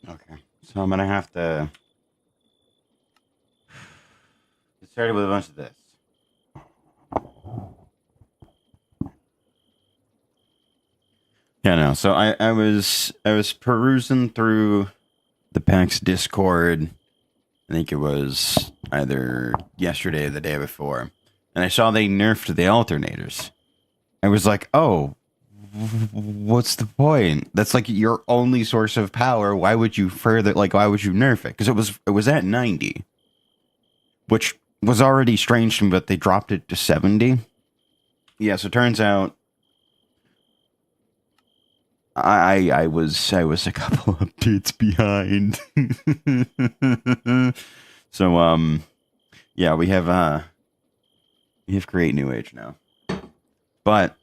Okay. So I'm gonna have to get started with a bunch of this. Yeah, no. So I was perusing through the PAX Discord. I think it was either yesterday or the day before, and I saw they nerfed the alternators. I was like, oh, what's the point? That's like your only source of power. Why would you further? Like, why would you nerf it? Because it was at 90, which was already strange to me, but they dropped it to 70. Yeah, so it turns out I was a couple updates behind. So yeah, we have Create New Age now. But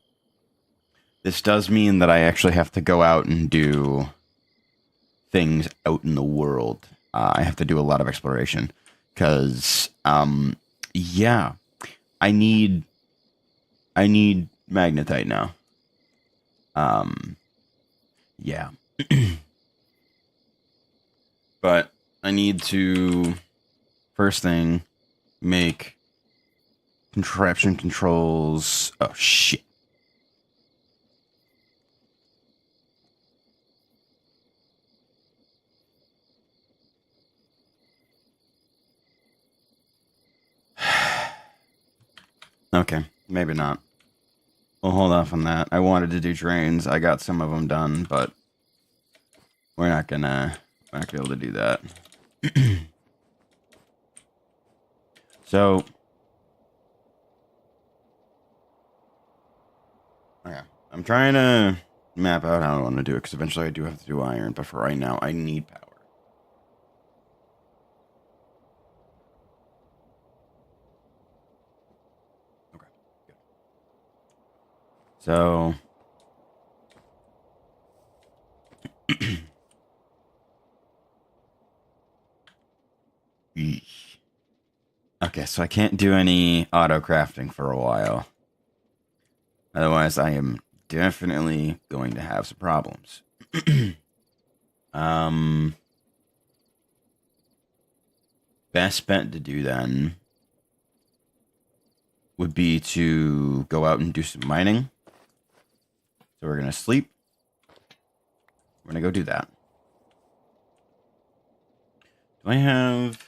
this does mean that I actually have to go out and do things out in the world. I have to do a lot of exploration because yeah, I need magnetite now. Yeah. But I need to first thing make contraption controls. Oh shit. Okay, maybe not. We'll hold off on that. I wanted to do drains. I got some of them done, but we're not gonna be able to do that. So, okay, I'm trying to map out how I want to do it because eventually I do have to do iron, but for right now, I need power. Okay, good. So. Okay, so I can't do any auto crafting for a while. Otherwise, I am definitely going to have some problems. um, Best bet to do then would be to go out and do some mining. So we're gonna sleep. We're gonna go do that. Do I have?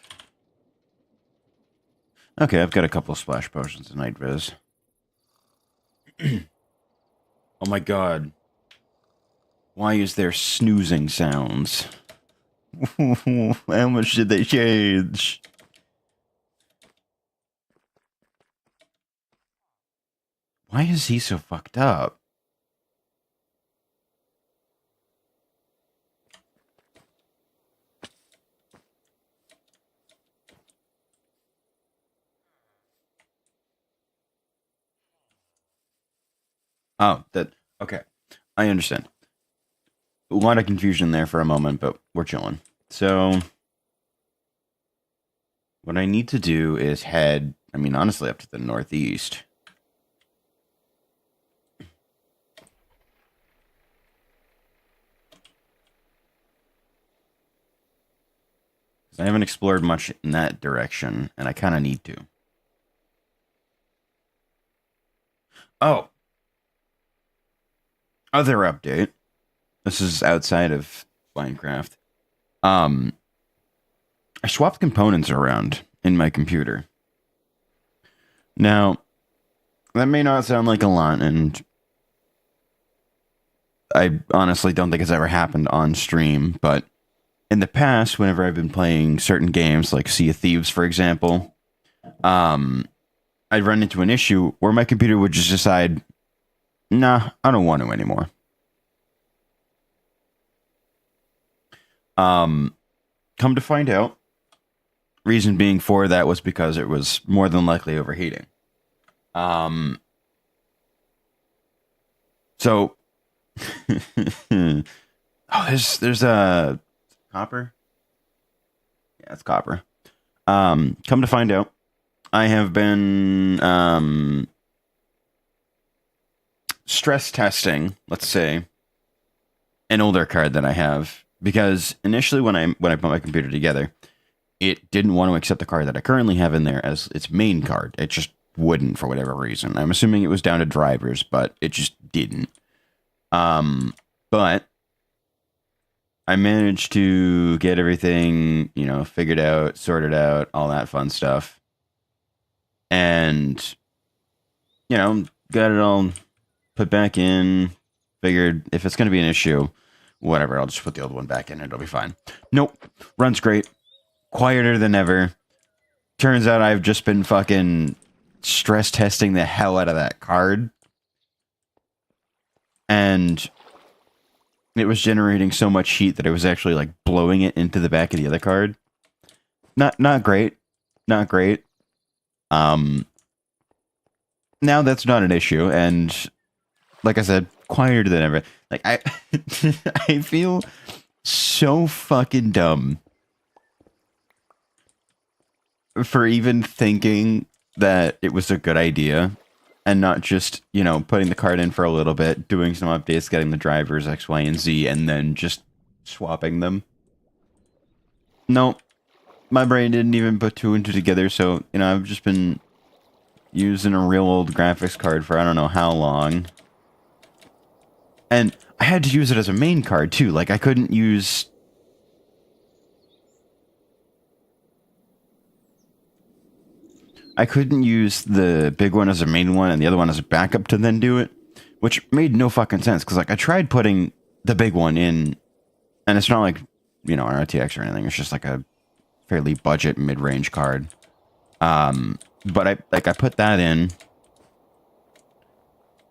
Okay, I've got a couple of splash potions and night viz. Oh my god. Why is there snoozing sounds? How much did they change? Why is he so fucked up? Oh, that okay. I understand. A lot of confusion there for a moment, but we're chilling. So what I need to do is head, I mean, honestly, up to the northeast. I haven't explored much in that direction, and I kind of need to. Oh, other update. This is outside of Minecraft. Um, I swapped components around in my computer. Now, that may not sound like a lot, and I honestly don't think it's ever happened on stream, but in the past, whenever I've been playing certain games, like Sea of Thieves, for example, I'd run into an issue where my computer would just decide, nah, I don't want to anymore. Come to find out, reason being for that was because it was more than likely overheating. So, oh, there's a copper. Yeah, it's copper. Come to find out, I have been stress testing, let's say, an older card that I have because initially when I put my computer together, it didn't want to accept the card that I currently have in there as its main card. It just wouldn't for whatever reason. I'm assuming it was down to drivers, but it just didn't. But I managed to get everything, figured out, sorted out, all that fun stuff. And, got it all put back in. Figured if it's going to be an issue, whatever, I'll just put the old one back in and it'll be fine. Nope. Runs great. Quieter than ever. Turns out I've just been fucking stress testing the hell out of that card. And it was generating so much heat that it was actually like blowing it into the back of the other card. Not great. Not great. Now that's not an issue, and like I said, quieter than ever. Like I I feel so fucking dumb for even thinking that it was a good idea and not just, putting the card in for a little bit, doing some updates, getting the drivers X, Y, and Z, and then just swapping them. No, my brain didn't even put two and two together, so, I've just been using a real old graphics card for I don't know how long. And I had to use it as a main card, too. Like, I couldn't use... the big one as a main one and the other one as a backup to then do it, which made no fucking sense, because, like, I tried putting the big one in, and it's not like, an RTX or anything, it's just like a fairly budget mid-range card. But I put that in,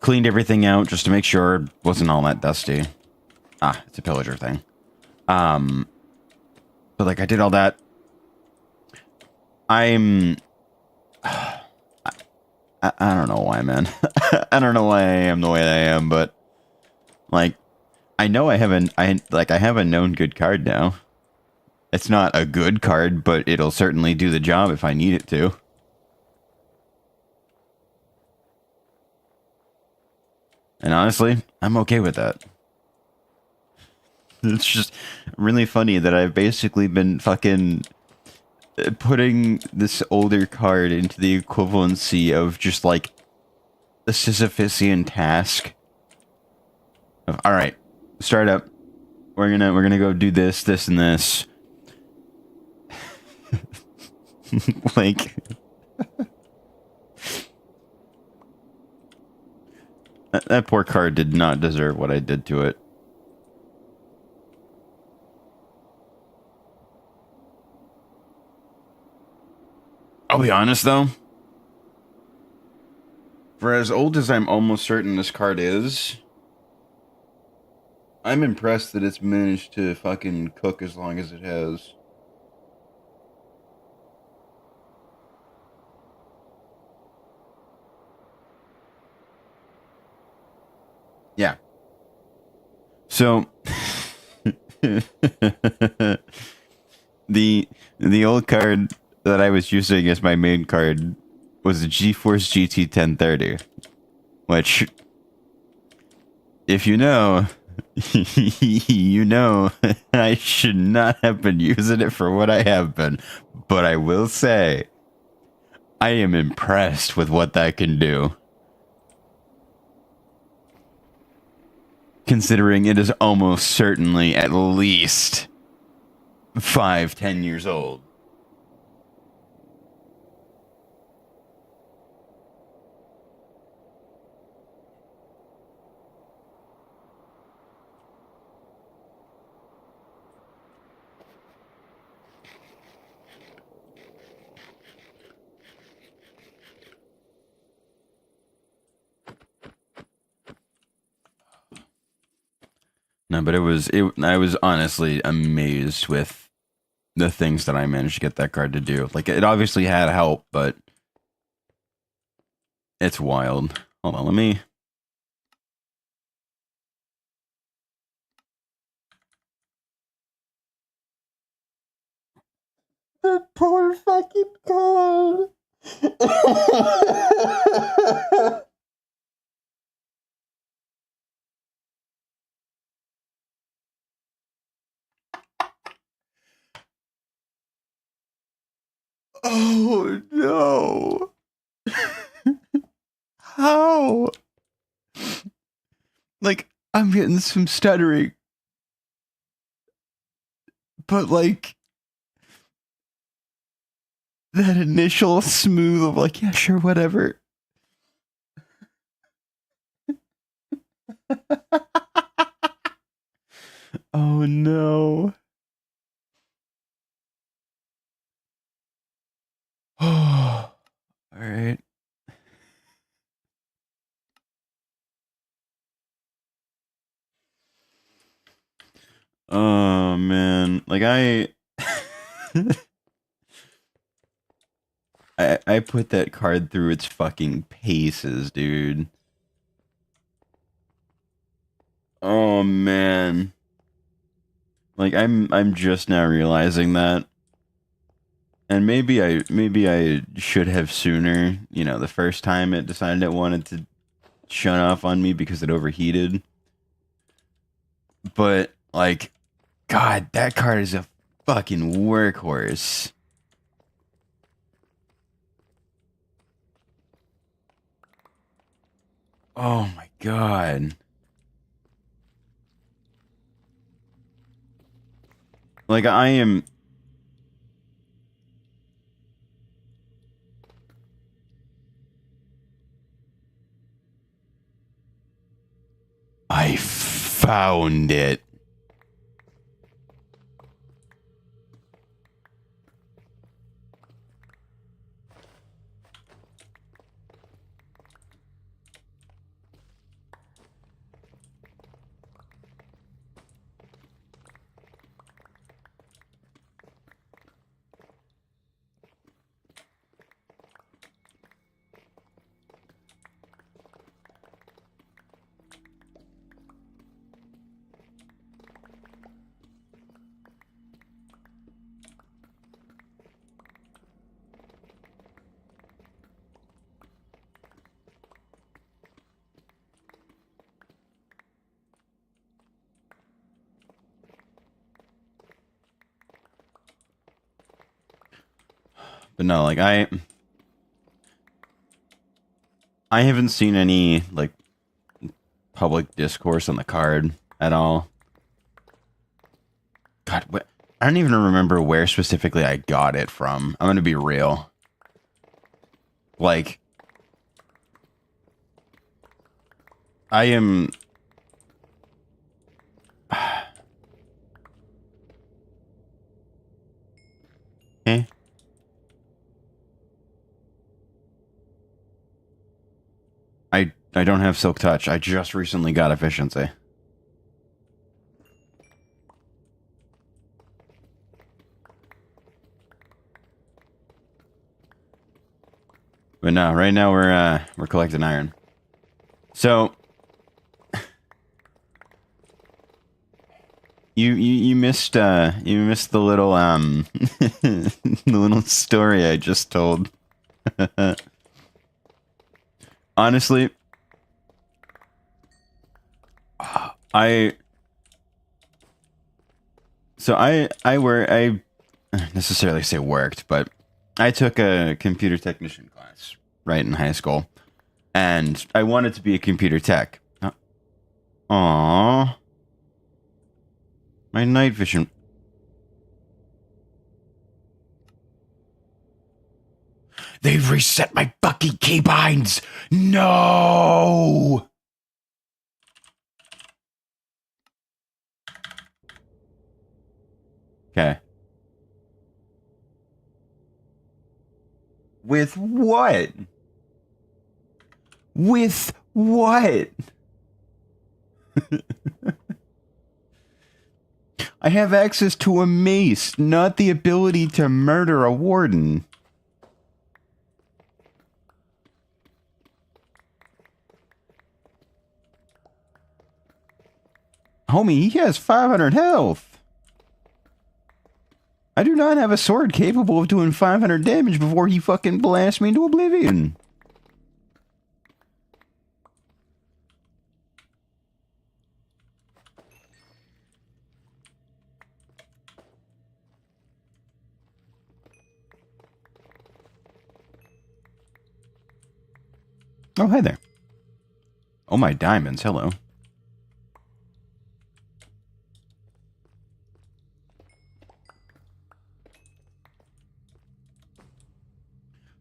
cleaned everything out just to make sure it wasn't all that dusty. It's a pillager thing. But like I did all that. I don't know why, man. I don't know why I am the way I am, but like I know I have a known good card now. It's not a good card, but it'll certainly do the job if I need it to. And honestly, I'm okay with that. It's just really funny that I've basically been fucking putting this older card into the equivalency of just like a Sisyphusian task. Of, all right, start up. We're gonna go do this, this, and this. Like, that poor card did not deserve what I did to it. I'll be honest though. For as old as I'm almost certain this card is, I'm impressed that it's managed to fucking cook as long as it has. Yeah. So the old card that I was using as my main card was a GeForce GT 1030, which, if you know, you know I should not have been using it for what I have been, but I will say I am impressed with what that can do. Considering it is almost certainly at least 5-10 years old. No, but I was honestly amazed with the things that I managed to get that card to do. Like, it obviously had help, but it's wild. Hold on, let me... That poor fucking card. Oh no. How? Like, I'm getting some stuttering. But like that initial smooth of like, yeah, sure, whatever. Oh no. Oh, all right. Oh man, like I put that card through its fucking paces, dude. Oh man. Like I'm just now realizing that. And maybe I should have sooner, you know, the first time it decided it wanted to shut off on me because it overheated. But like, God, that card is a fucking workhorse. Oh my God. Like I found it. But no, like I haven't seen any like public discourse on the card at all. God, what? I don't even remember where specifically I got it from. I'm gonna be real. Like, I am. Eh? I don't have Silk Touch. I just recently got Efficiency. But no, right now we're collecting iron. So you missed the little the little story I just told. Honestly, I I necessarily say worked, but I took a computer technician class right in high school, and I wanted to be a computer tech. Aww, my night vision. They've reset my fucking keybinds. No. Okay. With what? With what? I have access to a mace, not the ability to murder a warden. Homie, he has 500 health. I do not have a sword capable of doing 500 damage before he fucking blasts me into oblivion. Oh, hi there. Oh, my diamonds. Hello.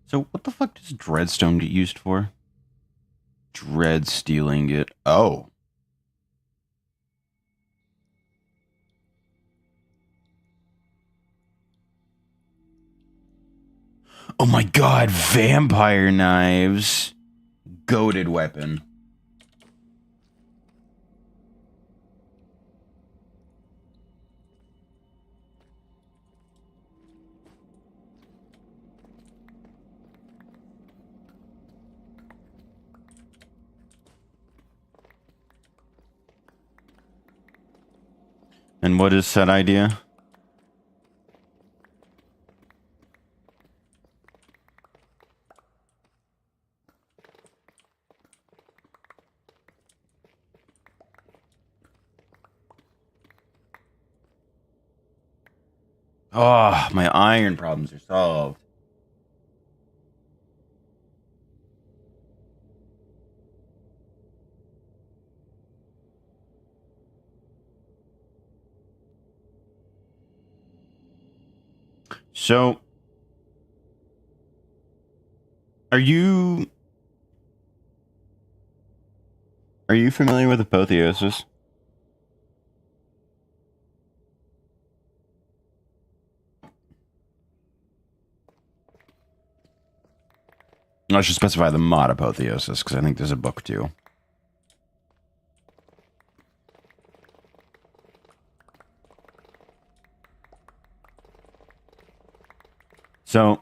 So, what the fuck does dreadstone get used for? Dread stealing it. Oh. Oh my god, vampire knives. Goated weapon. And what is said idea? Oh, my iron problems are solved. So, are you familiar with apotheosis? I should specify the mod apotheosis because I think there's a book too. So,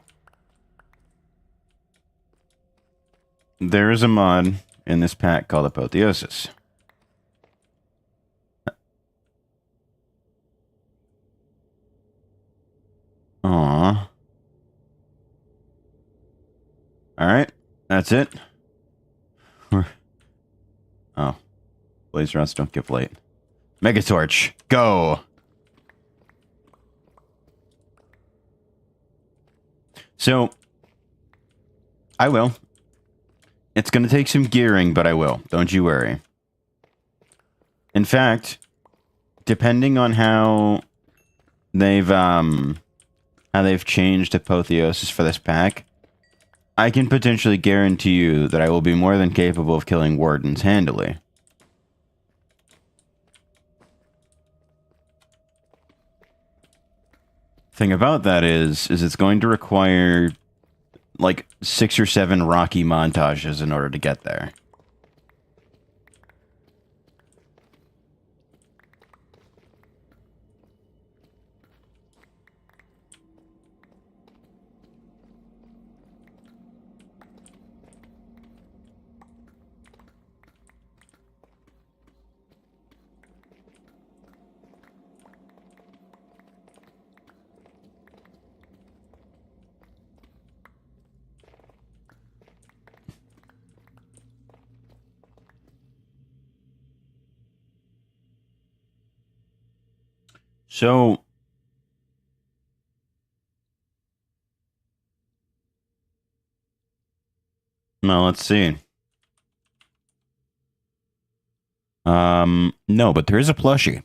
there is a mod in this pack called apotheosis. Aww. Alright, that's it. Oh. Blaze rods don't give light. Megatorch, go! So, I will. It's going to take some gearing, but I will. Don't you worry. In fact, depending on how they've changed apotheosis for this pack, I can potentially guarantee you that I will be more than capable of killing wardens handily. Thing about that is it's going to require like 6 or 7 rocky montages in order to get there. So, well, let's see. No, but there is a plushie.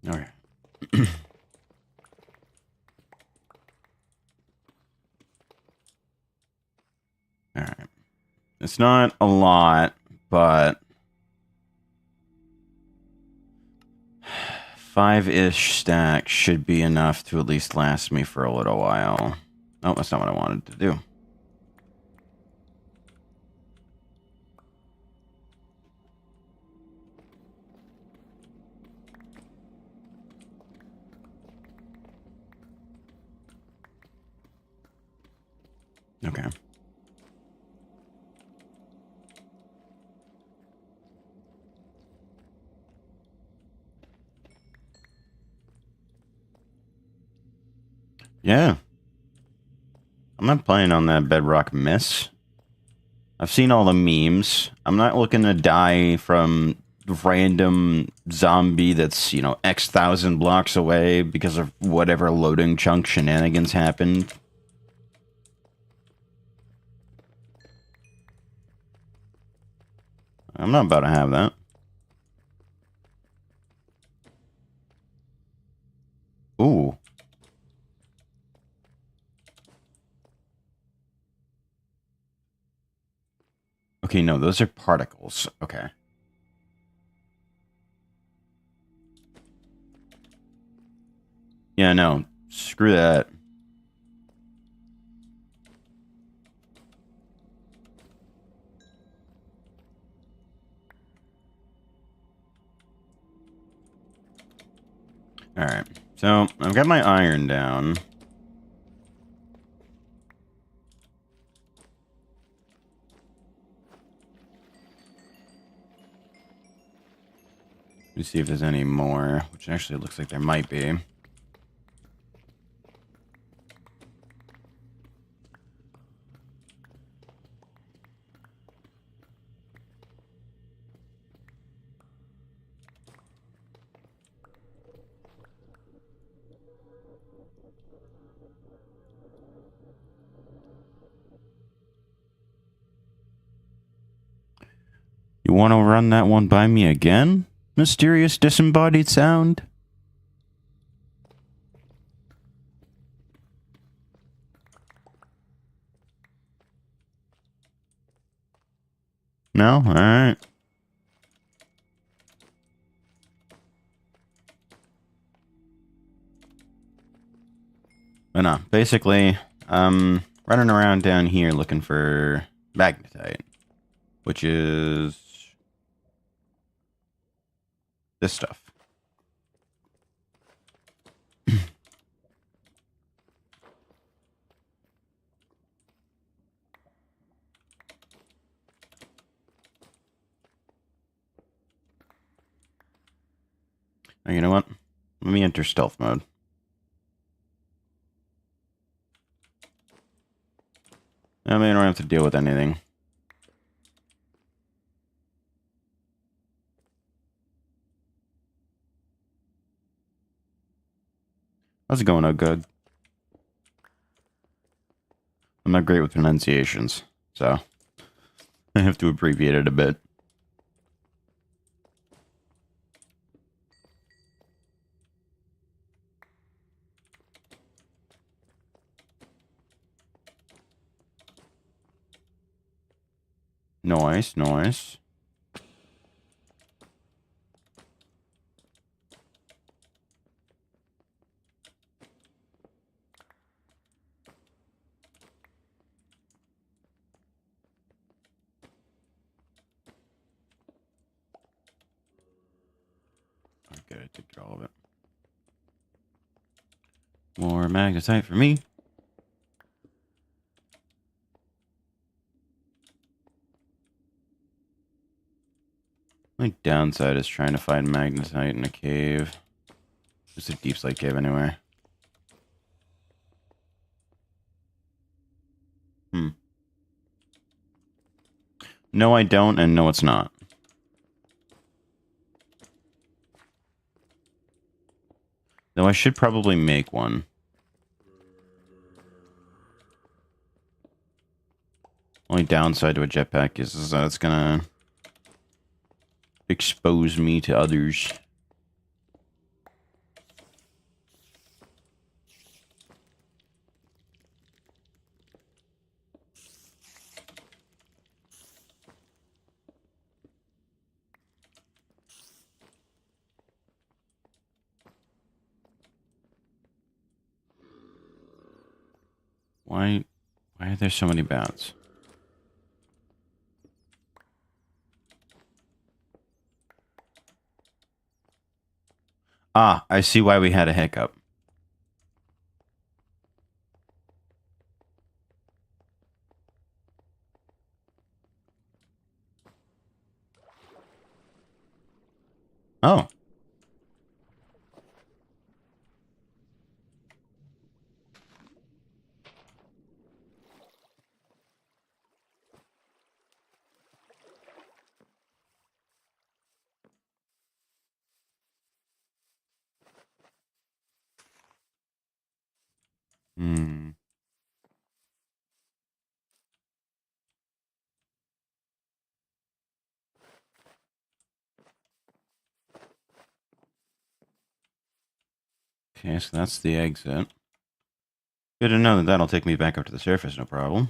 Okay. All right. It's not a lot, but 5-ish stacks should be enough to at least last me for a little while. Oh, that's not what I wanted to do. Okay. Yeah. I'm not playing on that bedrock mess. I've seen all the memes. I'm not looking to die from random zombie that's, X thousand blocks away because of whatever loading chunk shenanigans happened. I'm not about to have that. Ooh. Okay, no, those are particles. Okay. Yeah, no. Screw that. Alright. So, I've got my iron down. Let me see if there's any more, which actually looks like there might be. You want to run that one by me again? Mysterious disembodied sound? No? Alright. But no, basically, running around down here looking for magnetite, which is this stuff. Oh, you know what? Let me enter stealth mode. I mean, I don't have to deal with anything. How's it going? Oh, good. I'm not great with pronunciations, so I have to abbreviate it a bit. Nice, nice. Okay, I took all of it. More magnetite for me. My downside is trying to find magnetite in a cave. Just a deep slate cave anyway. No, I don't, and no, it's not. Though I should probably make one. Only downside to a jetpack is that it's gonna expose me to others. Why are there so many bats? Ah, I see why we had a hiccup. Oh. Hmm. Okay, so that's the exit. Good to know that that'll take me back up to the surface, no problem.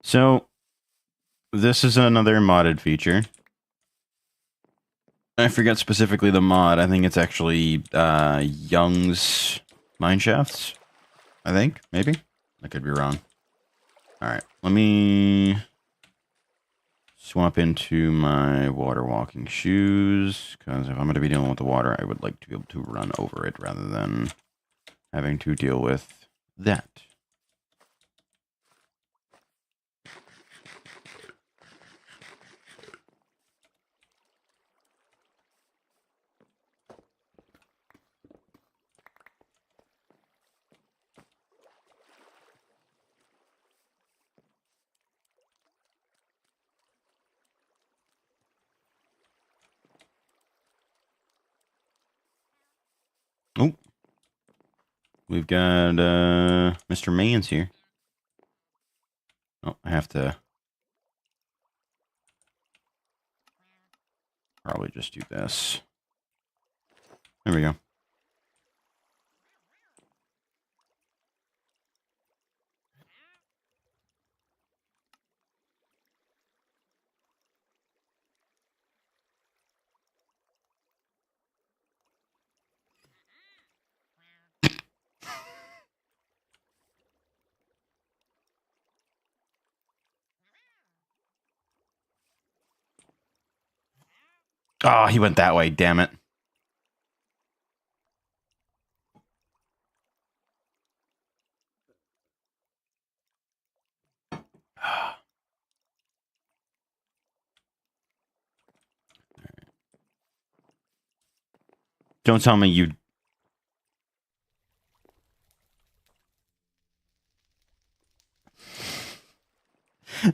So, this is another modded feature. I forget specifically the mod. I think it's actually Young's Mineshafts. I think, maybe. I could be wrong. Alright, let me swap into my water walking shoes, because if I'm going to be dealing with the water, I would like to be able to run over it rather than having to deal with that. Oh, we've got Mr. Mans here. Oh, I have to probably just do this. There we go. Oh, he went that way, damn it. Don't tell me you...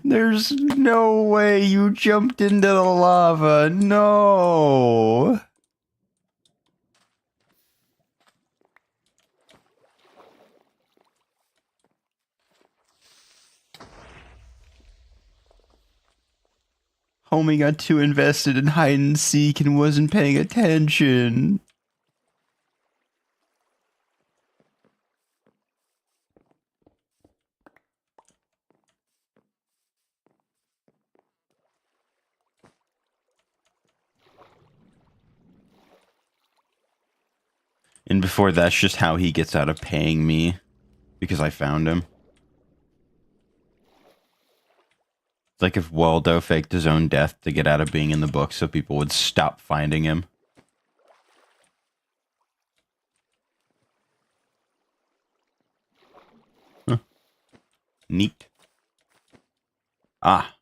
There's no way you jumped into the lava. No. Homie got too invested in hide and seek and wasn't paying attention. And before that's just how he gets out of paying me. Because I found him. It's like if Waldo faked his own death to get out of being in the book so people would stop finding him. Huh. Neat. Ah.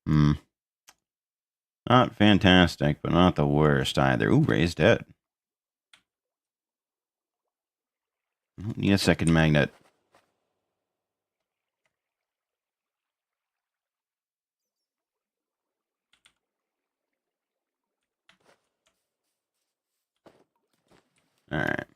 Hmm. Not fantastic, but not the worst either. Ooh, raised head. Need a second magnet. Alright.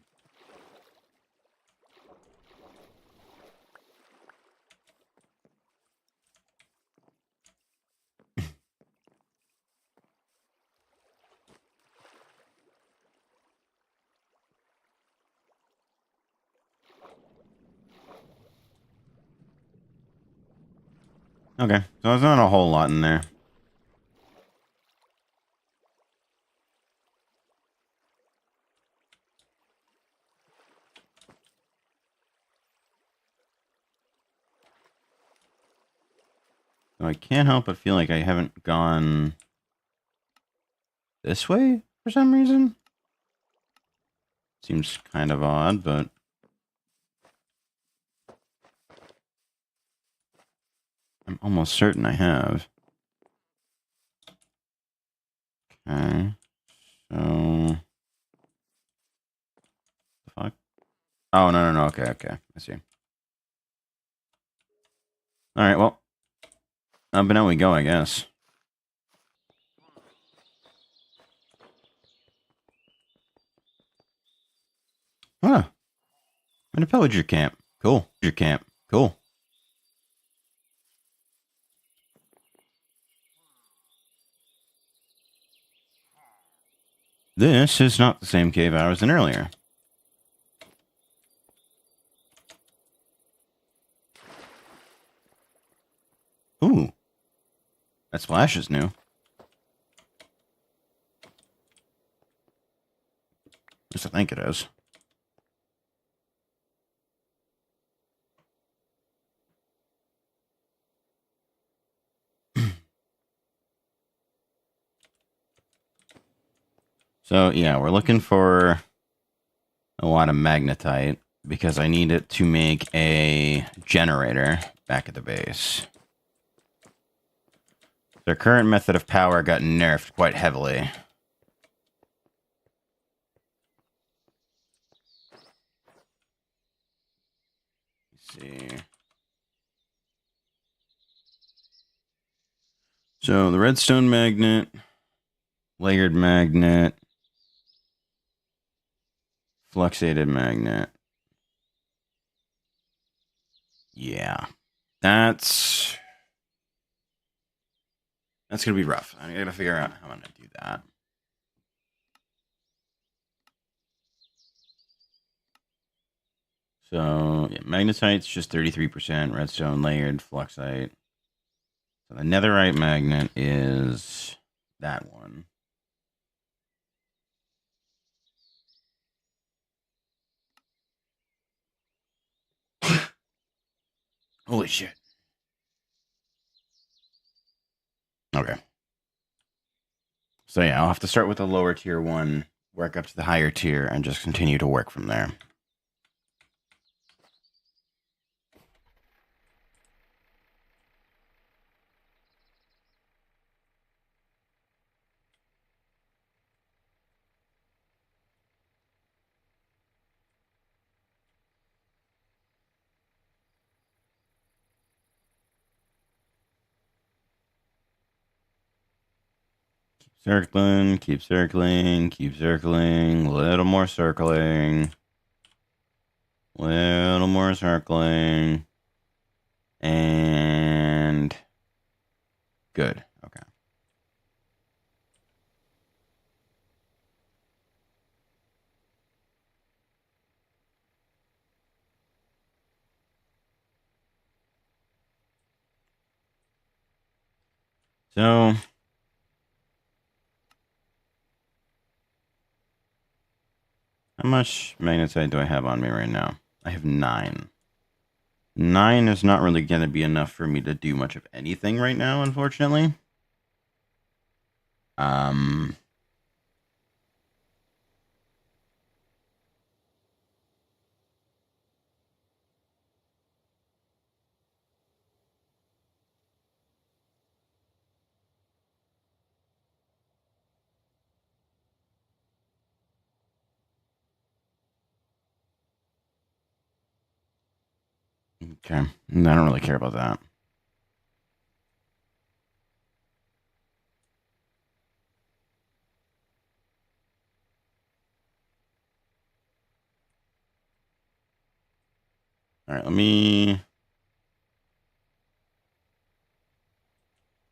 Okay, so there's not a whole lot in there. So I can't help but feel like I haven't gone this way for some reason. Seems kind of odd, but I'm almost certain I have. Okay, so... Fuck. Oh, no. Okay. I see. All right, well, up and out we go, I guess. Huh. In a pillager camp. Cool. Your camp. Cool. This is not the same cave I was in earlier. Ooh. That splash is new. At least I think it is. So, yeah, we're looking for a lot of magnetite because I need it to make a generator back at the base. Their current method of power got nerfed quite heavily. Let's see. So the redstone magnet, layered magnet, fluxated magnet. Yeah. That's gonna be rough. I gotta figure out how I'm gonna do that. So yeah, magnetite's just 33%, redstone layered, fluxite. So the netherite magnet is that one. Holy shit. Okay. So yeah, I'll have to start with the lower tier one, work up to the higher tier, and just continue to work from there. Circling, keep circling, keep circling, little more circling, little more circling, and good. Okay. So how much magnetite do I have on me right now? I have 9. 9 is not really going to be enough for me to do much of anything right now, unfortunately. Um, okay. I don't really care about that. All right,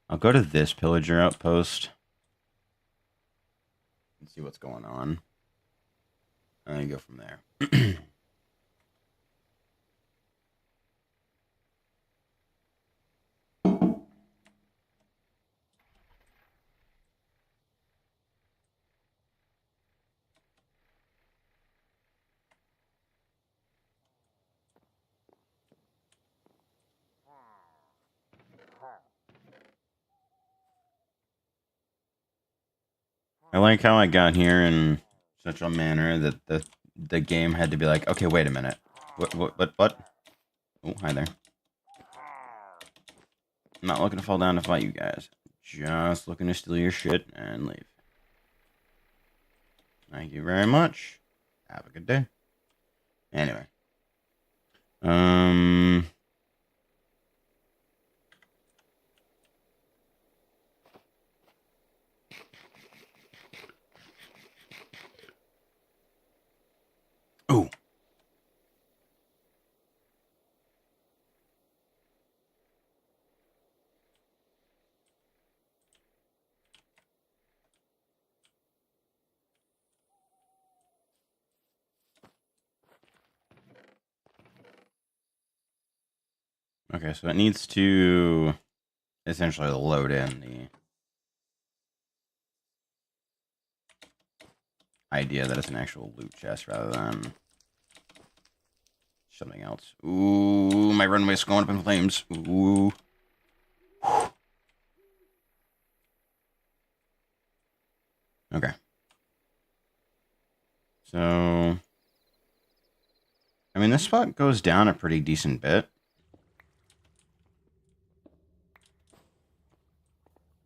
I'll go to this pillager outpost and see what's going on. And then go from there. I like how I got here in such a manner that the game had to be like, okay, wait a minute. What? Oh, hi there. I'm not looking to fall down to fight you guys. Just looking to steal your shit and leave. Thank you very much. Have a good day. Anyway. Um. Oh. Okay, so it needs to essentially load in the idea that it's an actual loot chest rather than something else. Ooh, my runway's going up in flames. Ooh. Okay. So, I mean, this spot goes down a pretty decent bit.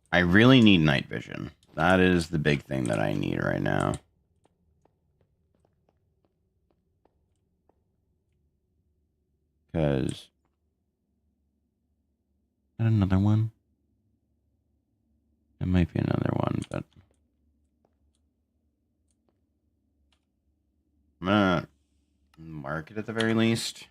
I really need night vision. That is the big thing that I need right now. Because... another one? It might be another one, but... I'm gonna mark it at the very least.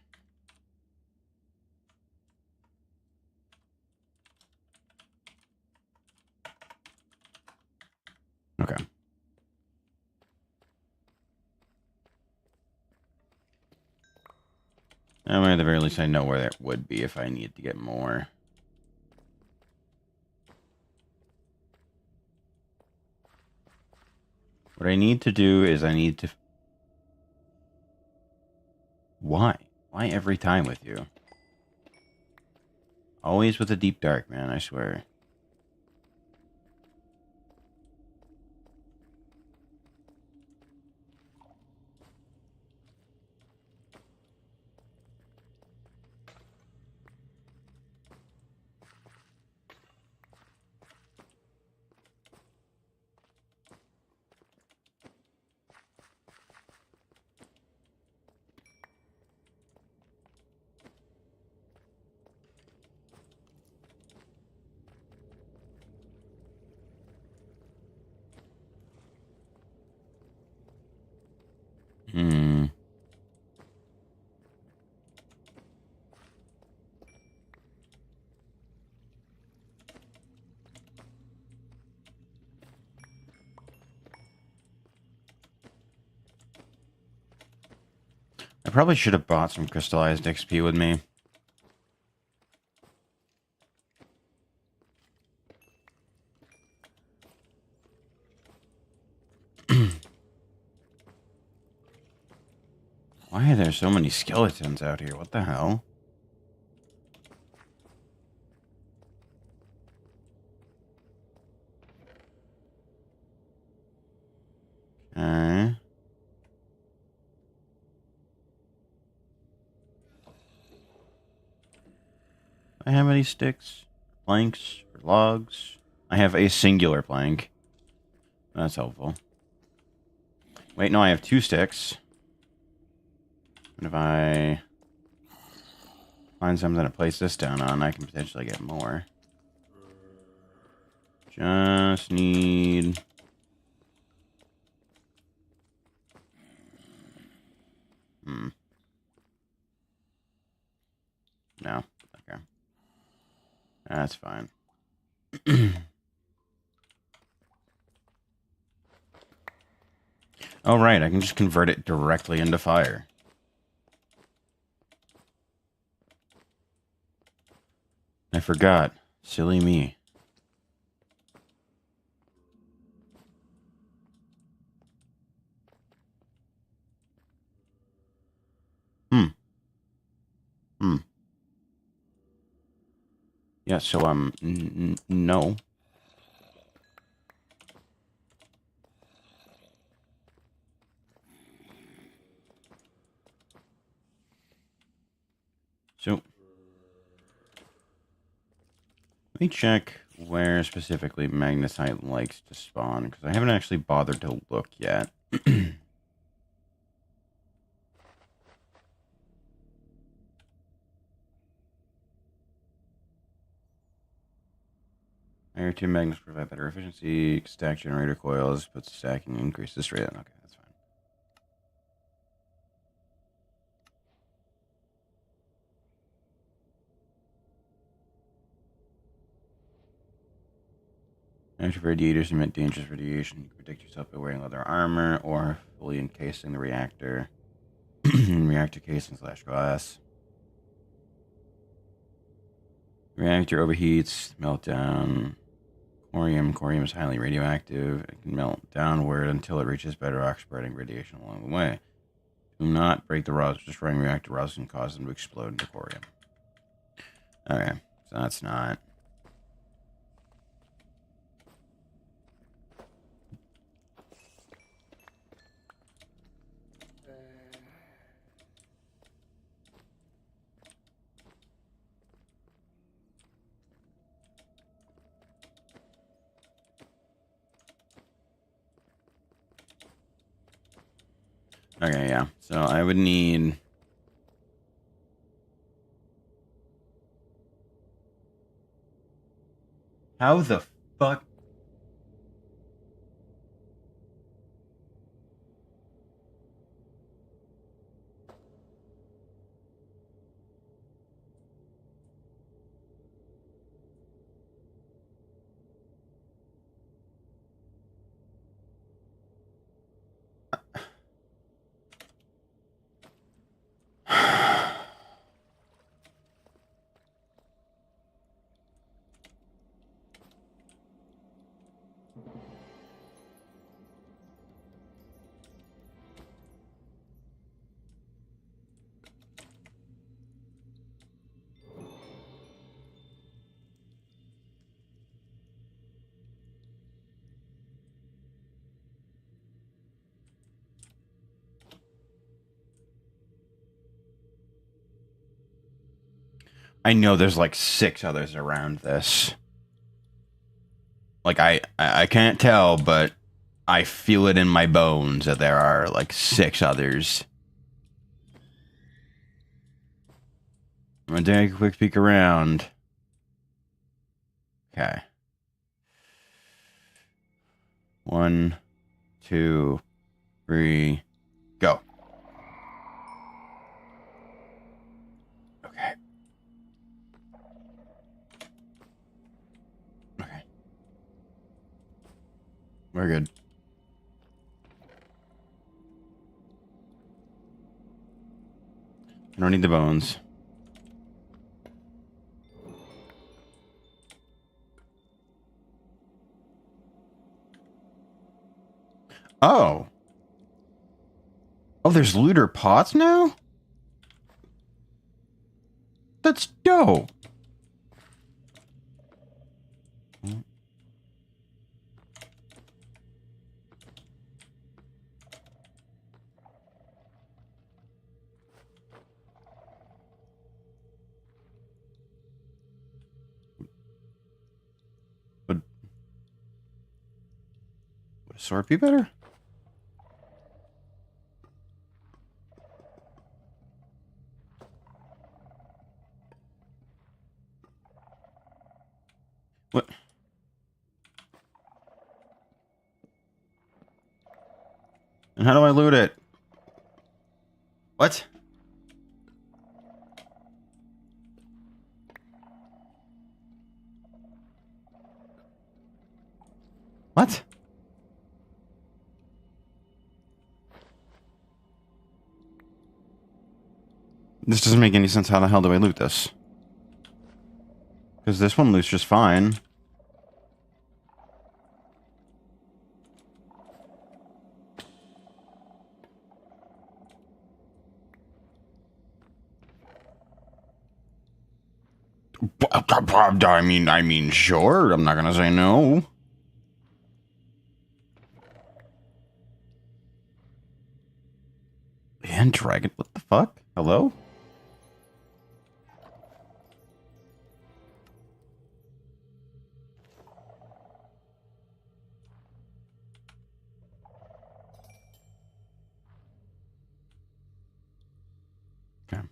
Okay. That way, at the very least, I know where it would be if I need to get more. What I need to do is I need to... Why? Why every time with you? Always with the deep dark, man, I swear. Hmm. I probably should have bought some crystallized XP with me. Why are there so many skeletons out here? What the hell? Okay. I have any sticks, planks, or logs? I have a singular plank. That's helpful. Wait, no, I have 2 sticks. And if I find something to place this down on, I can potentially get more. Just need... No. Okay. That's fine. Oh, right. I can just convert it directly into fire. I forgot. Silly me. Hmm. Hmm. Yeah, so, no. So, let me check where specifically magnetite likes to spawn, because I haven't actually bothered to look yet. Higher two magnets provide better efficiency. Stack generator coils, but stacking increases rate. Okay, that's fine. Active radiators emit dangerous radiation. You can protect yourself by wearing leather armor or fully encasing the reactor in reactor casing / glass. Reactor overheats, meltdown. Corium is highly radioactive. It can melt downward until it reaches bedrock, spreading radiation along the way. Do not break the rods. Destroying reactor rods can cause them to explode into corium. Okay, so that's not. Okay, yeah. So I would need. How the fuck? I know there's like 6 others around this. Like I can't tell, but I feel it in my bones that there are like 6 others. I'm gonna take a quick peek around. Okay. 1, 2, 3, go. Okay. Okay. We're good. I don't need the bones. Oh. Oh, there's looter pots now? That's dope. Would a sword be better? What? And how do I loot it? What? What? This doesn't make any sense. How the hell do I loot this? Because this one loots just fine. I mean, sure. I'm not gonna say no. And dragon, what the fuck? Hello? Okay.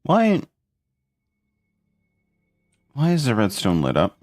Why? Why is the redstone lit up?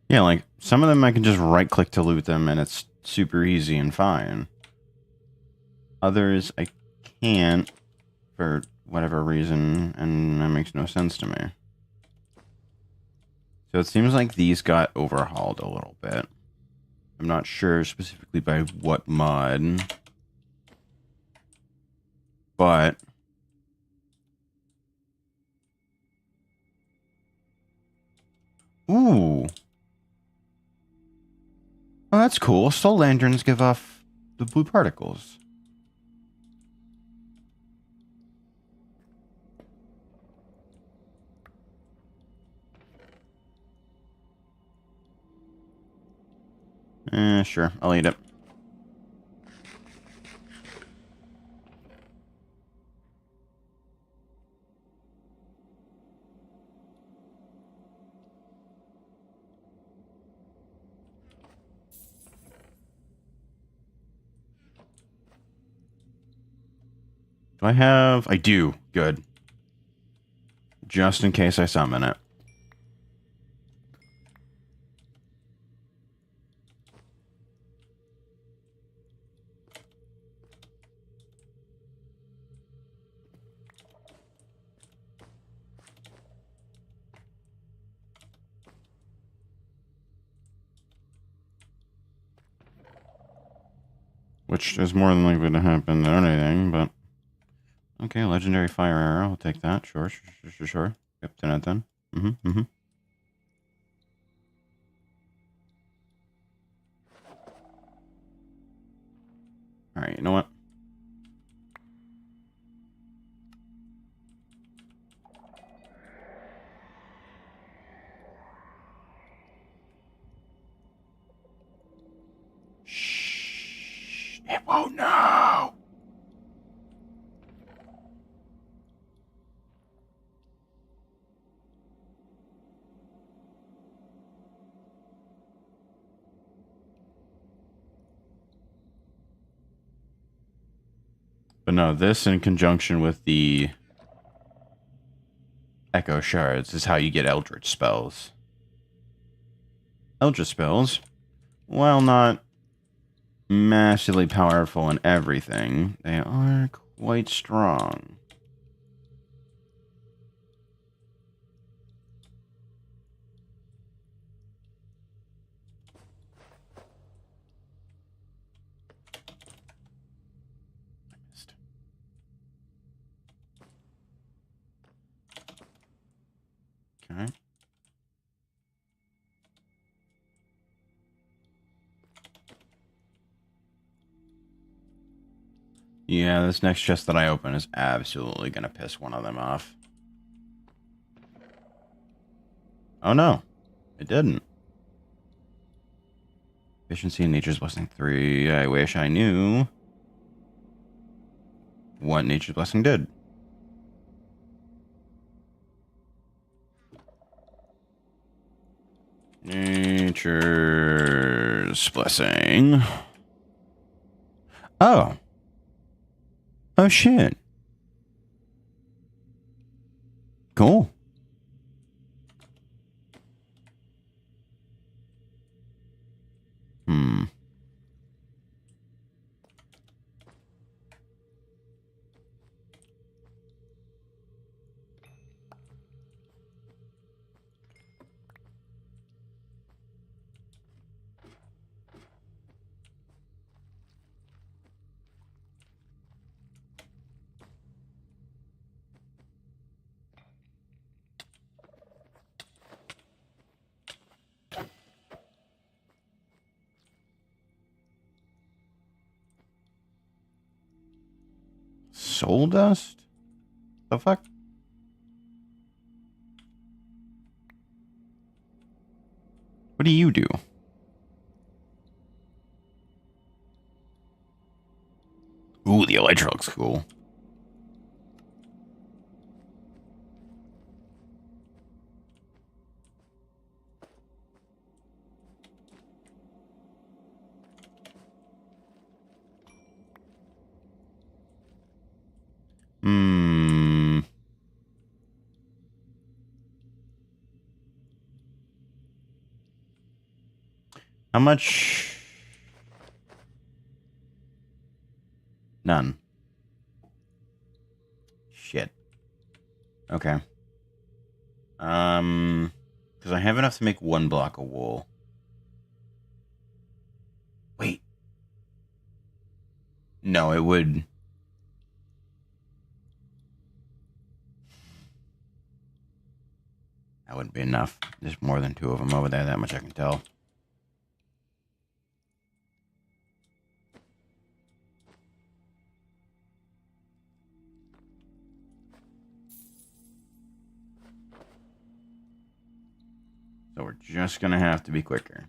Yeah, like, some of them I can just right-click to loot them, and it's super easy and fine. Others I can't, for whatever reason, and that makes no sense to me. So it seems like these got overhauled a little bit. I'm not sure specifically by what mod, but... Ooh! Oh, that's cool. Soul lanterns give off the blue particles. Sure. I'll eat it. Do I have... I do. Good. Just in case I summon it. Which is more than likely to happen than anything, but... Okay, legendary fire arrow. I'll take that. Sure. Yep, 10 out of 10. Alright, you know what? Shh. It won't know! But no, this in conjunction with the Echo Shards is how you get Eldritch spells. Eldritch spells, while not massively powerful in everything, they are quite strong. Okay. Yeah, this next chest that I open is absolutely going to piss one of them off. Oh no, it didn't. Efficiency in Nature's Blessing 3. I wish I knew what Nature's Blessing did. Nature's Blessing. Oh. Oh shit. Cool. Hmm. soul dust? The fuck? What do you do? Ooh, the elytra looks cool. Hmm. How much? None. Shit. Okay. Because I have enough to make 1 block of wool. Wait. No, it would. That wouldn't be enough. There's more than 2 of them over there, that much I can tell. So we're just gonna have to be quicker.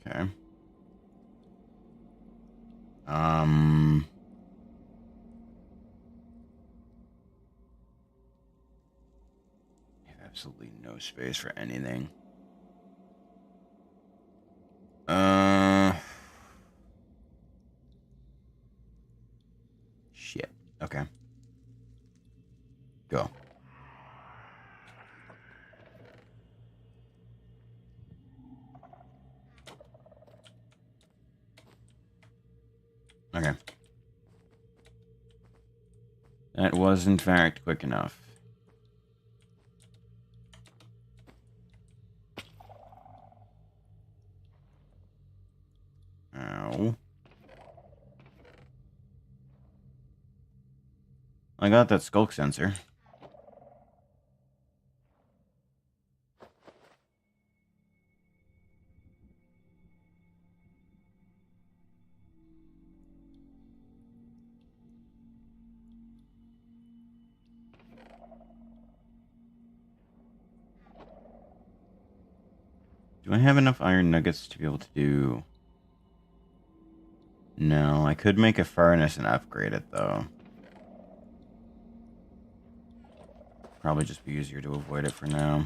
Okay. I have absolutely no space for anything. Shit. Okay. Go. Okay. That was, in fact, quick enough. Ow. I got that skulk sensor. Do I have enough iron nuggets to be able to do... No, I could make a furnace and upgrade it, though. Probably just be easier to avoid it for now.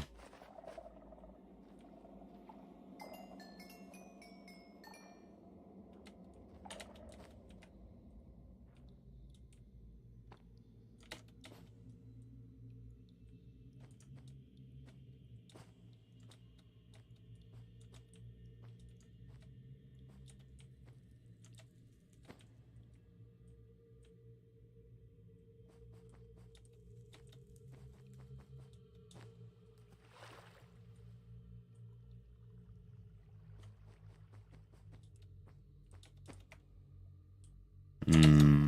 Hmm.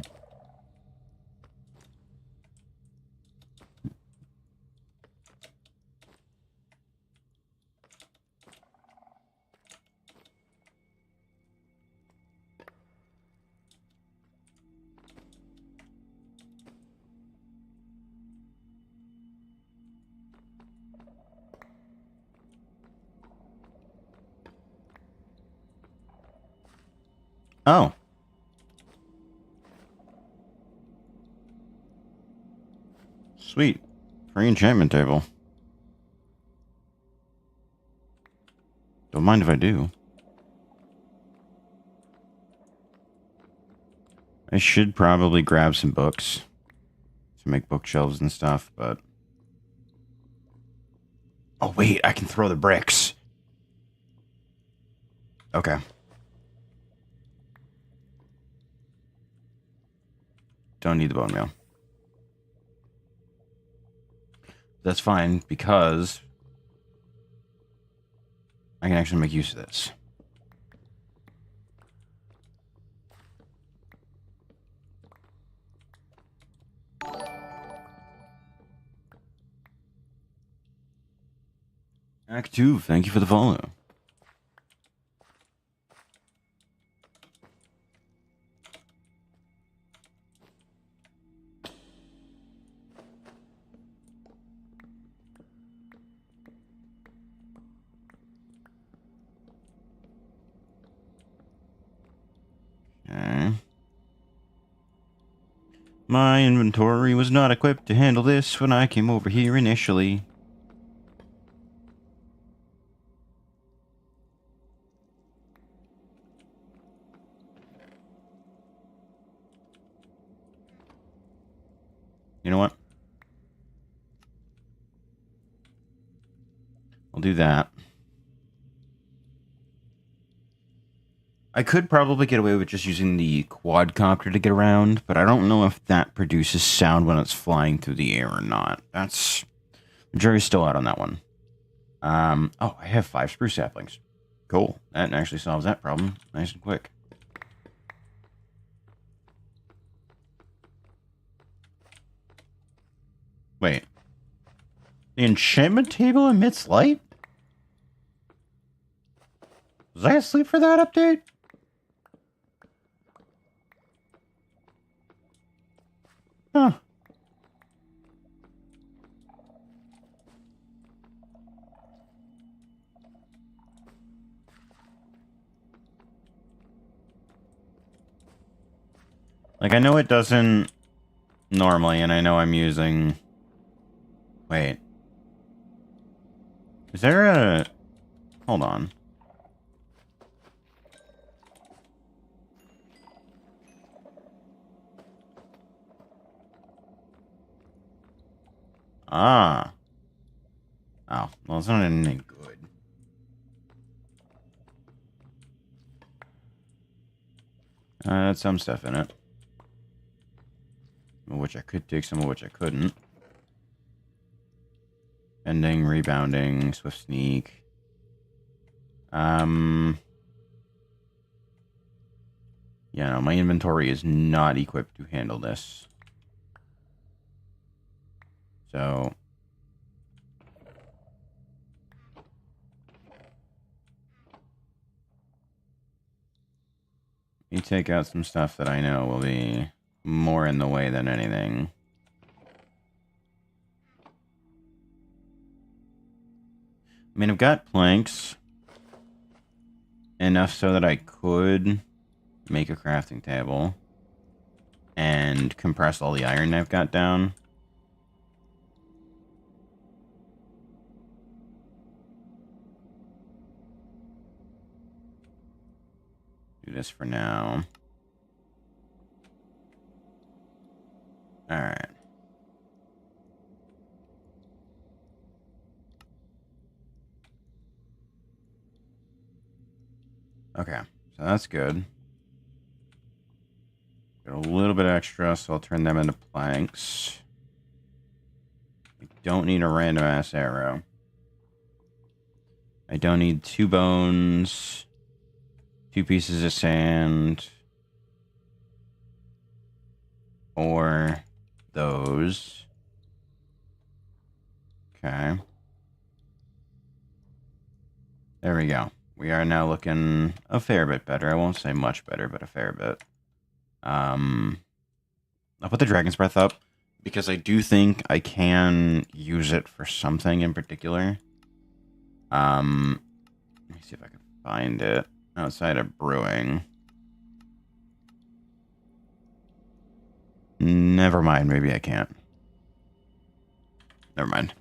Oh. Sweet. Free enchantment table. Don't mind if I do. I should probably grab some books to make bookshelves and stuff, but... Oh, wait, I can throw the bricks. Okay. Don't need the bone meal. That's fine, because I can actually make use of this. Act 2, thank you for the follow. My inventory was not equipped to handle this when I came over here initially. You know what? I'll do that. I could probably get away with just using the quadcopter to get around, but I don't know if that produces sound when it's flying through the air or not. That's... The jury's still out on that one. Oh, I have 5 spruce saplings. Cool. That actually solves that problem nice and quick. Wait. The enchantment table emits light? Was I asleep for that update? Huh. Like, I know it doesn't normally, and I know I'm using... Wait. Is there a... Hold on. Ah. Oh, well, it's not any good. Had some stuff in it. Some of which I could take, some of which I couldn't. Bending, rebounding, swift sneak. Yeah, no, my inventory is not equipped to handle this. So... You take out some stuff that I know will be more in the way than anything. I mean, I've got planks. Enough so that I could make a crafting table. And compress all the iron I've got down. Do this for now. Alright. Okay, so that's good. Got a little bit extra, so I'll turn them into planks. I don't need a random ass arrow. I don't need 2 bones, 2 pieces of sand, or those. Okay. There we go. We are now looking a fair bit better. I won't say much better, but a fair bit. I'll put the Dragon's Breath up, because I do think I can use it for something in particular. Let me see if I can find it outside of brewing. Never mind, maybe I can't. Never mind.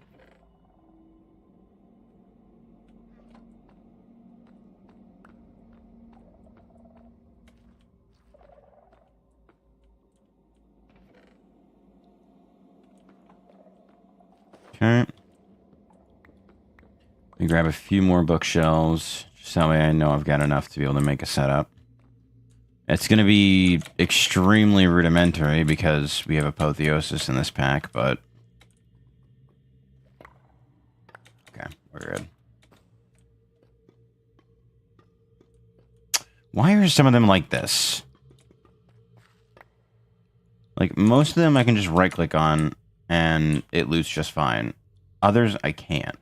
Okay. Let me grab a few more bookshelves, just that way I know I've got enough to be able to make a setup. It's going to be extremely rudimentary because we have Apotheosis in this pack, but... Okay, we're good. Why are some of them like this? Like, most of them I can just right-click on, and it loots just fine. Others, I can't.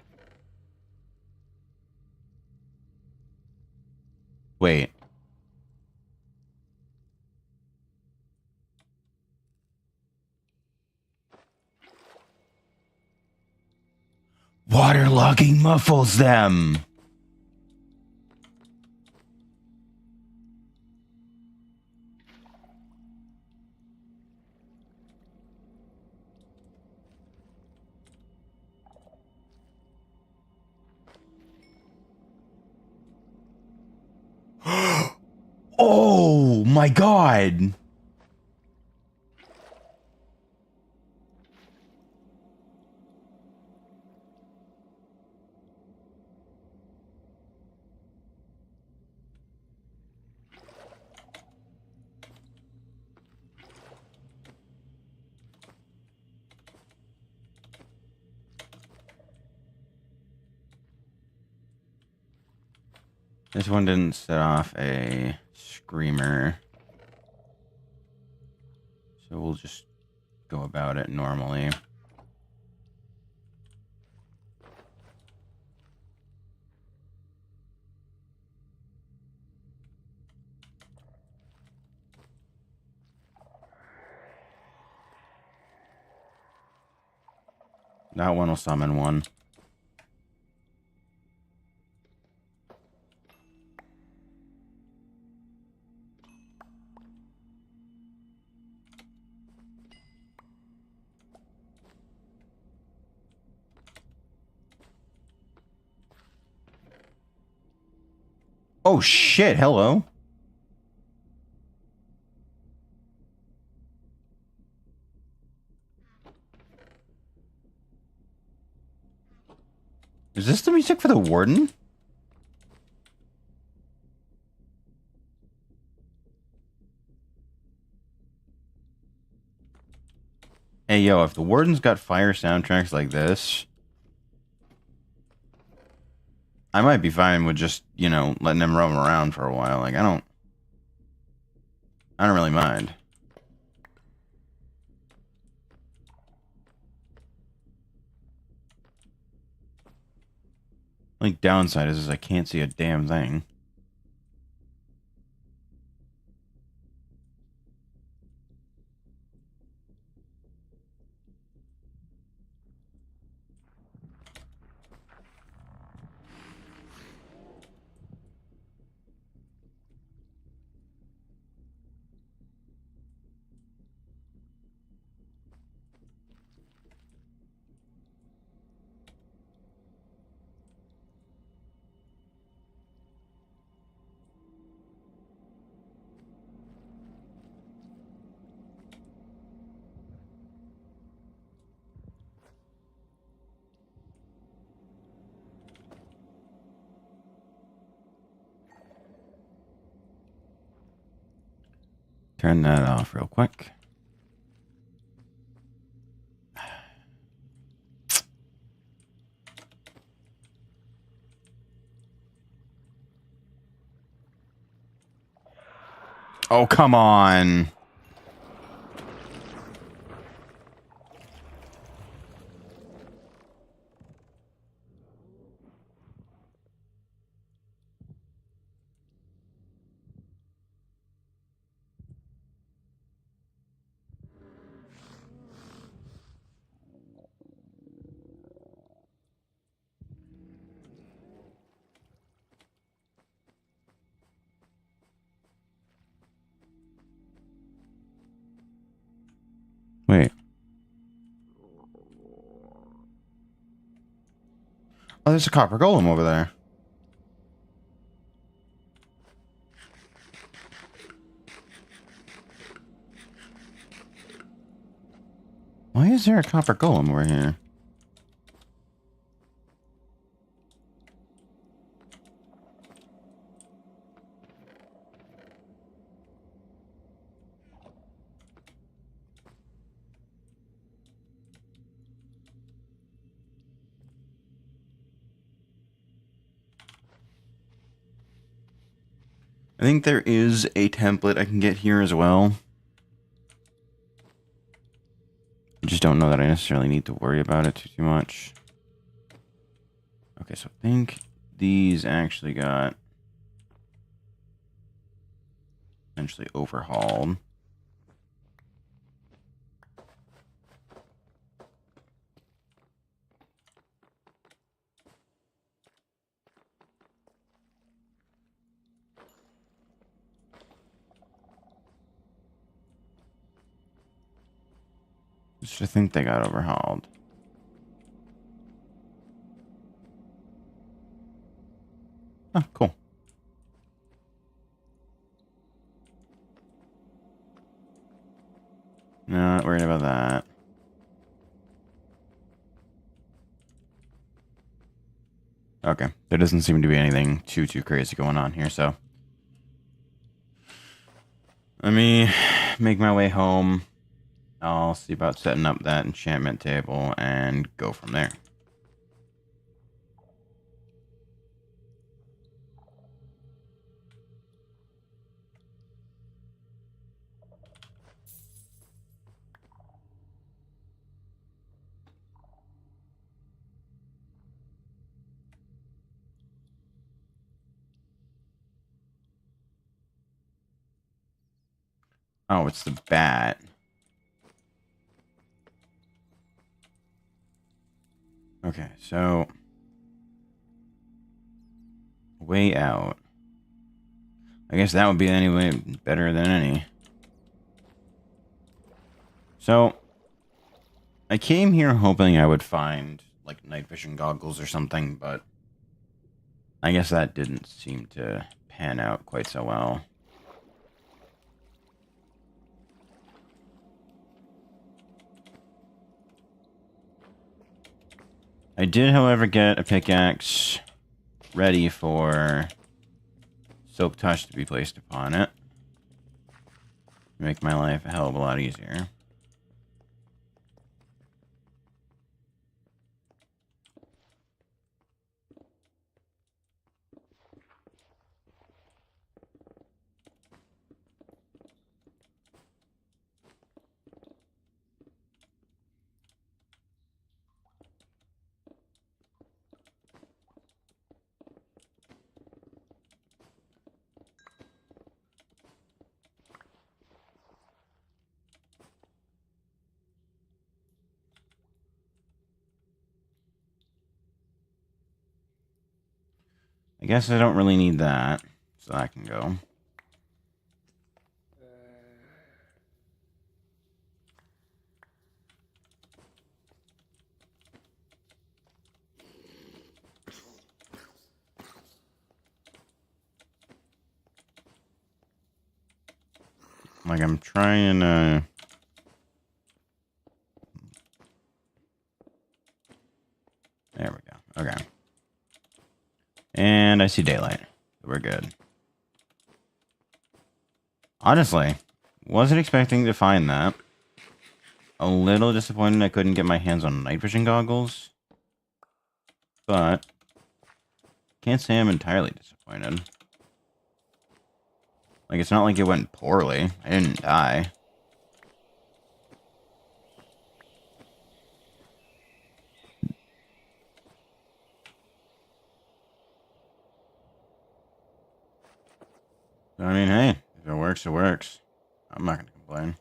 Wait. Waterlogging muffles them! my god! This one didn't set off a screamer. So we'll just go about it normally. That one will summon one. Oh shit, hello. Is this the music for the warden? Hey yo, if the warden's got fire soundtracks like this, I might be fine with just, you know, letting them roam around for a while. Like I don't really mind. Only downside is I can't see a damn thing. Turn that off real quick. Oh, come on. Wait. Oh, there's a copper golem over there. Why is there a copper golem over here? I think there is a template I can get here as well. I just don't know that I necessarily need to worry about it too much. Okay, so I think these actually got essentially overhauled. Just I think they got overhauled. Oh, cool. Not worried about that. Okay, there doesn't seem to be anything too crazy going on here, so let me make my way home. I'll see about setting up that enchantment table and go from there. Oh, it's the bat. Okay, so way out. I guess that would be anyway better than any. So I came here hoping I would find like night vision goggles or something, but I guess that didn't seem to pan out quite so well. I did, however, get a pickaxe ready for Silk Touch to be placed upon it. Make my life a hell of a lot easier. I guess I don't really need that, so I can go. Like, I'm trying to... There we go. Okay. And I see daylight. We're good. Honestly, wasn't expecting to find that. A little disappointed I couldn't get my hands on night vision goggles. But can't say I'm entirely disappointed. Like, it's not like it went poorly. I didn't die. So, I mean, hey, if it works, it works. I'm not going to complain.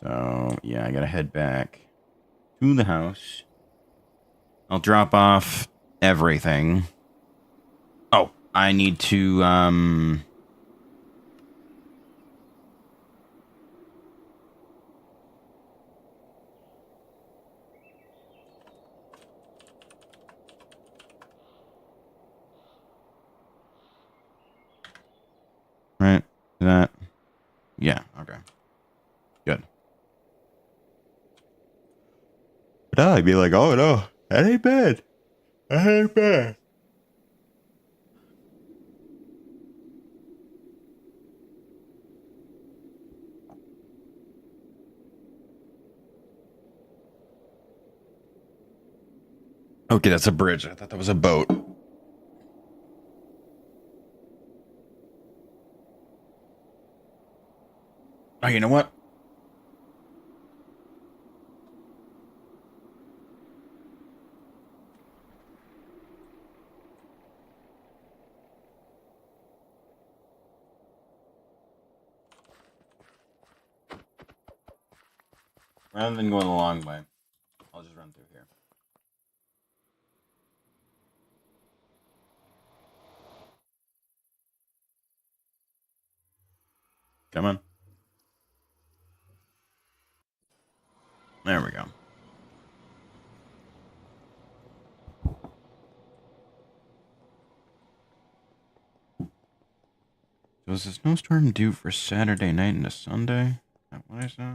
So, yeah, I gotta head back to the house. I'll drop off everything. Oh, I need to, right? That, yeah, okay. Good. But I'd be like, oh no, that ain't bad. That ain't bad. Okay, that's a bridge. I thought that was a boat. Oh, you know what? Rather than going the long way, I'll just run through here. Come on. There we go. So is the snowstorm due for Saturday night into Sunday? Is that what I saw?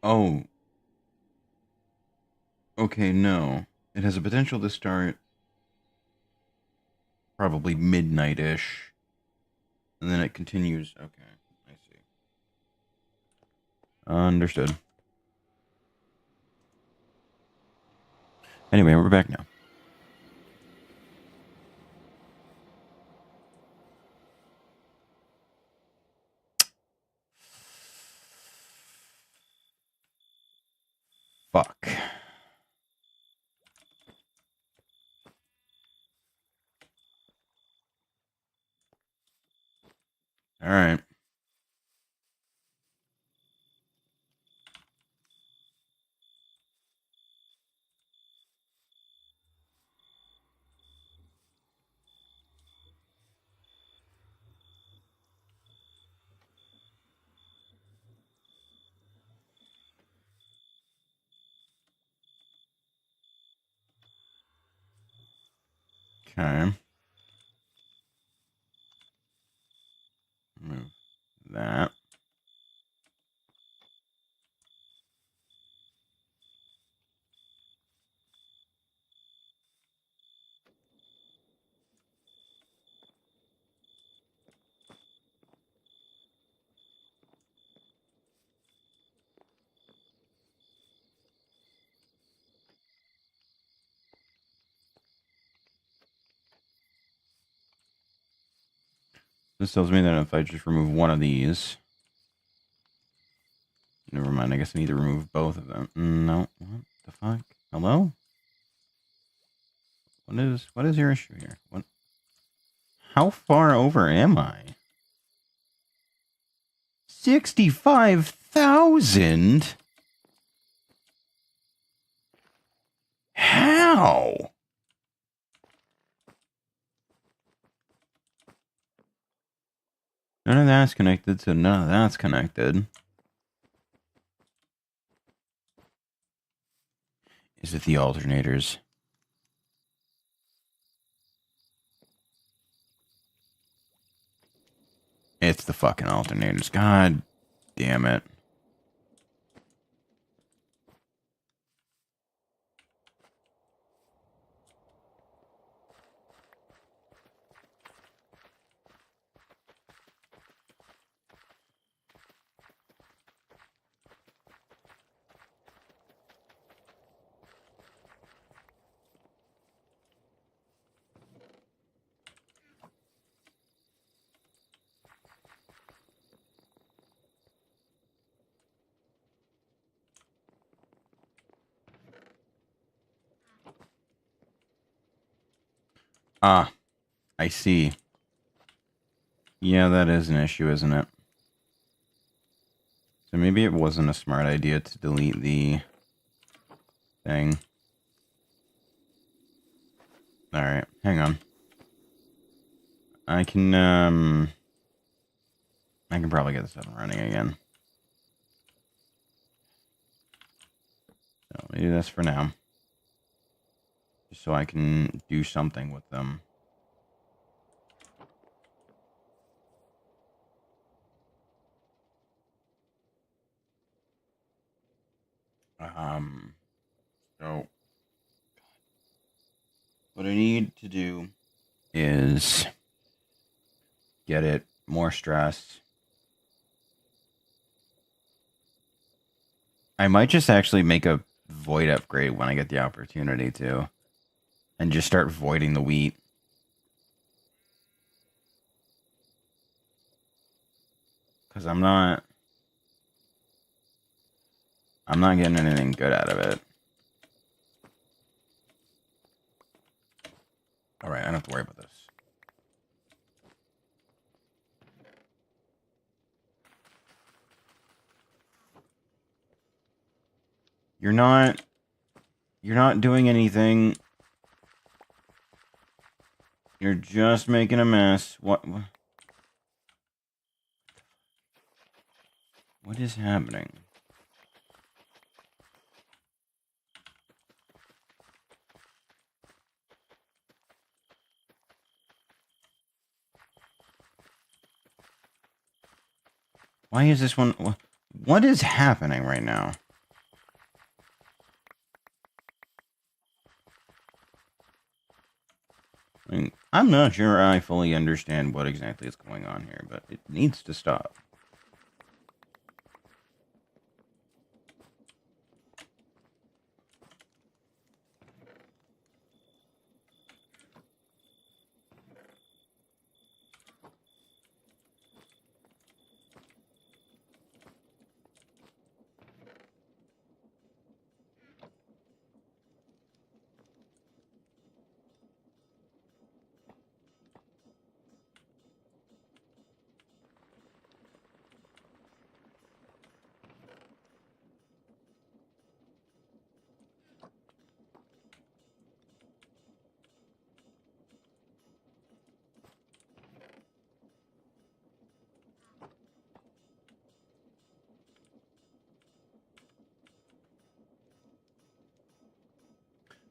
Oh, okay, no. It has a potential to start probably midnight-ish. And then it continues. Okay, I see. Understood. Anyway, we're back now. Fuck. Alright. Okay. Move that. This tells me that if I just remove one of these... Never mind, I guess I need to remove both of them. No. What the fuck? Hello? What is your issue here? What? How far over am I? 65,000? How? None of that's connected, so none of that's connected. Is it the alternators? It's the fucking alternators. God damn it. Ah, I see. Yeah, that is an issue, isn't it? So maybe it wasn't a smart idea to delete the thing. Alright, hang on. I can probably get this up and running again. So let me do this for now. Just so I can do something with them. So what I need to do is get it more stress. I might just actually make a void upgrade when I get the opportunity to. And just start voiding the wheat. Because I'm not getting anything good out of it. Alright, I don't have to worry about this. You're not doing anything. You're just making a mess. What? What is happening? Why is this one... What is happening right now? I mean, I'm not sure I fully understand what exactly is going on here, but it needs to stop.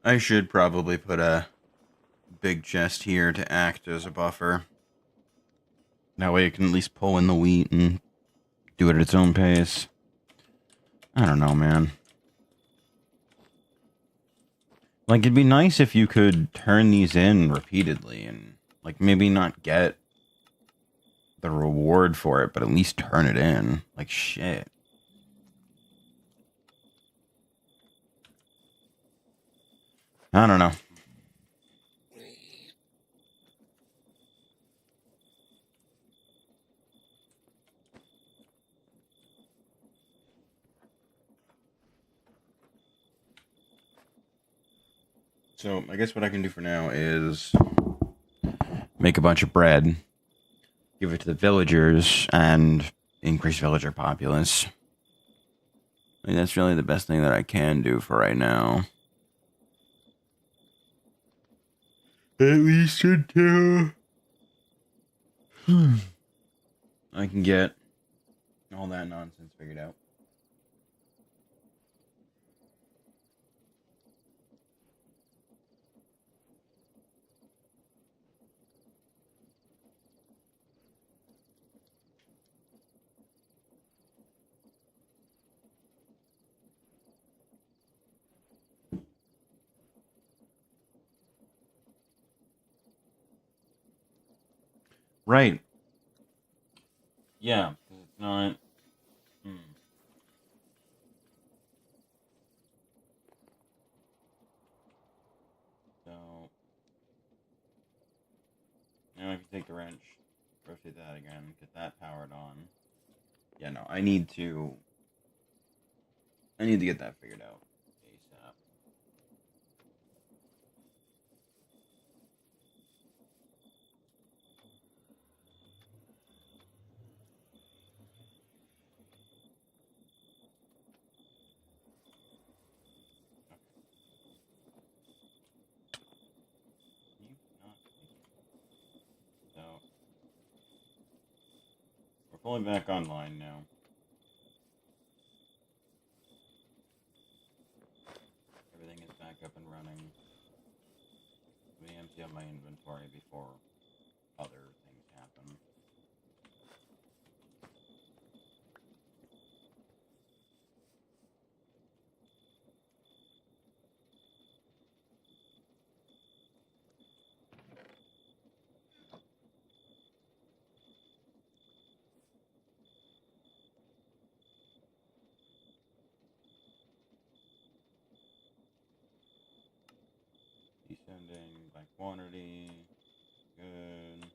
I should probably put a big chest here to act as a buffer. That way it can at least pull in the wheat and do it at its own pace. I don't know, man. Like, it'd be nice if you could turn these in repeatedly and, like, maybe not get the reward for it, but at least turn it in. Like, shit. I don't know. So, I guess what I can do for now is make a bunch of bread, give it to the villagers, and increase villager populace. I mean, that's really the best thing that I can do for right now. At least until I can get all that nonsense figured out. Right. Yeah, because it's not. Hmm. So now I can take the wrench, rotate that again, get that powered on. Yeah, no, I need to. I need to get that figured out ASAP. Can you not? So we're fully back online now. Everything is back up and running. Let me empty out my inventory before other things happen. Descending by quantity. Good.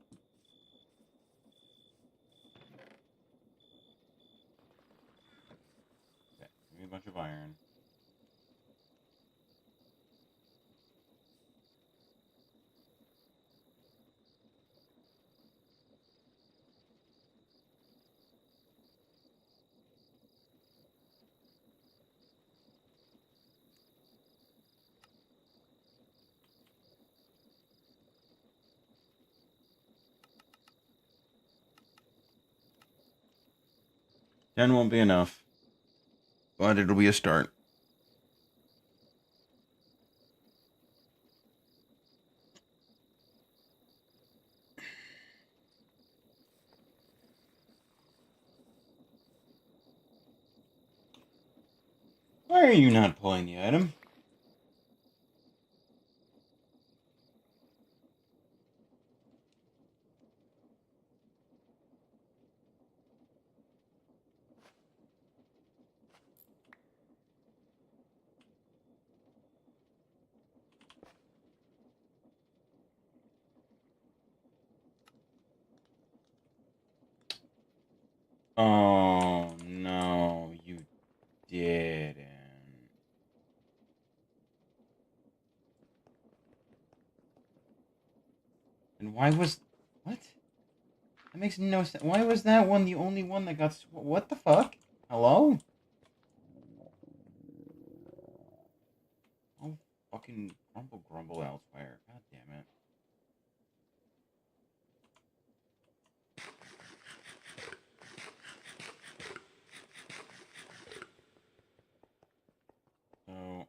Okay, give me a bunch of iron. 10 won't be enough, but it'll be a start. Why are you not pulling the item? Oh, no, you didn't. And why was... What? That makes no sense. Why was that one the only one that got... What the fuck? Hello? Oh, fucking grumble elsewhere. God damn it. So...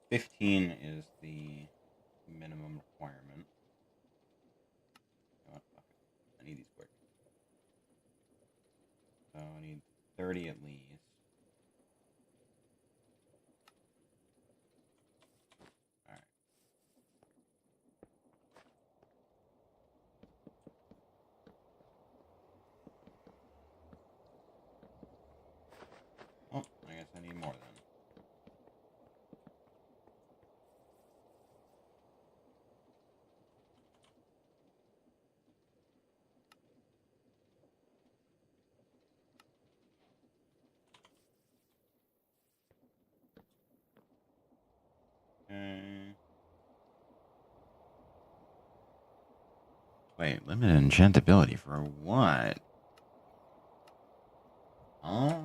15 is the minimum requirement. Oh, fuck it. I need these quick. So I need 30 at least. Alright. Oh, I guess I need more then. Okay. Wait, limited enchantability for what? Huh?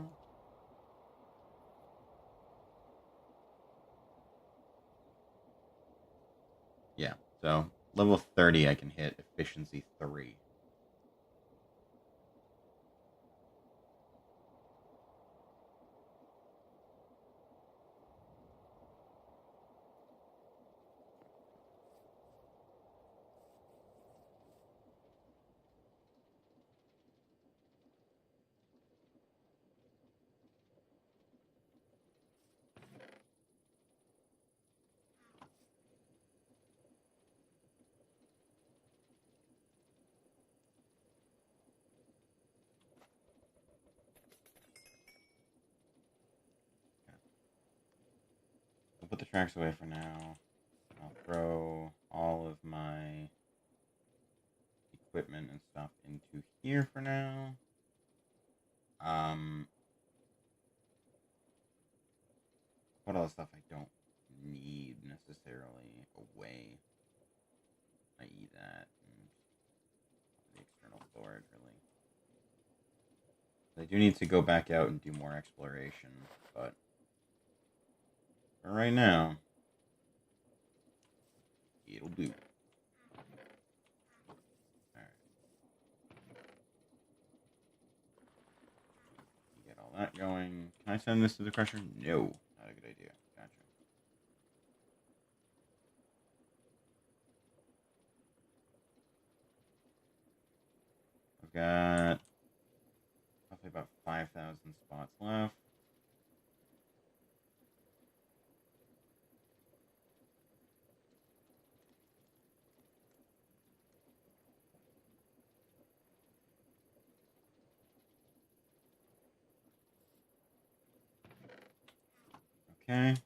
Yeah, so level 30 I can hit efficiency 3. I'll put the tracks away for now. I'll throw all of my equipment and stuff into here for now. Put all the stuff I don't need necessarily away. I.e. that and the external storage, really. I do need to go back out and do more exploration, but for right now, it'll do. Alright. Get all that going. Can I send this to the crusher? No. Not a good idea. Gotcha. I've got roughly about 5,000 spots left. Okay. I'm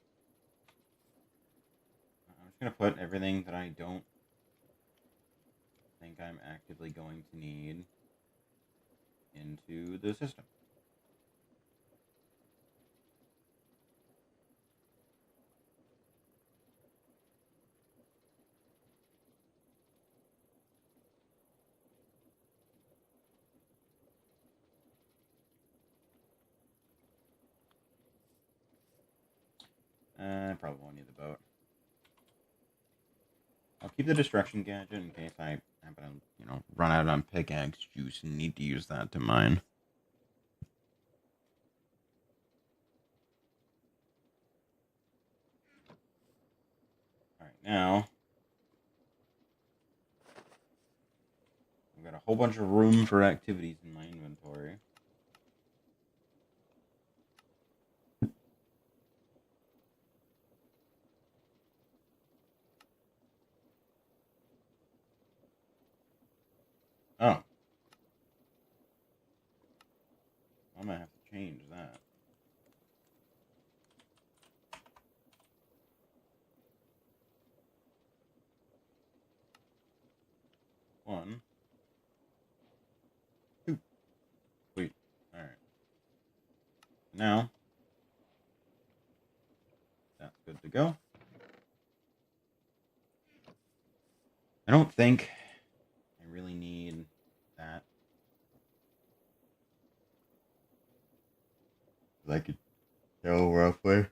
just going to put everything that I don't think I'm actively going to need into the system. I probably won't need the boat. I'll keep the destruction gadget in case I happen to, run out on pickaxe juice and need to use that to mine. Alright, now I've got a whole bunch of room for activities in my inventory. Oh. I might have to change that. One. Two. Sweet. Alright. Now, that's good to go. I don't think I really need that. I could tell roughly.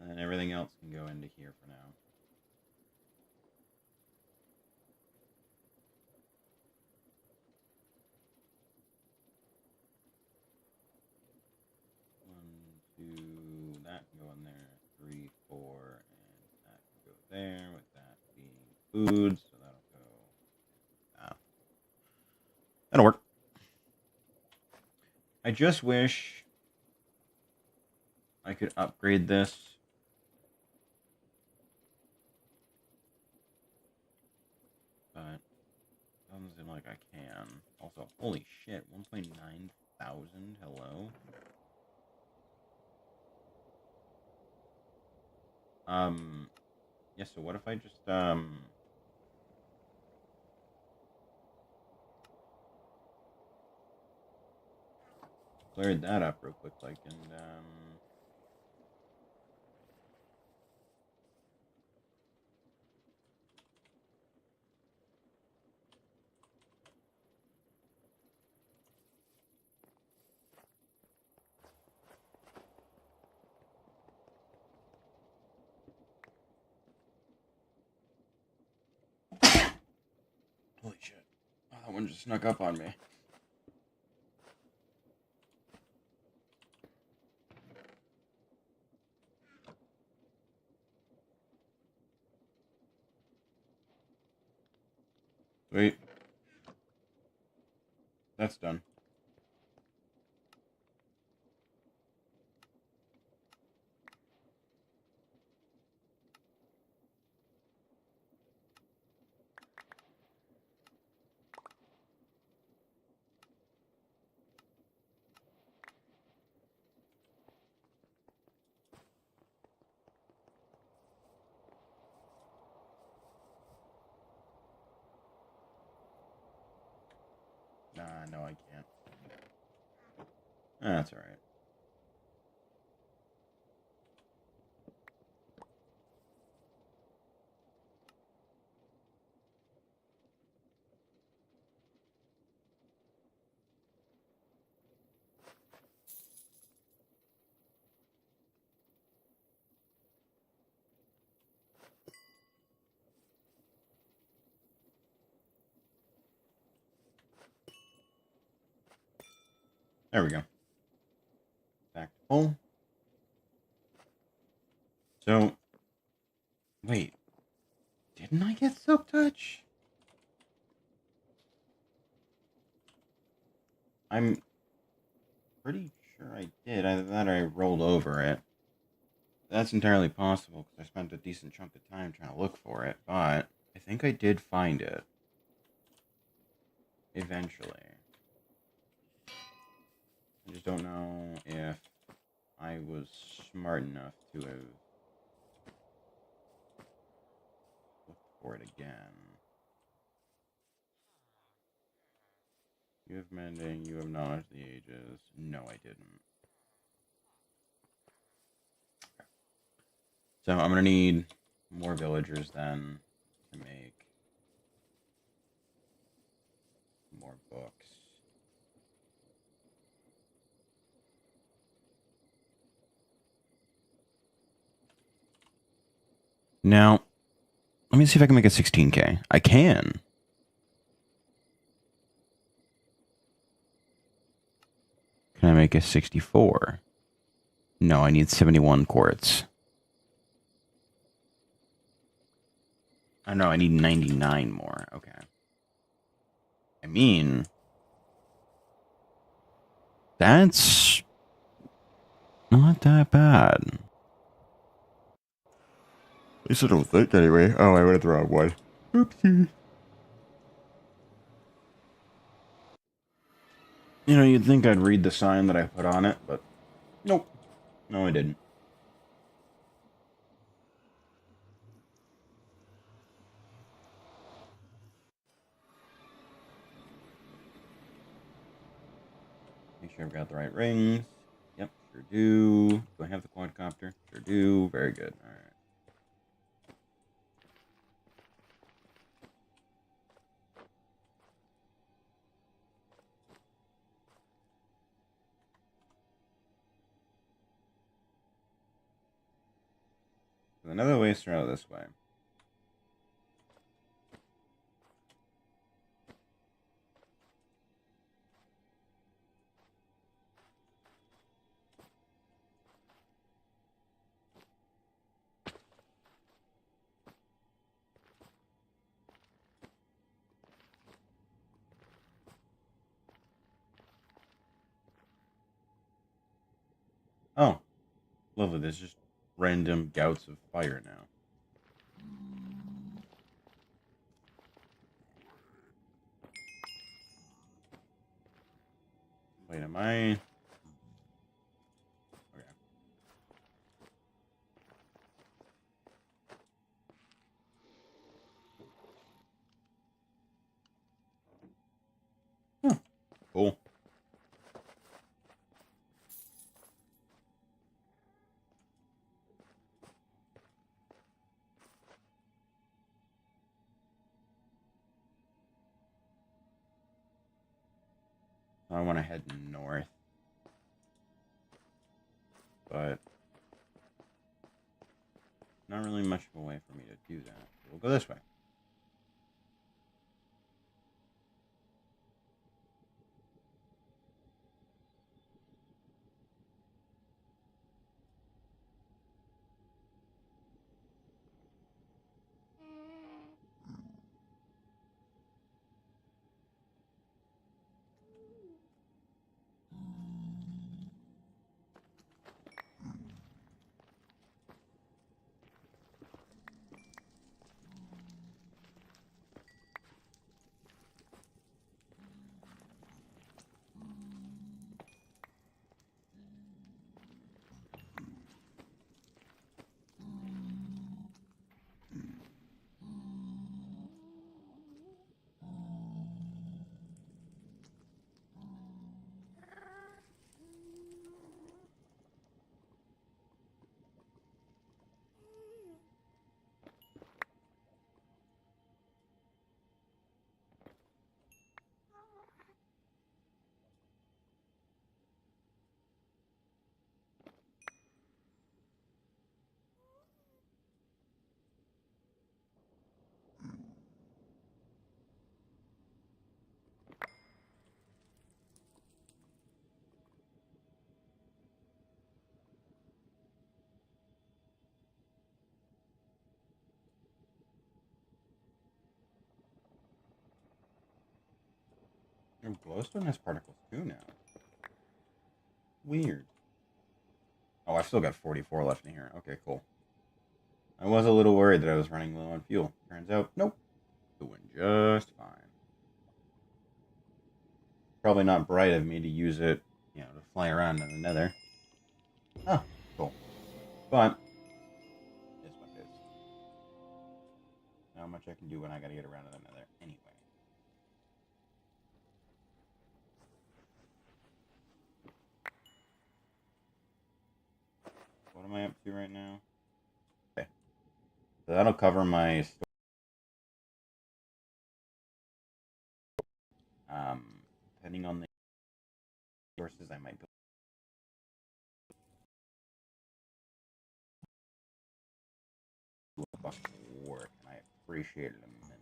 And everything else can go into here for now. One, two, that can go in there. 3, 4, and that can go there, with that being food, so that'll go. That'll work. I just wish I could upgrade this. But it doesn't seem like I can. Also, holy shit, 1.9 thousand, hello? Yeah, so what if I just, cleared that up real quick, like, and, holy shit. Oh, that one just snuck up on me. Wait. That's done. Nah, no, I can't. That's alright. There we go. Back to full. So, wait. Didn't I get Silk Touch? I'm pretty sure I did. Either that or I rolled over it. That's entirely possible, because I spent a decent chunk of time trying to look for it, but I think I did find it. Eventually. I just don't know if I was smart enough to have looked for it again. You have mending, you have knowledge of the ages. No, I didn't. So I'm gonna need more villagers then to make more books. Now, let me see if I can make a 16K. I can. Can I make a 64? No, I need 71 quartz. I know, I need 99 more. Okay. I mean, that's not that bad. At least I don't think anyway. Oh, I went the wrong one. Oopsie. You know, you'd think I'd read the sign that I put on it, but nope. No, I didn't. Make sure I've got the right rings. Yep, sure do. Do I have the quadcopter? Sure do. Very good. All right. So another way to out this way. Oh, lovely. There's just random gouts of fire now. Wait, am I? Okay. Huh. Cool. I want to head north, but not really much of a way for me to do that. We'll go this way. Oh, glowstone has particles too now. Weird. Oh, I've still got 44 left in here. Okay, cool. I was a little worried that I was running low on fuel. Turns out, nope. Doing just fine. Probably not bright of me to use it, to fly around in the nether. Oh, cool. But, it's what it is. Not much I can do when I gotta get around to the nether anyway. What am I up to right now? Okay. So that'll cover my depending on the sources I might build. appreciate it immensely.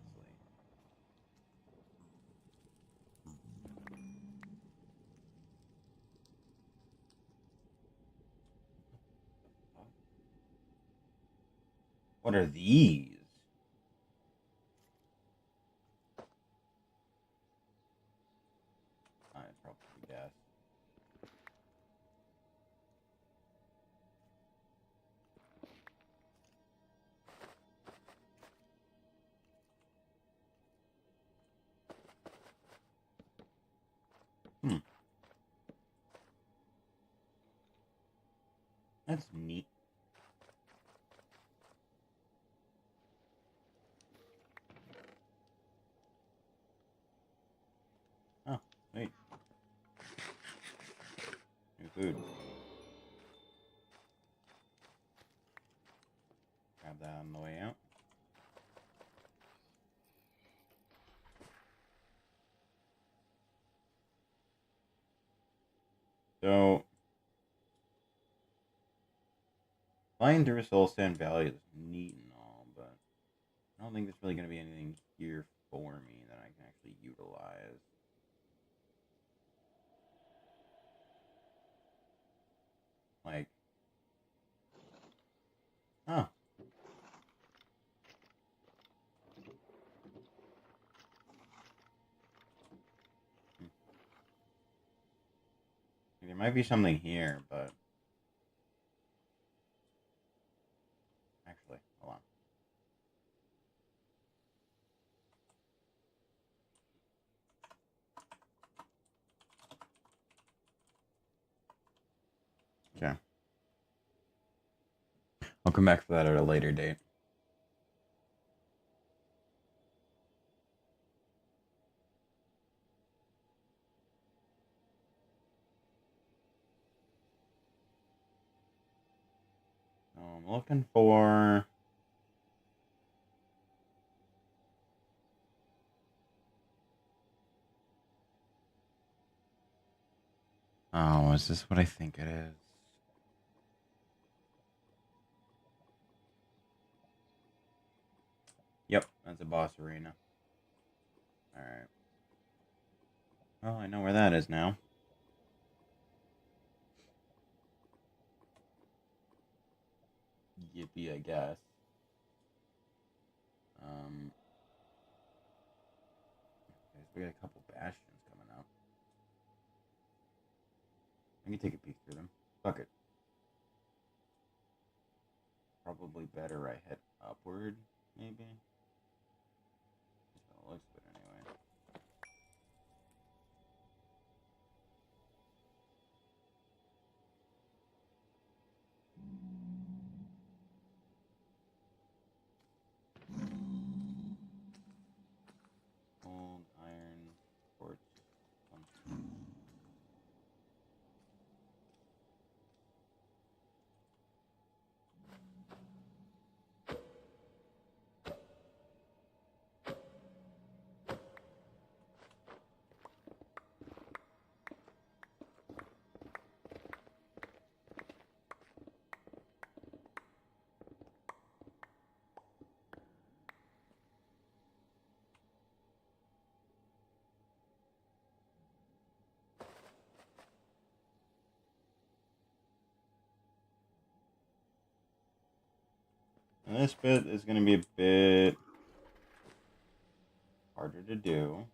What are these? I probably guess. That's neat. Oh, wait. New food. Grab that on the way out. So, flying through Soul Sand Valley is neat and all, but I don't think there's really going to be anything here for me that I can actually utilize. Like, oh. There might be something here, but actually, hold on. Okay. I'll come back for that at a later date. I'm looking for... Oh, is this what I think it is? Yep, that's a boss arena. Alright. Well, I know where that is now. Yippee, I guess. We got a couple bastions coming up. I can take a peek through them. Fuck it. Probably better I head upward, maybe? Just how it looks good anyway. Gold, iron, quartz, tungsten. And this bit is going to be a bit harder to do.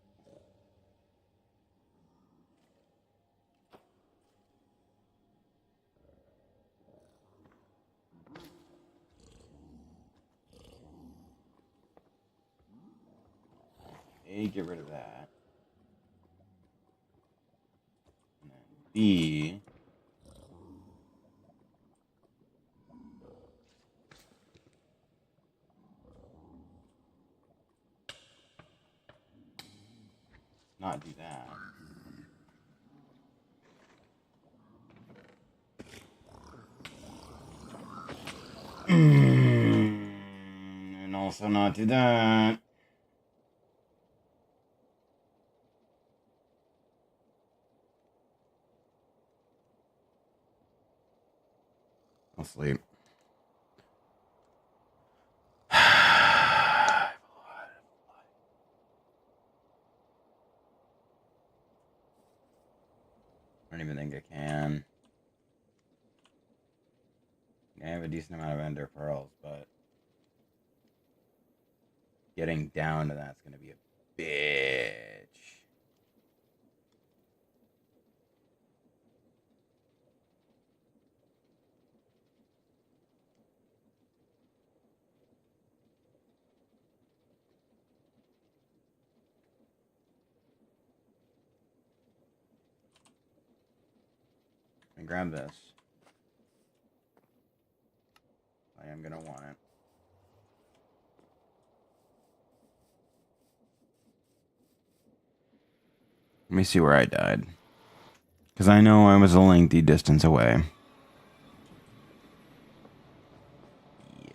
A, get rid of that. And then B, not do that. And also not do that. I'll sleep. I can. I have a decent amount of ender pearls, but getting down to that's going to be a bitch. And grab this. I am going to want it. Let me see where I died. Because I know I was a lengthy distance away.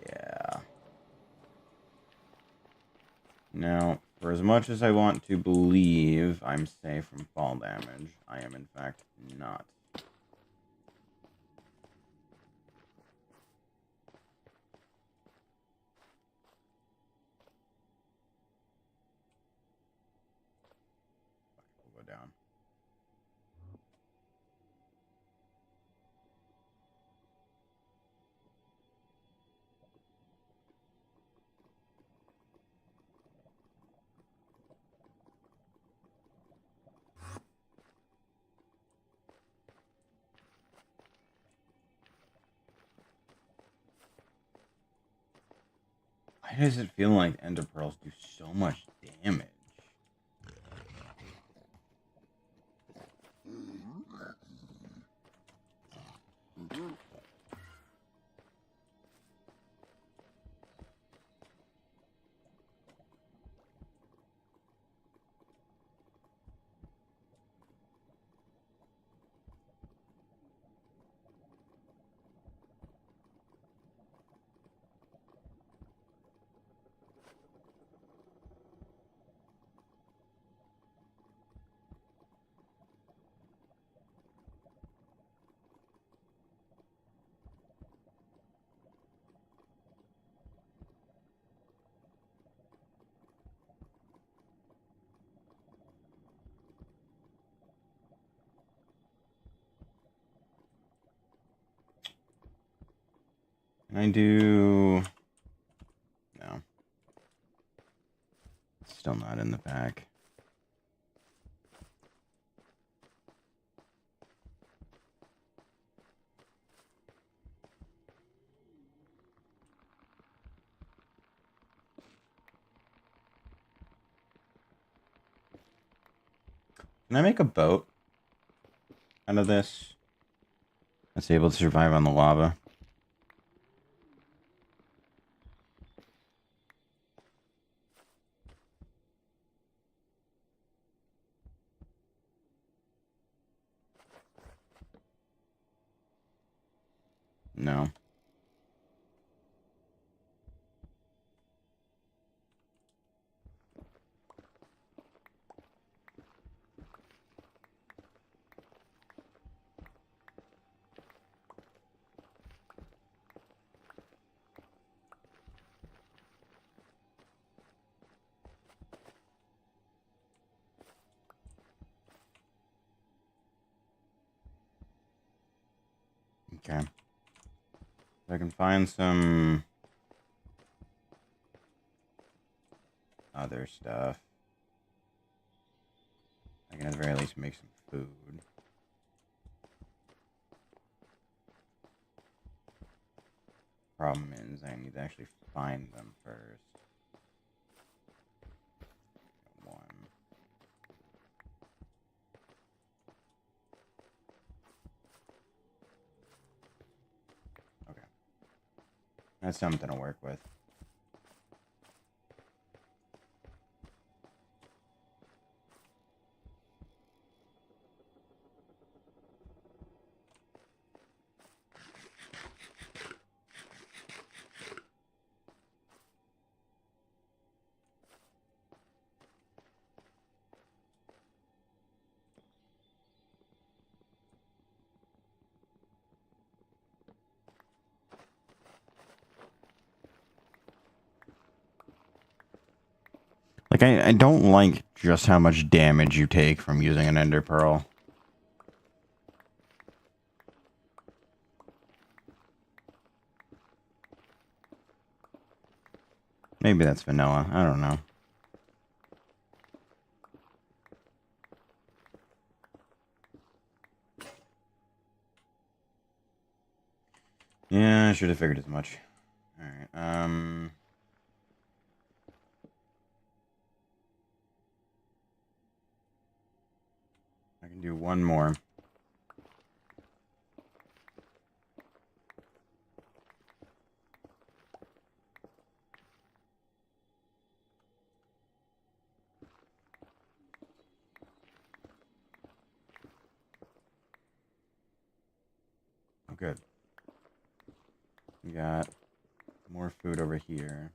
Yeah. Now, for as much as I want to believe I'm safe from fall damage, I am in fact not. We'll go down. Why does it feel like ender pearls do so much damage? Can I do... No. Still not in the pack. Can I make a boat out of this that's able to survive on the lava? No. Okay. If I can find some other stuff, I can at the very least make some food. Problem is, I need to actually find them first. One. Okay. That's something to work with. Like, I don't like just how much damage you take from using an ender pearl. Maybe that's vanilla. I don't know. Yeah, I should have figured as much. Alright, I can do one more. Oh, good. We got more food over here.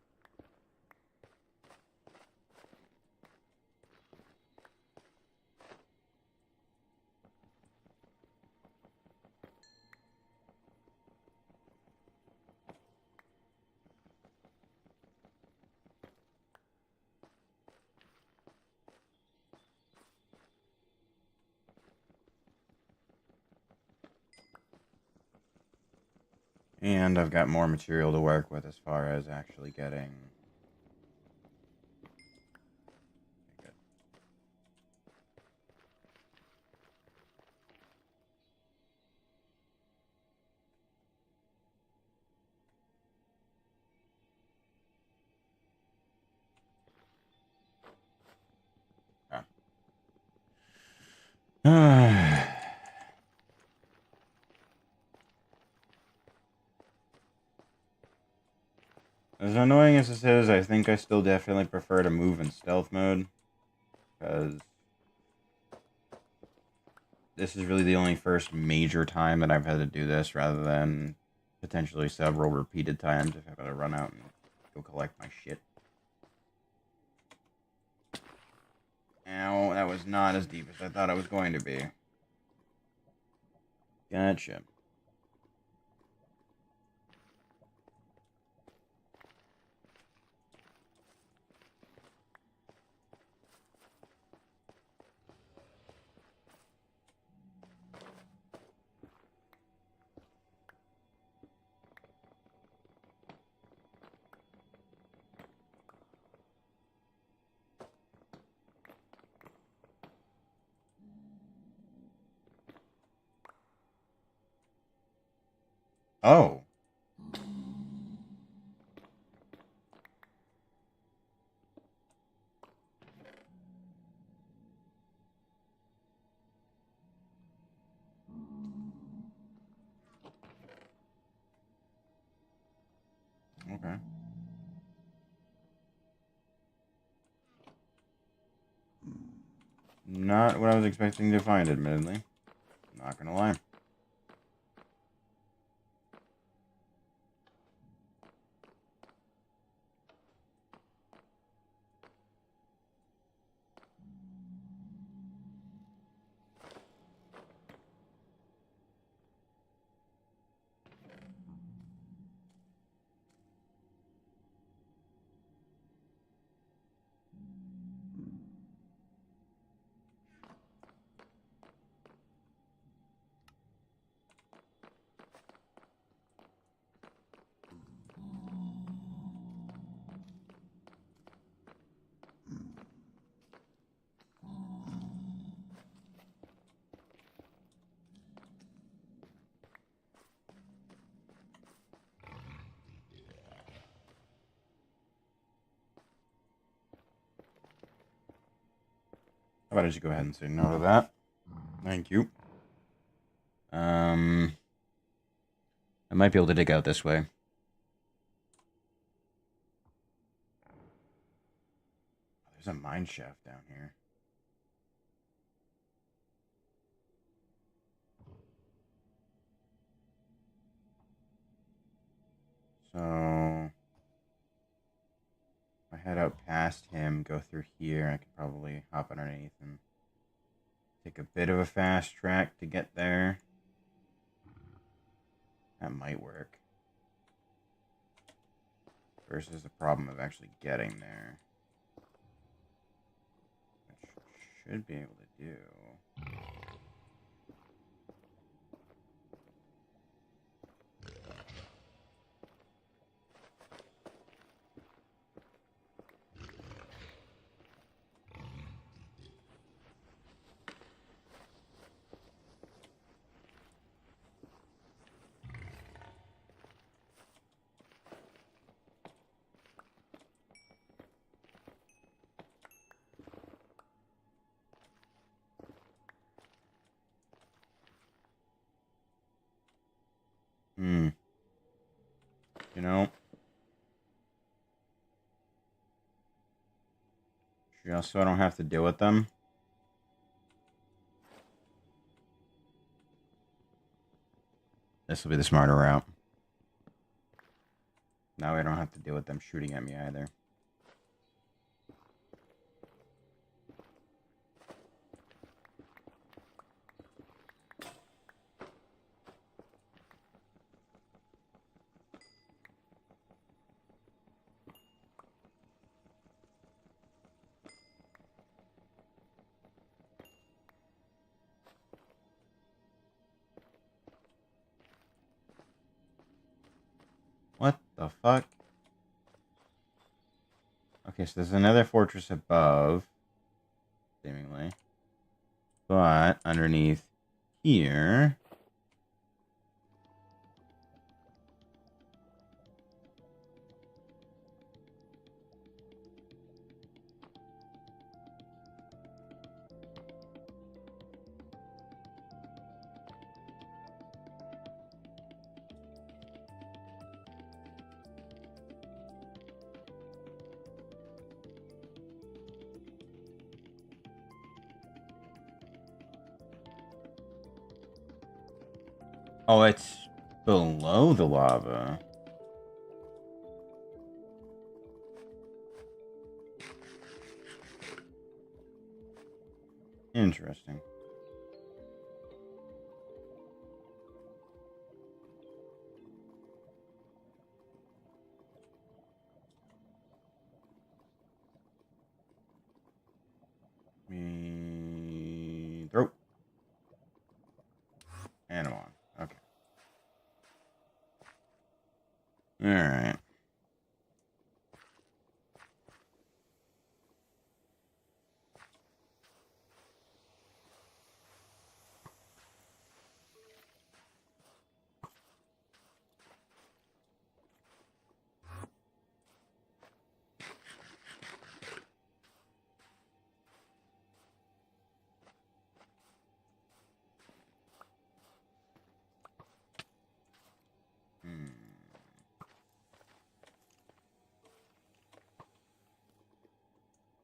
And I've got more material to work with as far as actually getting... Okay, good. As annoying as this is, I think I still definitely prefer to move in stealth mode. Because this is really the only first major time that I've had to do this, rather than potentially several repeated times if I've got to run out and go collect my shit. Ow, that was not as deep as I thought it was going to be. Gotcha. Oh. Okay. Not what I was expecting to find, admittedly. Not gonna lie. How about I just go ahead and say no to that? Thank you. I might be able to dig out this way. There's a mine shaft down here. So... if I head out past him, go through here, I could probably hop underneath and take a bit of a fast track to get there. That might work. Versus the problem of actually getting there. Which should be able to do. Hmm. You know, just so I don't have to deal with them. This will be the smarter route. Now I don't have to deal with them shooting at me either. What the fuck? Okay, so there's another fortress above, seemingly. But underneath here... Oh, it's below the lava. Interesting. Me throw. And I'm on. Okay. Alright.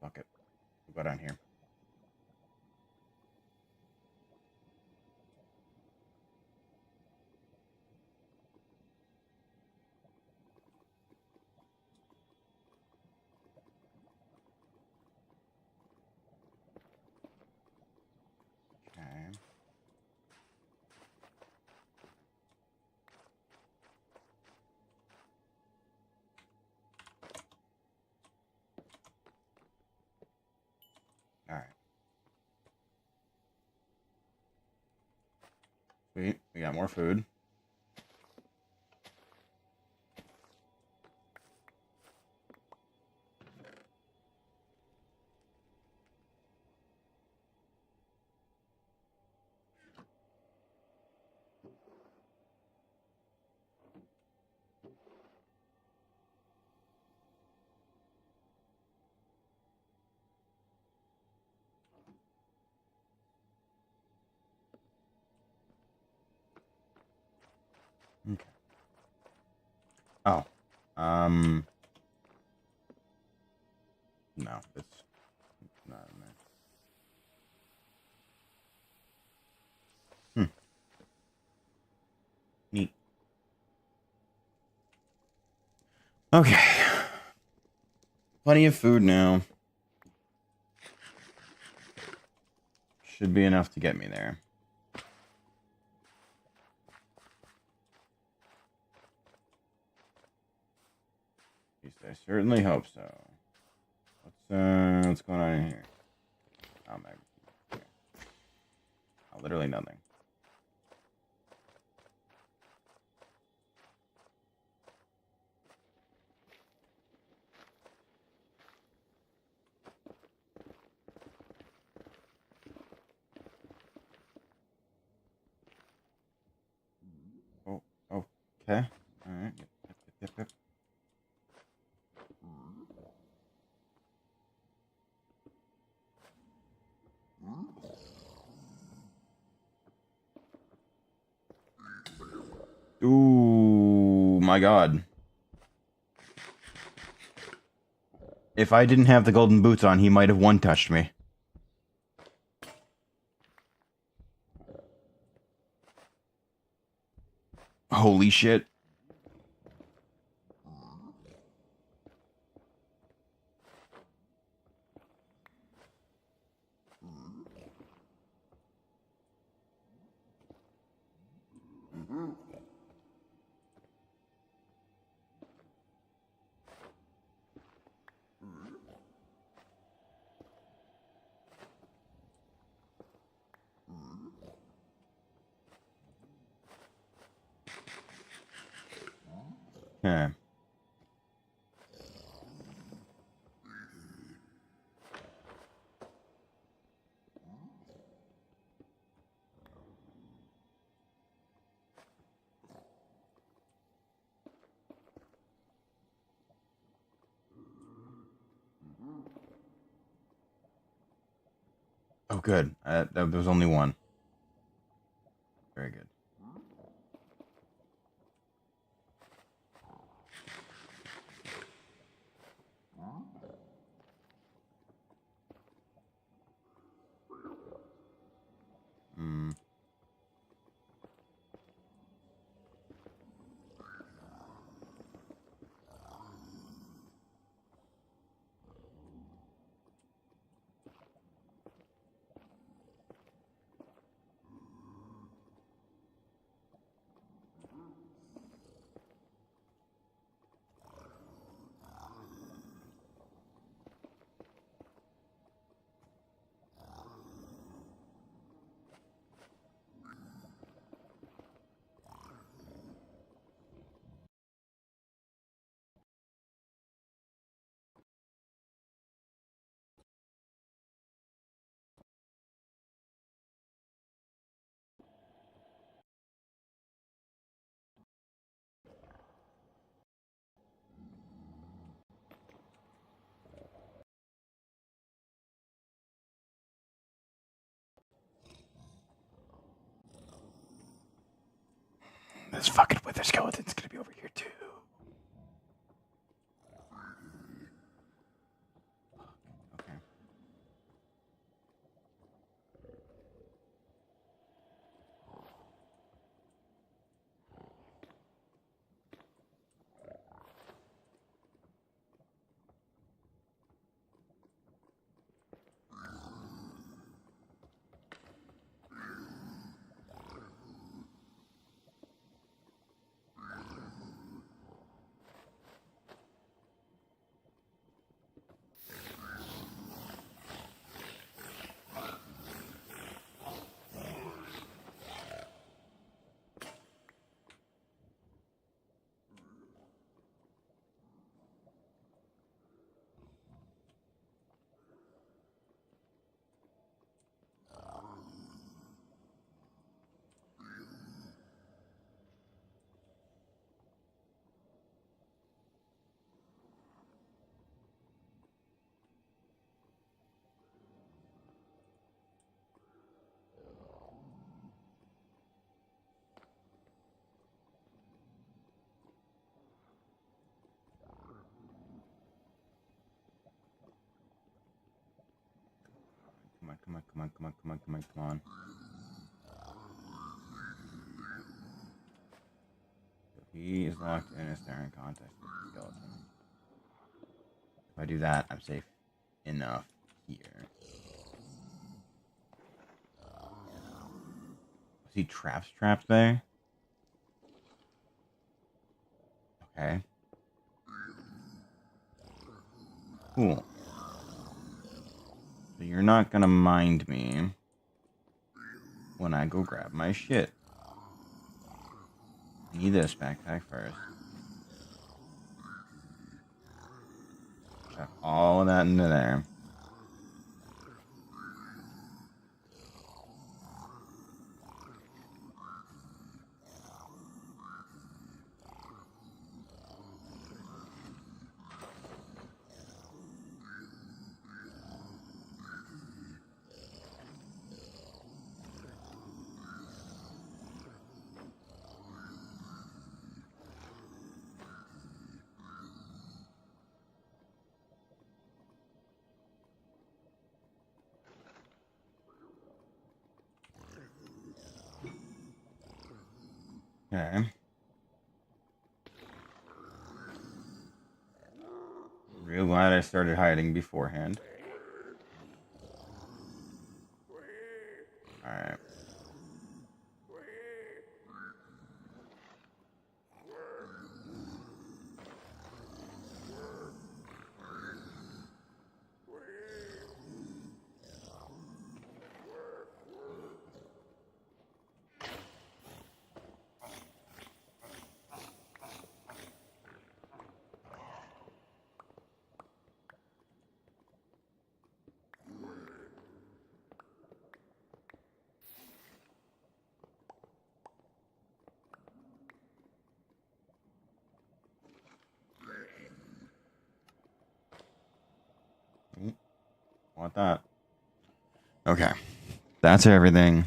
Fuck it. We'll go down here. Okay. Alright. Sweet. We got more food. Okay. Oh. No, it's not in there. Neat. Okay. Plenty of food now. Should be enough to get me there. At least I certainly hope so. What's going on in here? Oh, my. Okay. Oh, literally nothing. Oh, okay. Alright. Yep. Ooh. my god. If I didn't have the golden boots on, he might have one-touched me. Holy shit. Okay. Oh, good. There was only one. Very good. Hmm. This fucking wither skeleton's gonna be over here too. Okay. Come on, come on, come on, come on, come on, come on, come on. He is locked in a staring contest with the skeleton. If I do that, I'm safe enough here. See traps there? Okay. Cool. So you're not gonna mind me when I go grab my shit. I need this backpack first. Chuck all of that into there. Okay. Real glad I started hiding beforehand. Alright. Want that. Okay. That's everything.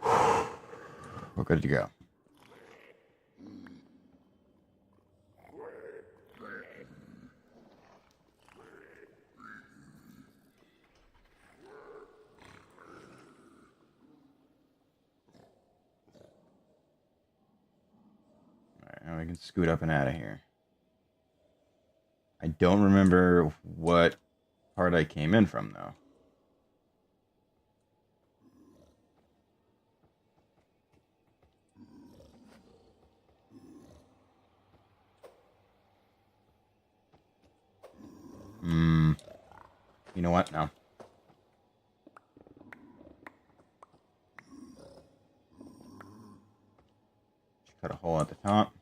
We're good to go. Alright, now we can scoot up and out of here. I don't remember what part I came in from, though. You know what? No. Just cut a hole at the top.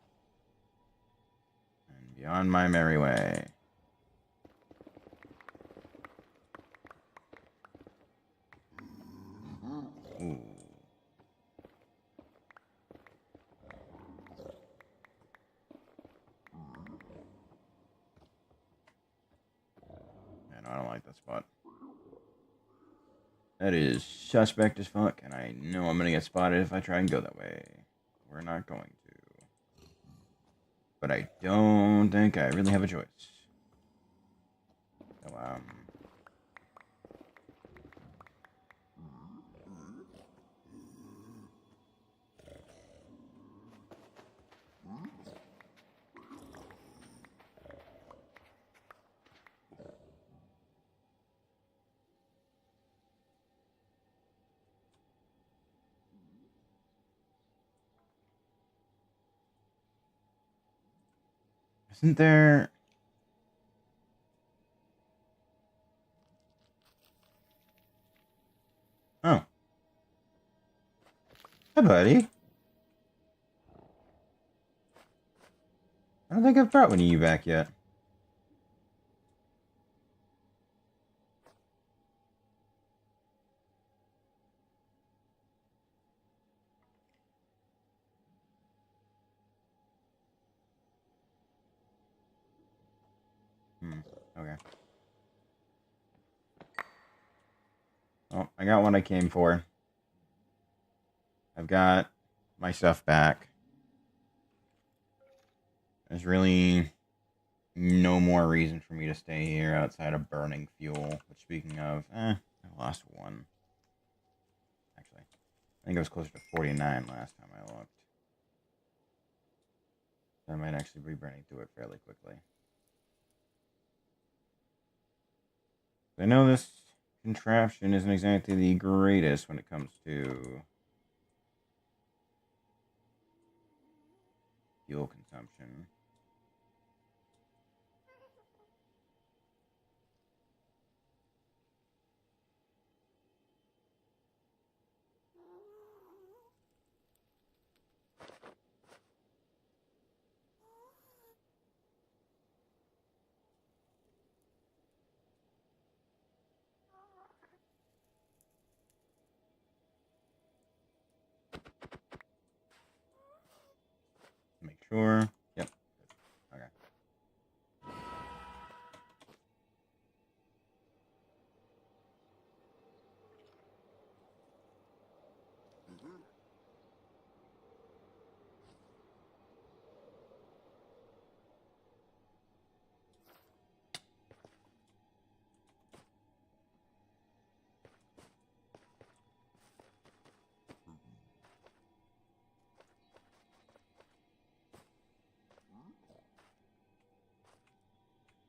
And be on my merry way. Ooh. Man, I don't like that spot. That is suspect as fuck, and I know I'm gonna get spotted if I try and go that way. We're not going to. But I don't think I really have a choice. So, isn't there... Oh. Hi, buddy. I don't think I've brought one of you back yet. Okay. Oh, I got what I came for. I've got my stuff back. There's really no more reason for me to stay here outside of burning fuel. Which, speaking of, I lost one. Actually, I think it was closer to 49 last time I looked. So I might actually be burning through it fairly quickly. I know this contraption isn't exactly the greatest when it comes to fuel consumption. Make sure. Yep. Okay.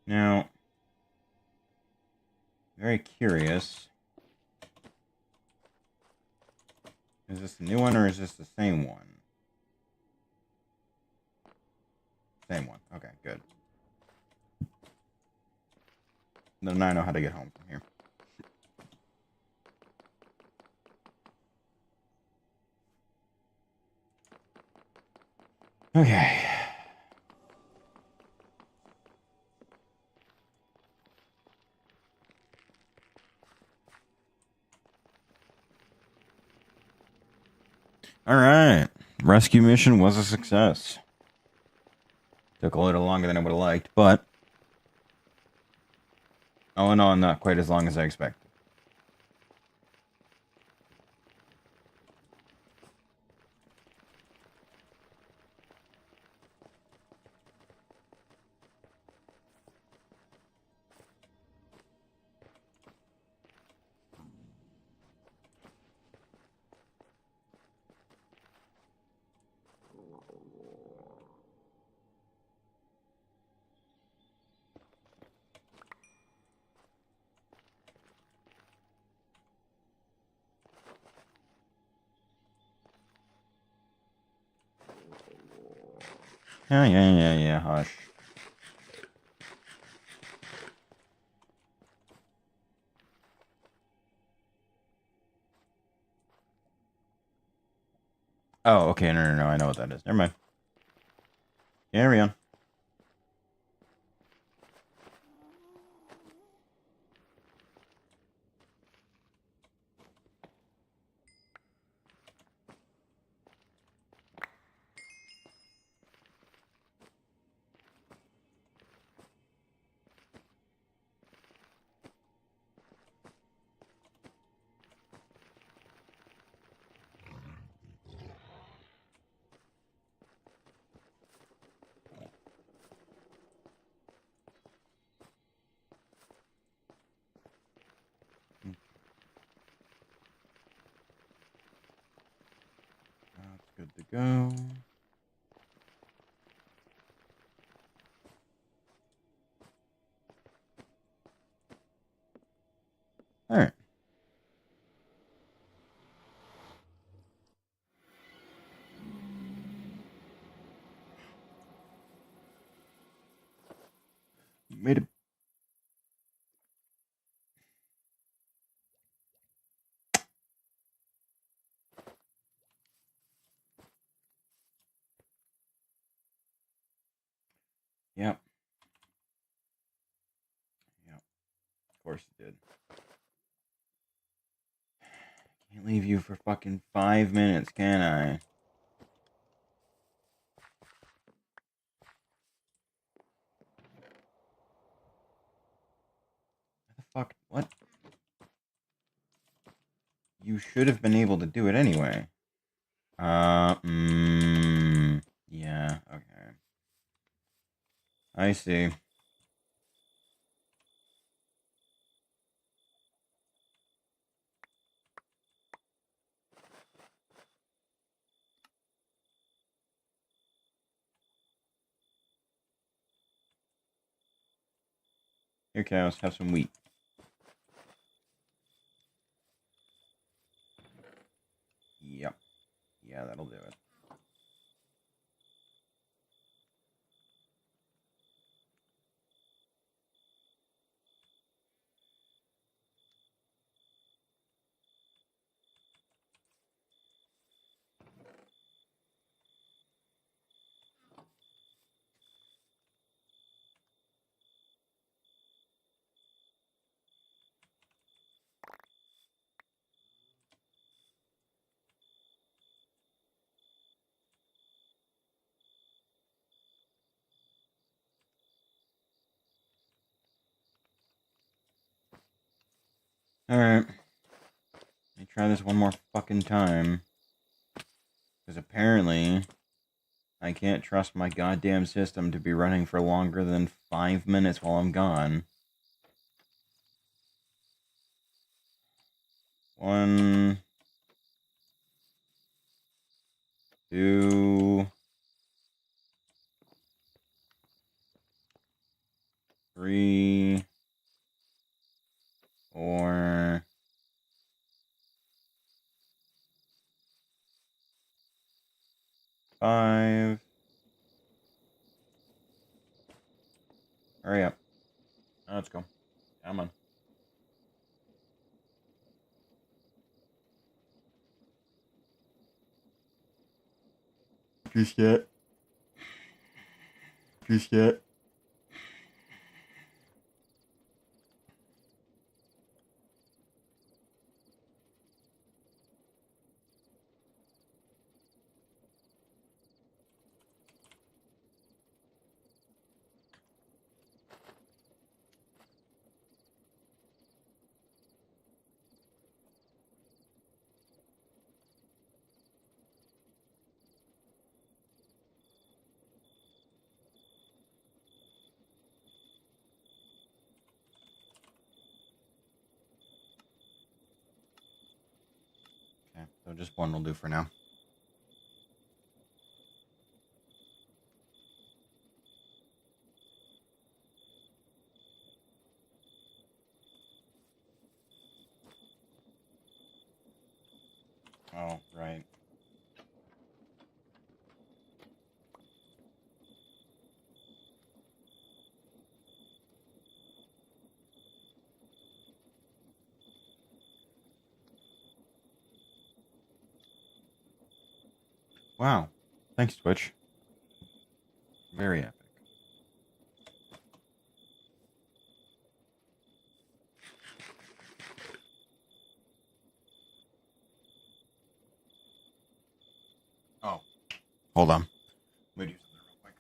Now, very curious. Is this a new one or is this the same one? Same one. Okay, good. Then I know how to get home from here. Okay. All right. Rescue mission was a success. Took a little longer than I would have liked, but all in all, not quite as long as I expected. Yeah, hush. Oh, okay, no, I know what that is. Never mind. Carry on. That's good to go. All right. Made it. Yep. Yep. Of course it did. Can't leave you for fucking 5 minutes, can I? What the fuck? What? You should have been able to do it anyway. Yeah, okay. I see. Here, cows, have some wheat. Yep. Yeah, that'll do it. Alright. Let me try this one more fucking time. Because apparently, I can't trust my goddamn system to be running for longer than 5 minutes while I'm gone. 1, 2... 3, 4, 5. Hurry up. Now let's go. Come on. Just yet. Just yet. Okay, so just one will do for now. Oh, right. Wow. Thanks, Twitch. Very epic. Oh. Hold on. Let me do something real quick.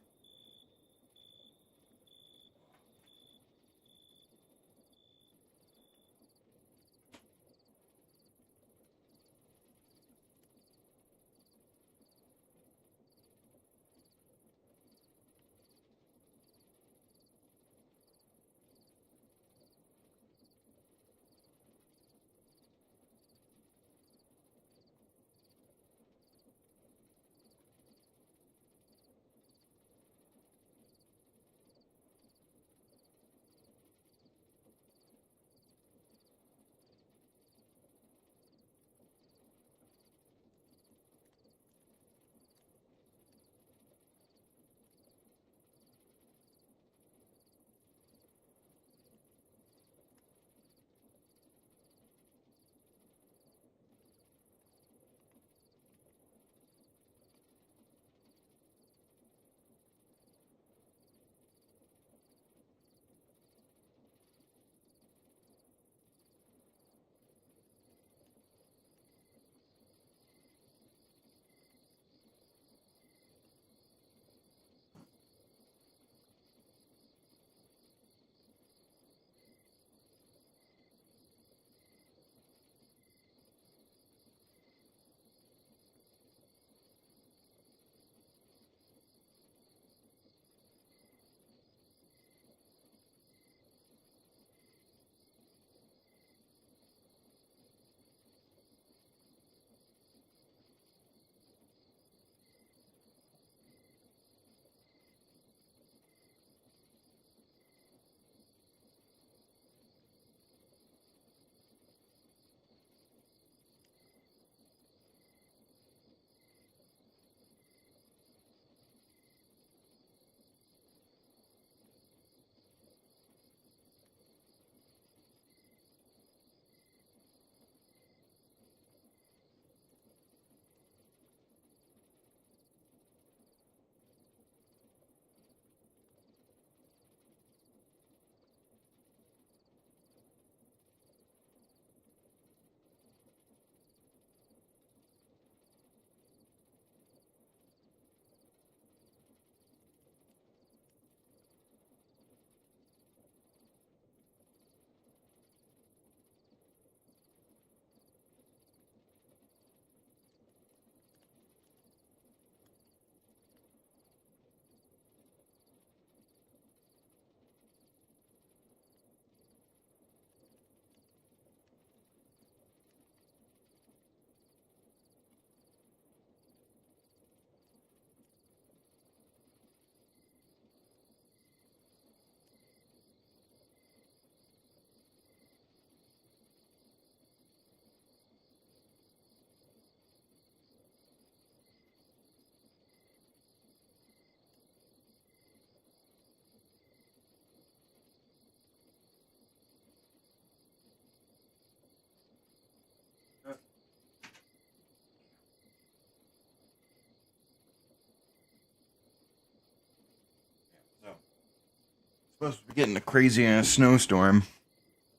Supposed to be getting a crazy ass snowstorm,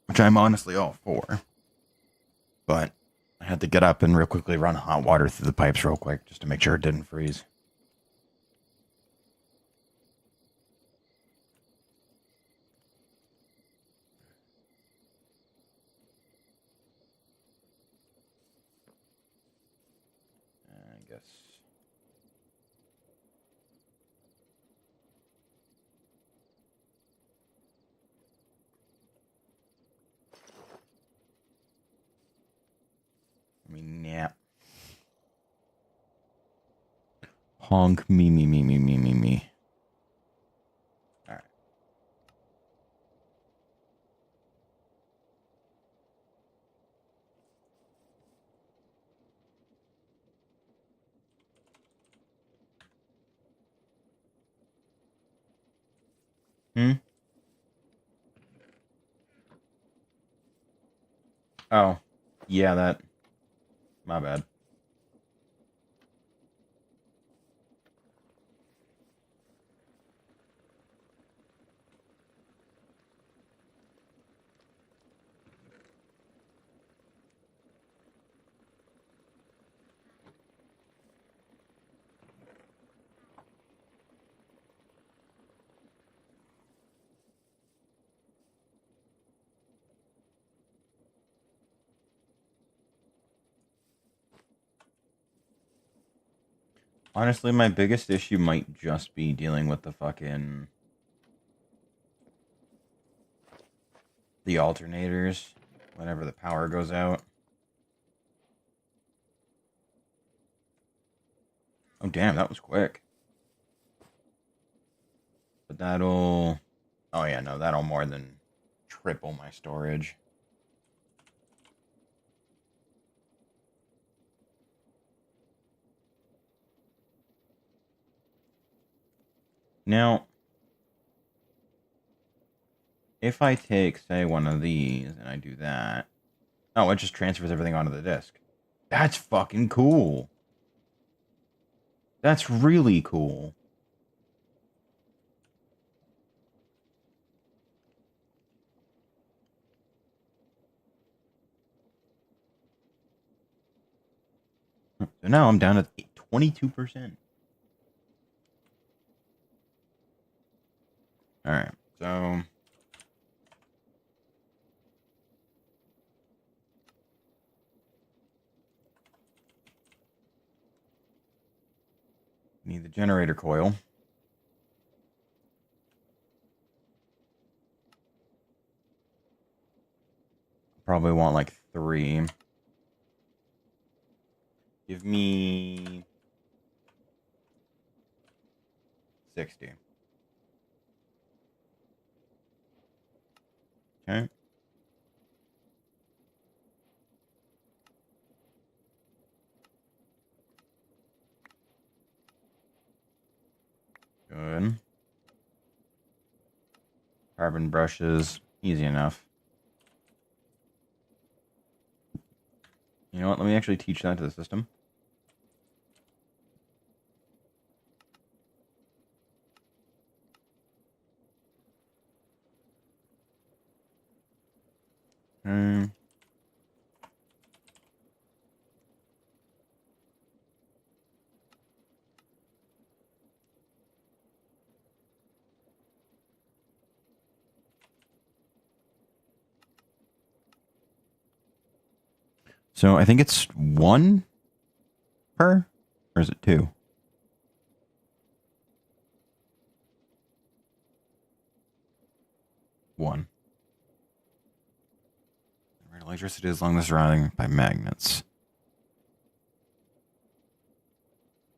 which I'm honestly all for. But I had to get up and real quickly run hot water through the pipes real quick just to make sure it didn't freeze. I guess. I mean, yeah. Honk me. Alright. Oh. Yeah, that. My bad. Honestly, my biggest issue might just be dealing with the fucking... the alternators whenever the power goes out. Oh, damn, that was quick. But that'll... Oh, yeah, no, that'll more than triple my storage. Now, if I take, say, one of these and I do that... Oh, it just transfers everything onto the disk. That's fucking cool. That's really cool. So now I'm down to 22%. Alright, so... Need the generator coil. Probably want like 3. Give me 60. Okay. Good. Carbon brushes, easy enough. You know what? Let me actually teach that to the system. So I think it's 1 per? Or is it 2? 1. Electricity is long as surrounding by magnets.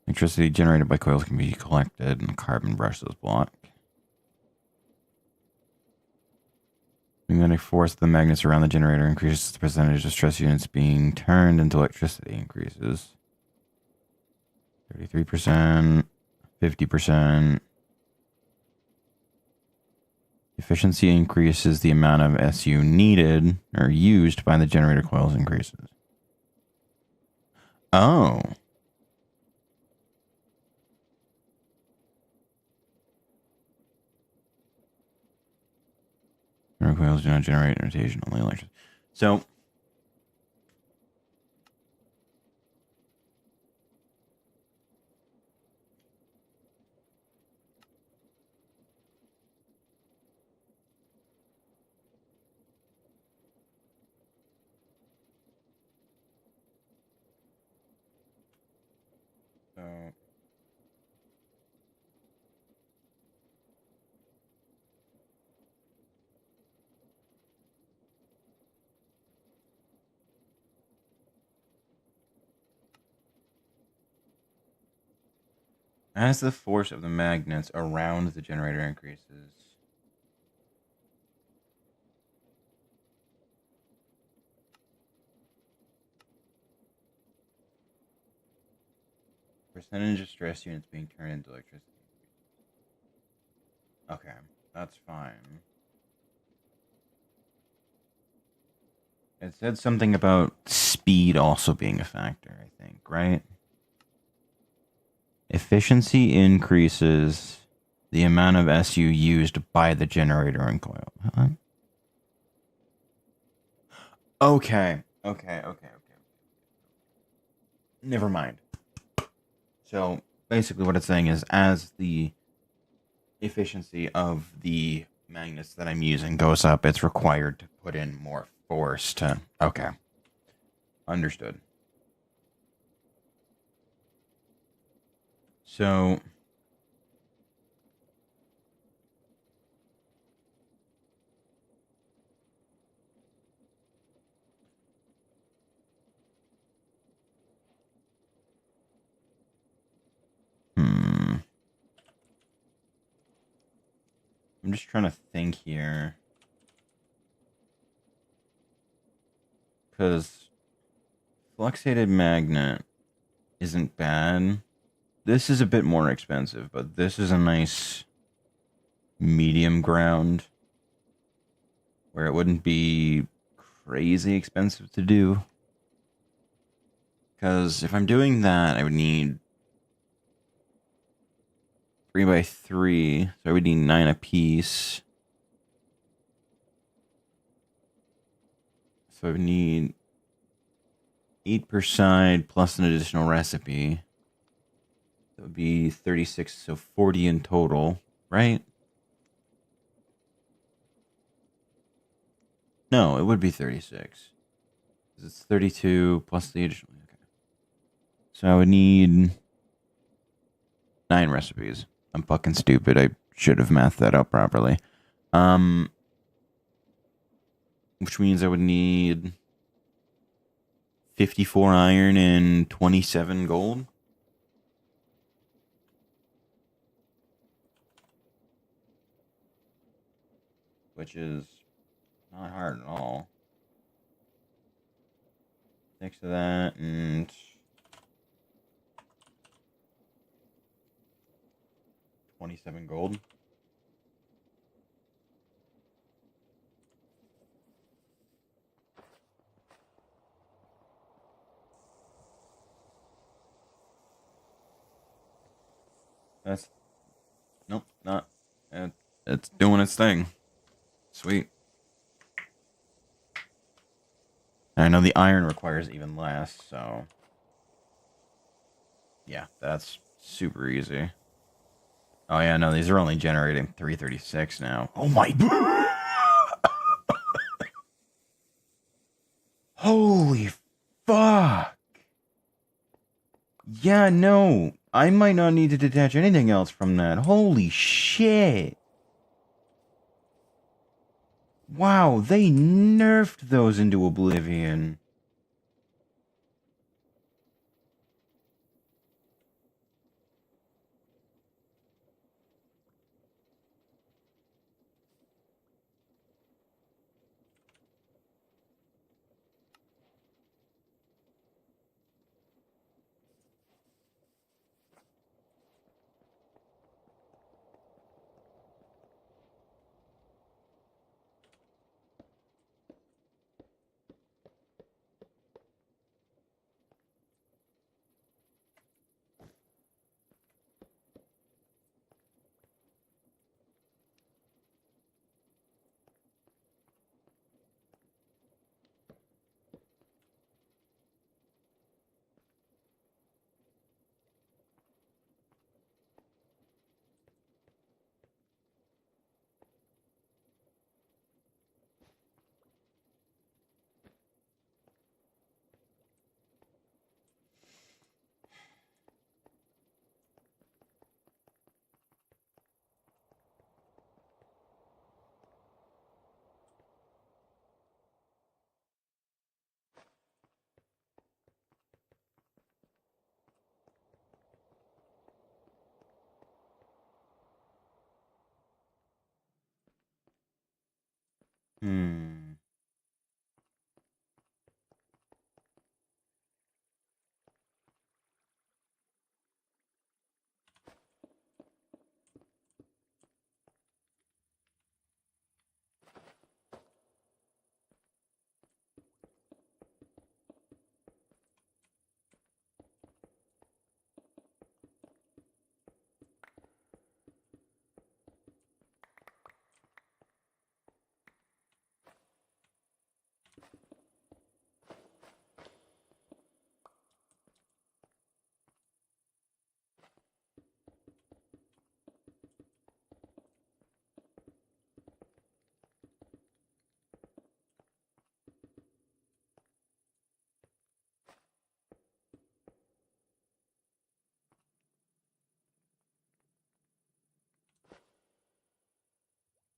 Electricity generated by coils can be collected and carbon brushes block. The magnetic force of the magnets around the generator increases the percentage of stress units being turned into electricity increases. 33%, 50%. Efficiency increases the amount of SU needed or used by the generator coils increases. Oh. coils do not generate rotation, only electricity. So, so as the force of the magnets around the generator increases, percentage of stress units being turned into electricity. Okay, that's fine. It said something about speed also being a factor, I think, right? Efficiency increases the amount of SU used by the generator and coil. Huh? Okay. Never mind. So basically, what it's saying is, as the efficiency of the magnets that I'm using goes up, it's required to put in more force to. Okay. Understood. So. I'm just trying to think here. Because fluxated magnet isn't bad. This is a bit more expensive, but this is a nice medium ground where it wouldn't be crazy expensive to do. Because if I'm doing that, I would need 3x3, so I would need 9 apiece. So I would need 8 per side plus an additional recipe. That would be 36, so 40 in total, right? No, it would be 36. It's 32 plus the additional. Okay. So I would need 9 recipes. I'm fucking stupid. I should have mathed that out properly. Which means I would need 54 iron and 27 gold. Which is not hard at all. Next to that, and 27 gold. That's nope, not. It's doing its thing. Sweet. I know the iron requires even less, so yeah, that's super easy. Oh yeah, no, these are only generating 336 now. Oh my! Holy fuck! Yeah, no, I might not need to detach anything else from that. Holy shit! Wow, they nerfed those into oblivion. Hmm.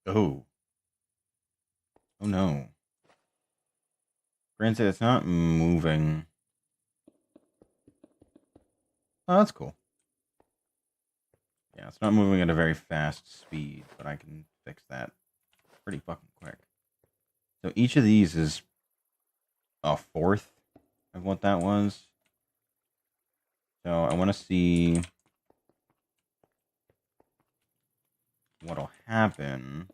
Oh. Oh no. Granted, it's not moving. Oh, that's cool. Yeah, it's not moving at a very fast speed, but I can fix that pretty fucking quick. So each of these is a fourth of what that was. So I want to see what'll happen.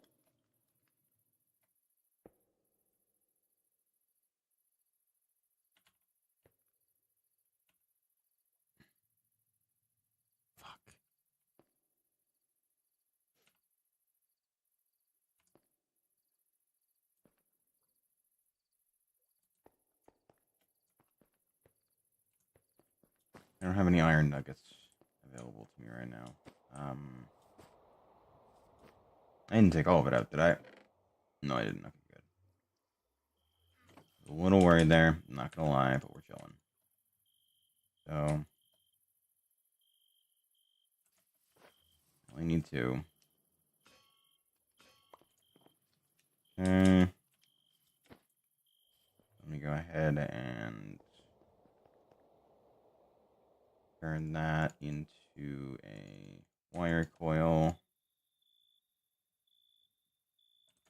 Fuck. I don't have any iron nuggets available to me right now. I didn't take all of it out, did I? No, I didn't. Okay, good. A little worried there. I'm not gonna lie, but we're chilling. So, only need two. Okay. Let me go ahead and turn that into a wire coil.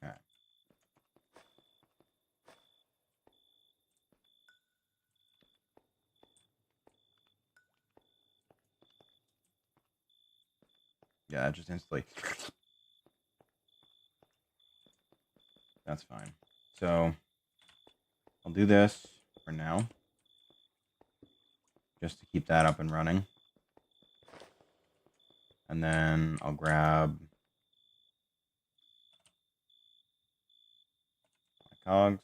Okay. Yeah, just instantly. That's fine. So, I'll do this for now, just to keep that up and running. And then I'll grab my cogs.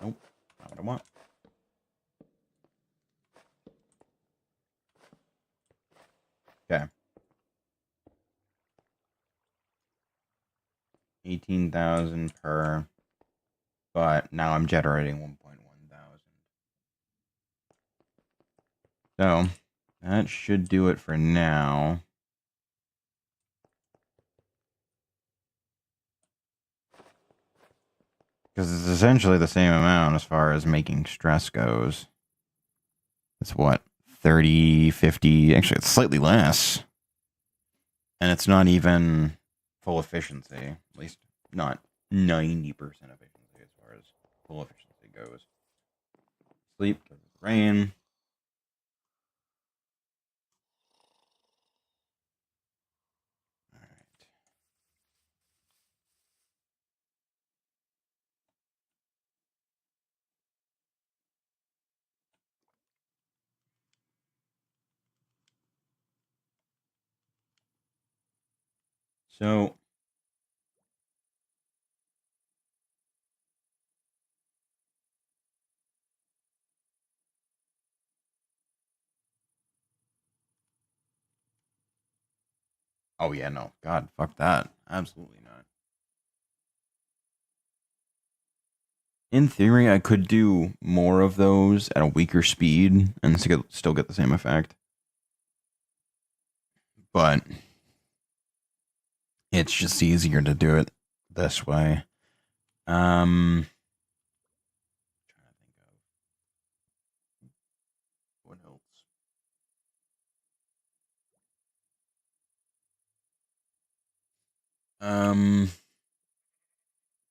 Nope, not what I want. Okay. 18,000 per, but now I'm generating 1.1 thousand. So, that should do it for now. Because it's essentially the same amount as far as making stress goes. It's what? 30, 50, actually it's slightly less. And it's not even full efficiency. At least not 90% efficiency as far as full efficiency goes. Sleep because it's rain. Alright. So, oh yeah, no. God, fuck that. Absolutely not. In theory, I could do more of those at a weaker speed and still get the same effect. But It's just easier to do it this way. Trying to think of what else. Um,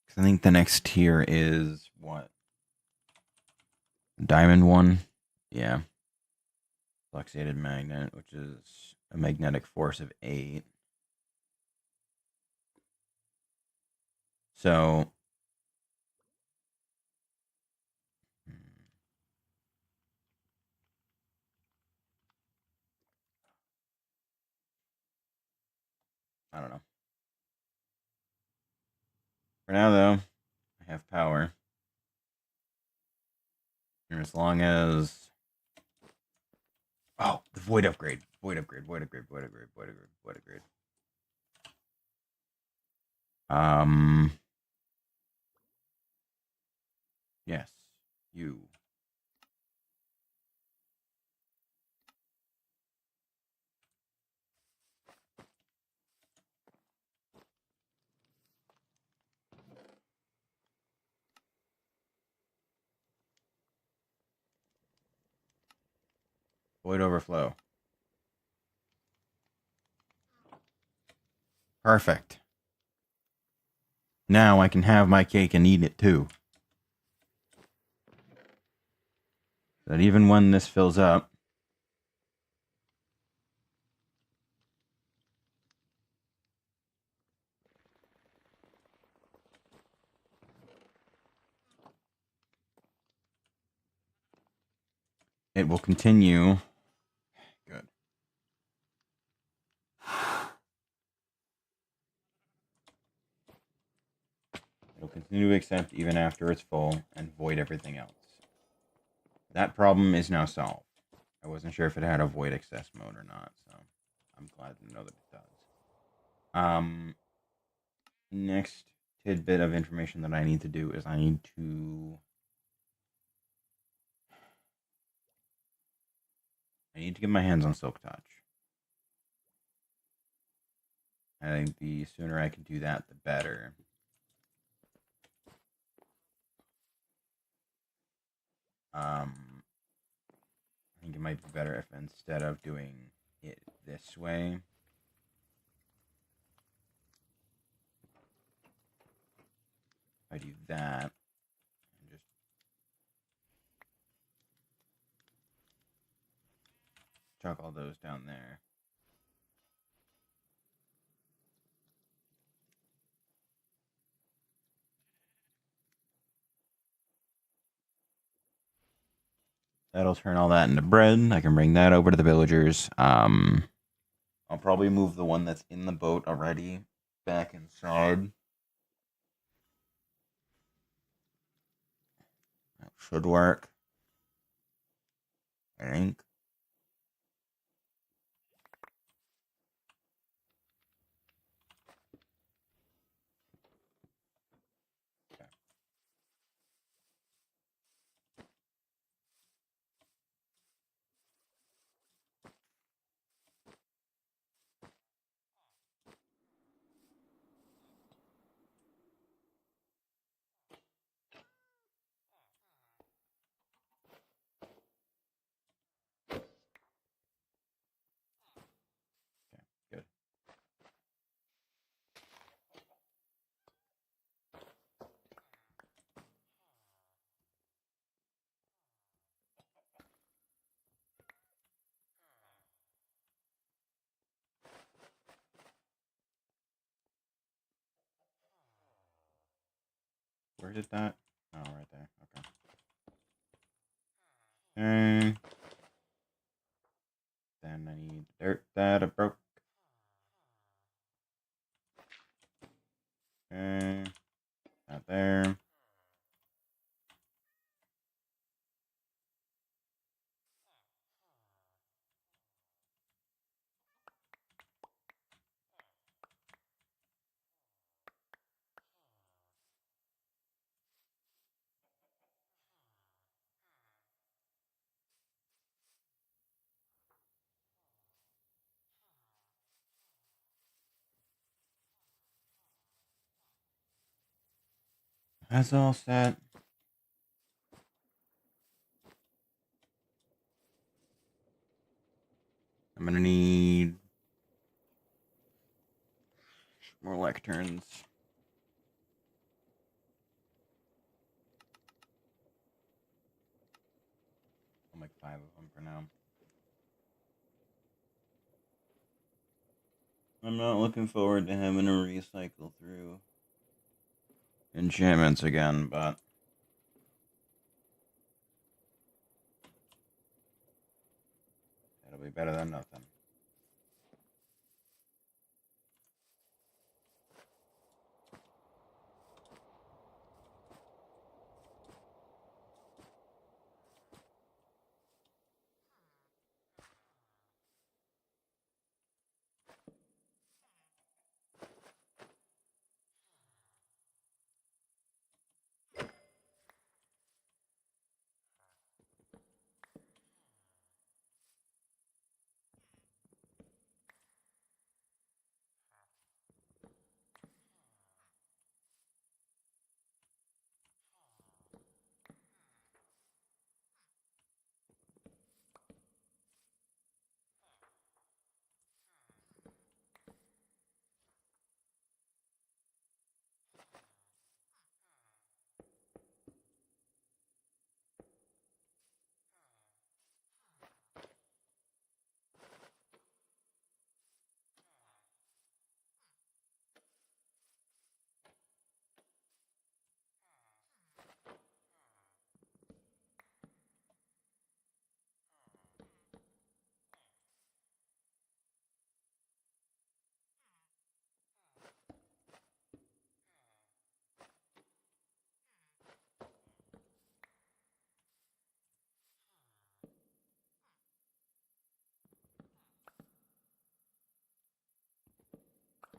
'Cause I think the next tier is what? Diamond one? Yeah. Fluxated magnet, which is a magnetic force of 8. So, I don't know. For now, though, I have power. And as long as. Oh, the void upgrade. Void upgrade, void upgrade, void upgrade, void upgrade, void upgrade. Yes. You. Void overflow. Perfect. Now I can have my cake and eat it too. That even when this fills up, it will continue. Good. It'll continue to accept even after it's full and void everything else. That problem is now solved. I wasn't sure if it had a void excess mode or not, so I'm glad to know that it does. Next tidbit of information that I need to do is I need to get my hands on Silk Touch. I think the sooner I can do that, the better. I think it might be better if instead of doing it this way, I do that and just chuck all those down there. That'll turn all that into bread. I can bring that over to the villagers. I'll probably move the one that's in the boat already back inside. That should work, I think. Okay. Good. Where did that? Oh, right there. Okay. Then I need dirt that I broke. Okay. Not there. That's all set. I'm gonna need more lecterns. I'll make 5 of them for now. I'm not looking forward to having to recycle through enchantments again, but it'll be better than nothing.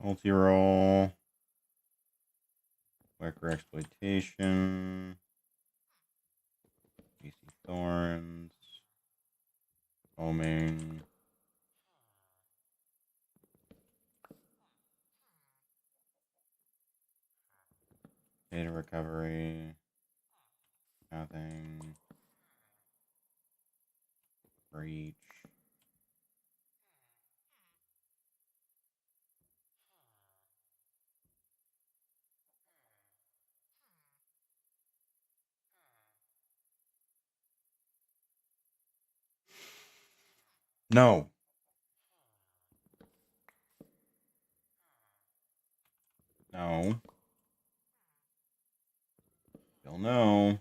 Multi-roll. Wrecker exploitation. AC thorns. Homing. Data recovery. Nothing. Breach. No. No. Still no. Not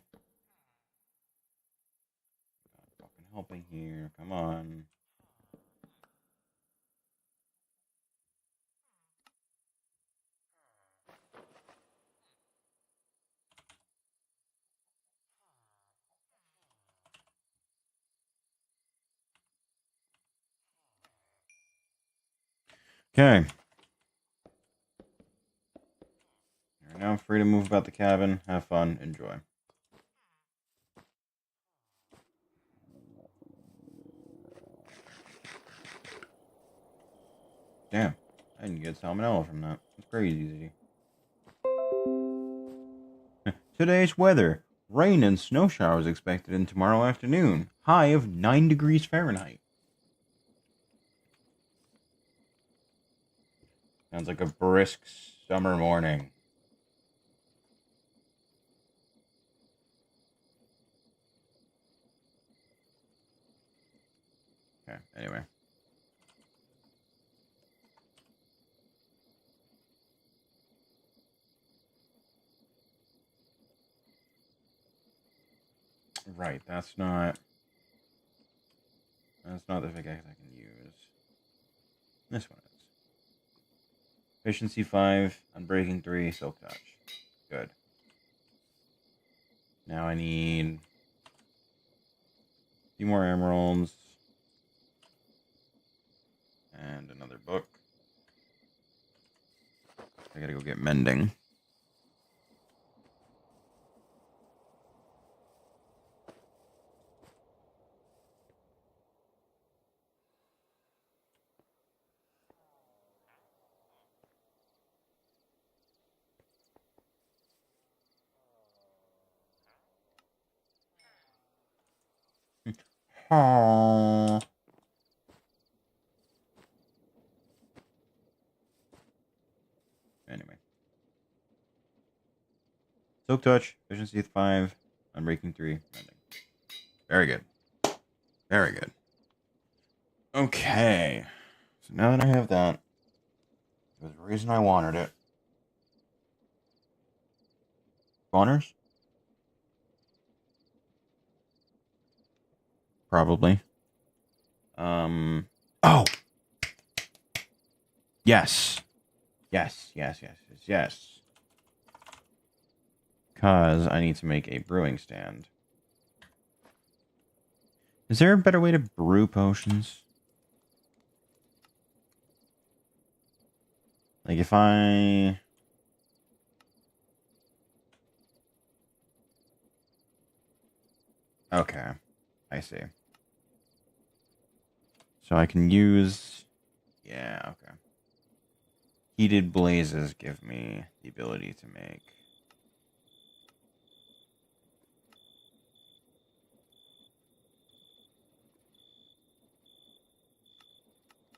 fucking helping here. Come on. Okay. You're now free to move about the cabin. Have fun. Enjoy. Damn. I didn't get salmonella from that. That's crazy. Today's weather. Rain and snow showers expected in tomorrow afternoon. High of 9 degrees Fahrenheit. Sounds like a brisk summer morning. Okay, anyway. Right, that's not the pickaxe I can use. This one is. Efficiency 5, Unbreaking 3, Silk Touch. Good. Now I need a few more emeralds. And another book. I gotta go get mending. Oh. Anyway. Silk Touch, Efficiency 5, Unbreaking 3, Mending. Very good. Very good. Okay. So now that I have that, there's a reason I wanted it. Spawners? Probably. Oh! Yes. Yes. Because I need to make a brewing stand. Is there a better way to brew potions? Like if I... Okay. I see. So I can use... Yeah, okay. Heated blazes give me the ability to make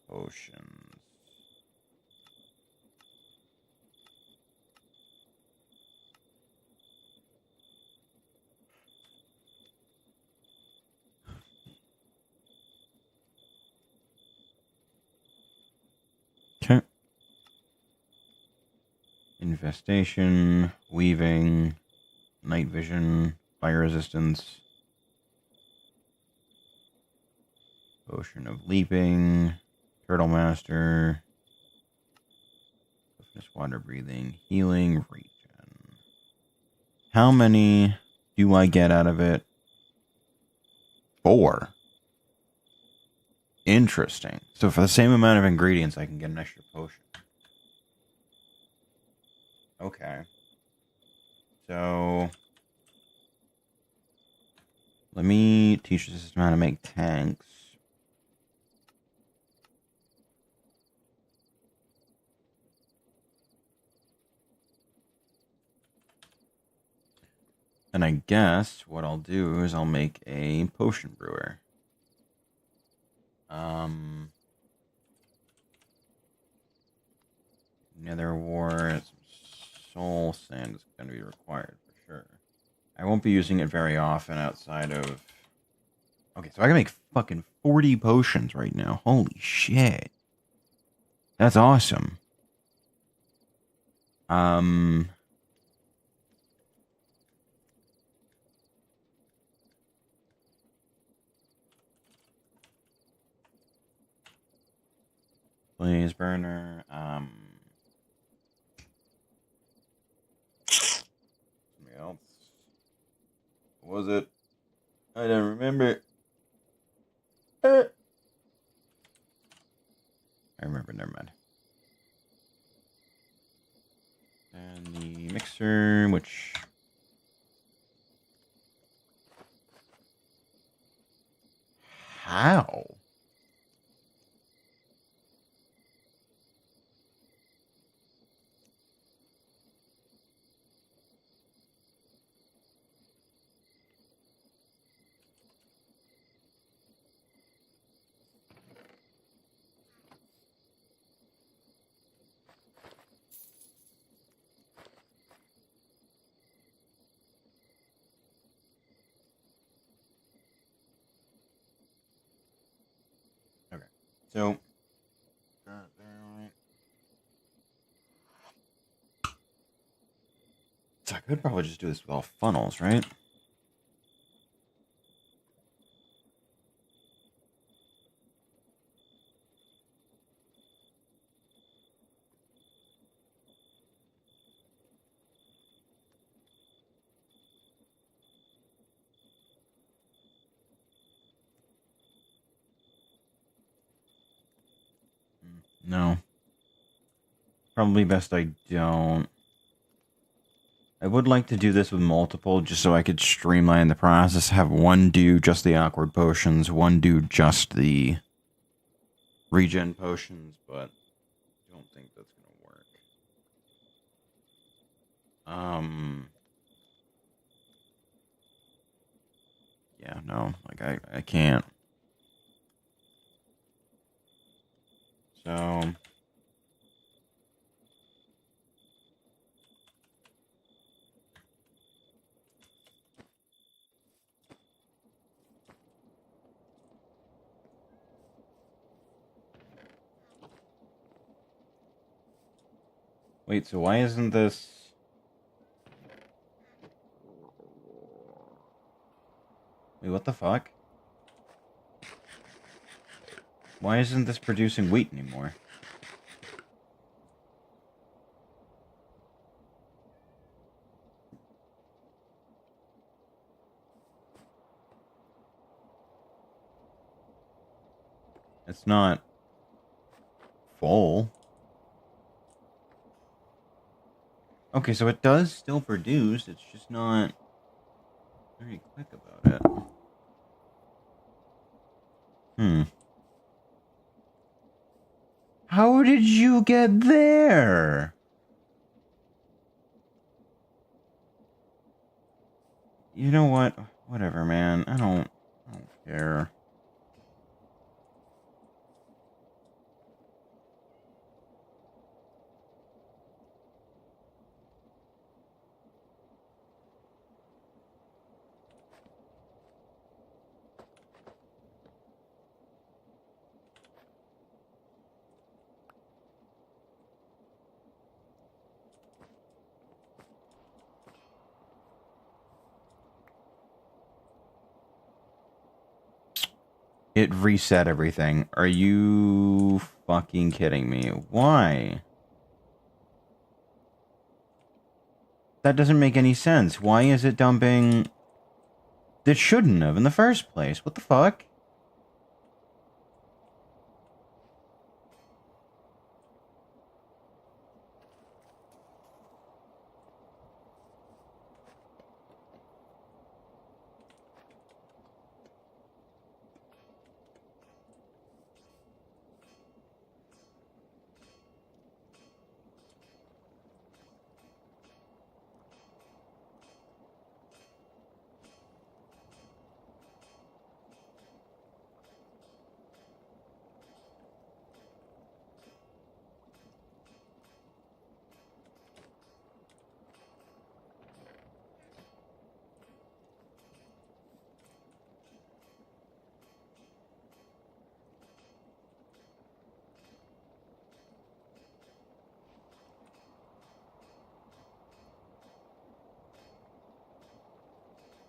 potions. Okay. Infestation, weaving, night vision, fire resistance, potion of leaping, turtle master, swiftness, water breathing, healing, regen. How many do I get out of it? 4. Interesting. So for the same amount of ingredients, I can get an extra potion. Okay. So let me teach the system how to make tanks. And I guess what I'll do is I'll make a potion brewer. Nether wart, some soul sand is going to be required for sure. I won't be using it very often outside of... Okay, so I can make fucking 40 potions right now. Holy shit. That's awesome. Blaze burner, something else. What was it? I don't remember. I remember, never mind. And the mixer, which... How? Okay, so... So I could probably just do this with all funnels, right? No. Probably best I don't. I would like to do this with multiple, just so I could streamline the process. Have one do just the awkward potions, one do just the regen potions, but I don't think that's gonna work. Yeah, no, like I can't. So... Wait, so why isn't this... Wait, what the fuck? Why isn't this producing wheat anymore? It's not full. Okay, so it does still produce, it's just not very quick about it. Hmm. How did you get there? You know what? Whatever, man. I don't care. It reset everything. Are you fucking kidding me? Why? That doesn't make any sense. Why is it dumping... That shouldn't have in the first place. What the fuck?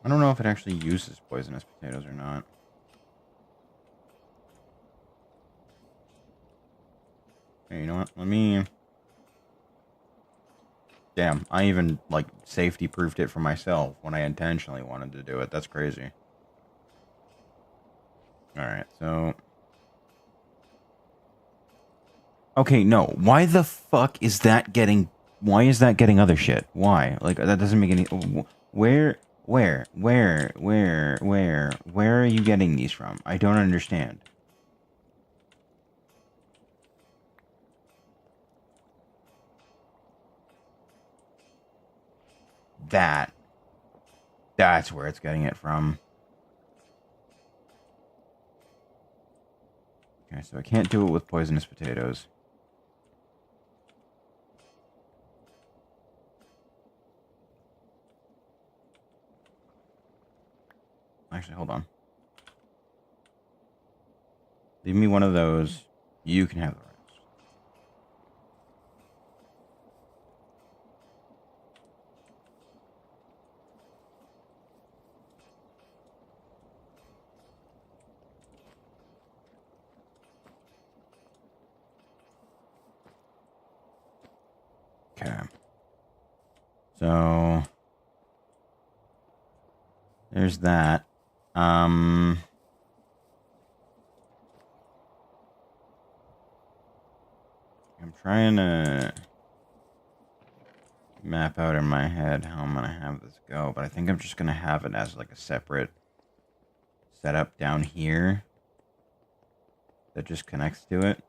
I don't know if it actually uses poisonous potatoes or not. Hey, you know what? Let me... Damn, I even, like, safety-proofed it for myself when I intentionally wanted to do it. That's crazy. Alright, so... Okay, no. Why the fuck is that getting... Why is that getting other shit? Why? Like, that doesn't make any... Where are you getting these from? I don't understand. That's where it's getting it from. Okay, so I can't do it with poisonous potatoes. Actually, hold on. Leave me one of those. You can have the rest. Okay. So... There's that. I'm trying to map out in my head how I'm gonna have this go, but I think I'm just gonna have it as like a separate setup down here that just connects to it.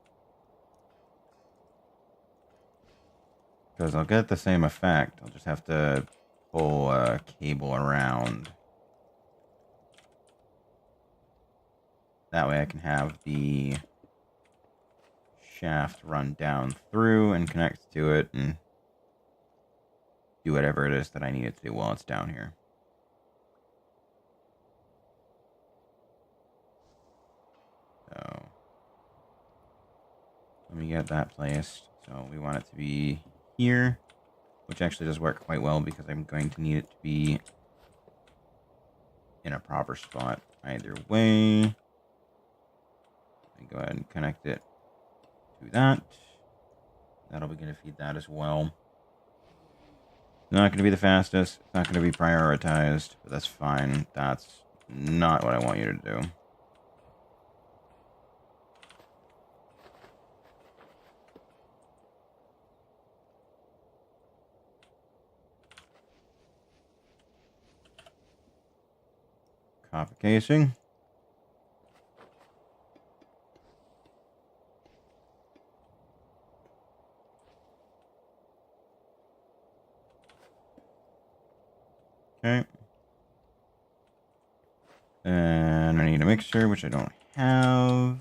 Because I'll get the same effect. I'll just have to pull a cable around. That way I can have the shaft run down through and connect to it and do whatever it is that I need it to do while it's down here. So let me get that placed. So we want it to be here, which actually does work quite well because I'm going to need it to be in a proper spot either way. Let me go ahead and connect it to that. That'll be going to feed that as well. Not going to be the fastest. It's not going to be prioritized, but that's fine. That's not what I want you to do. Copper casing. Okay. And I need a mixer, which I don't have.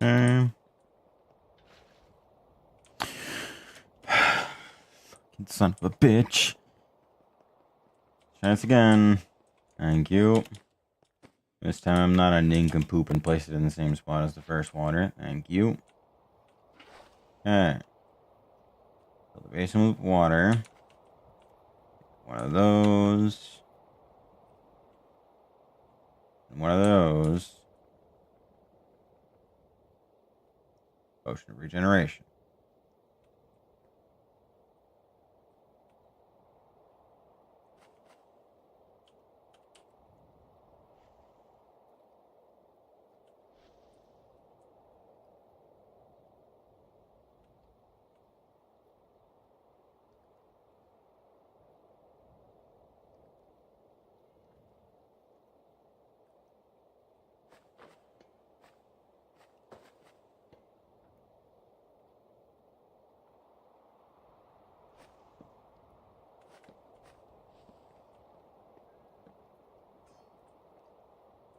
Okay. Son of a bitch. Chance again. Thank you. This time I'm not a nincompoop and place it in the same spot as the first water. Thank you. Okay. Fill the basin with water. One of those. And one of those. Potion of regeneration.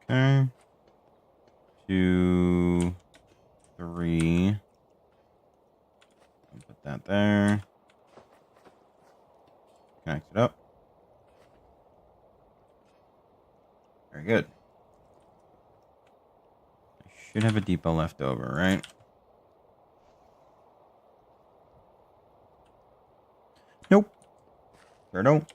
Okay. 2, 3. I'll put that there. Connect it up. Very good. I should have a depot left over, right? Nope. Sure don't.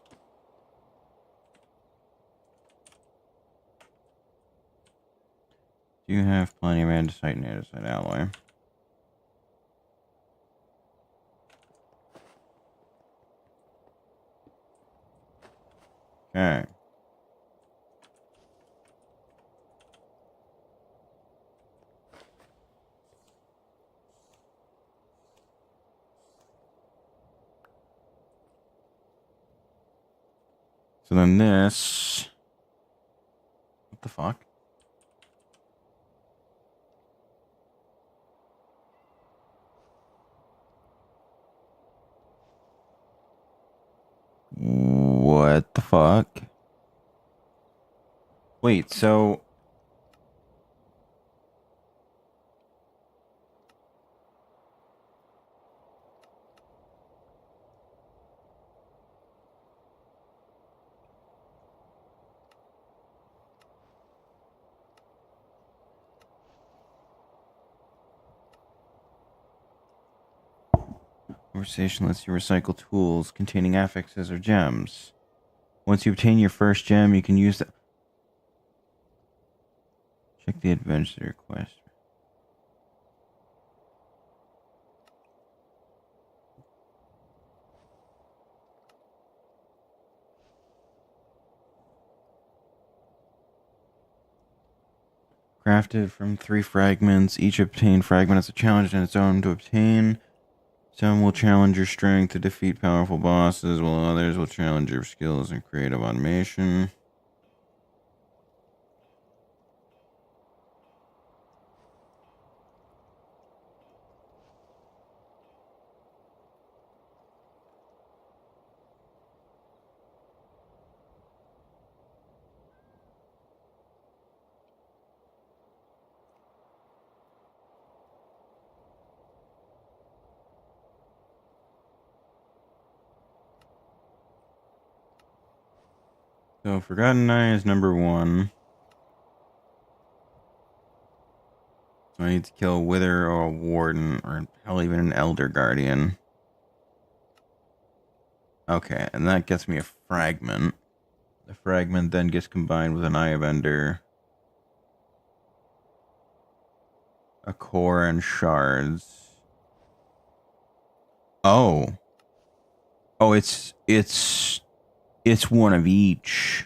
Do you have plenty of andesite and andesite alloy? Okay. So then this... What the fuck? What the fuck? Wait, so... Conversation lets you recycle tools containing affixes or gems. Once you obtain your first gem, you can use the... Check the adventure quest. Crafted from 3 fragments. Each obtained fragment has a challenge in its own to obtain. Some will challenge your strength to defeat powerful bosses, while others will challenge your skills in creative automation. So, Forgotten Eye is number 1. So I need to kill a Wither or a Warden, or hell, even an Elder Guardian. Okay, and that gets me a fragment. The fragment then gets combined with an Eye of Ender, a core, and shards. Oh. Oh, it's one of each.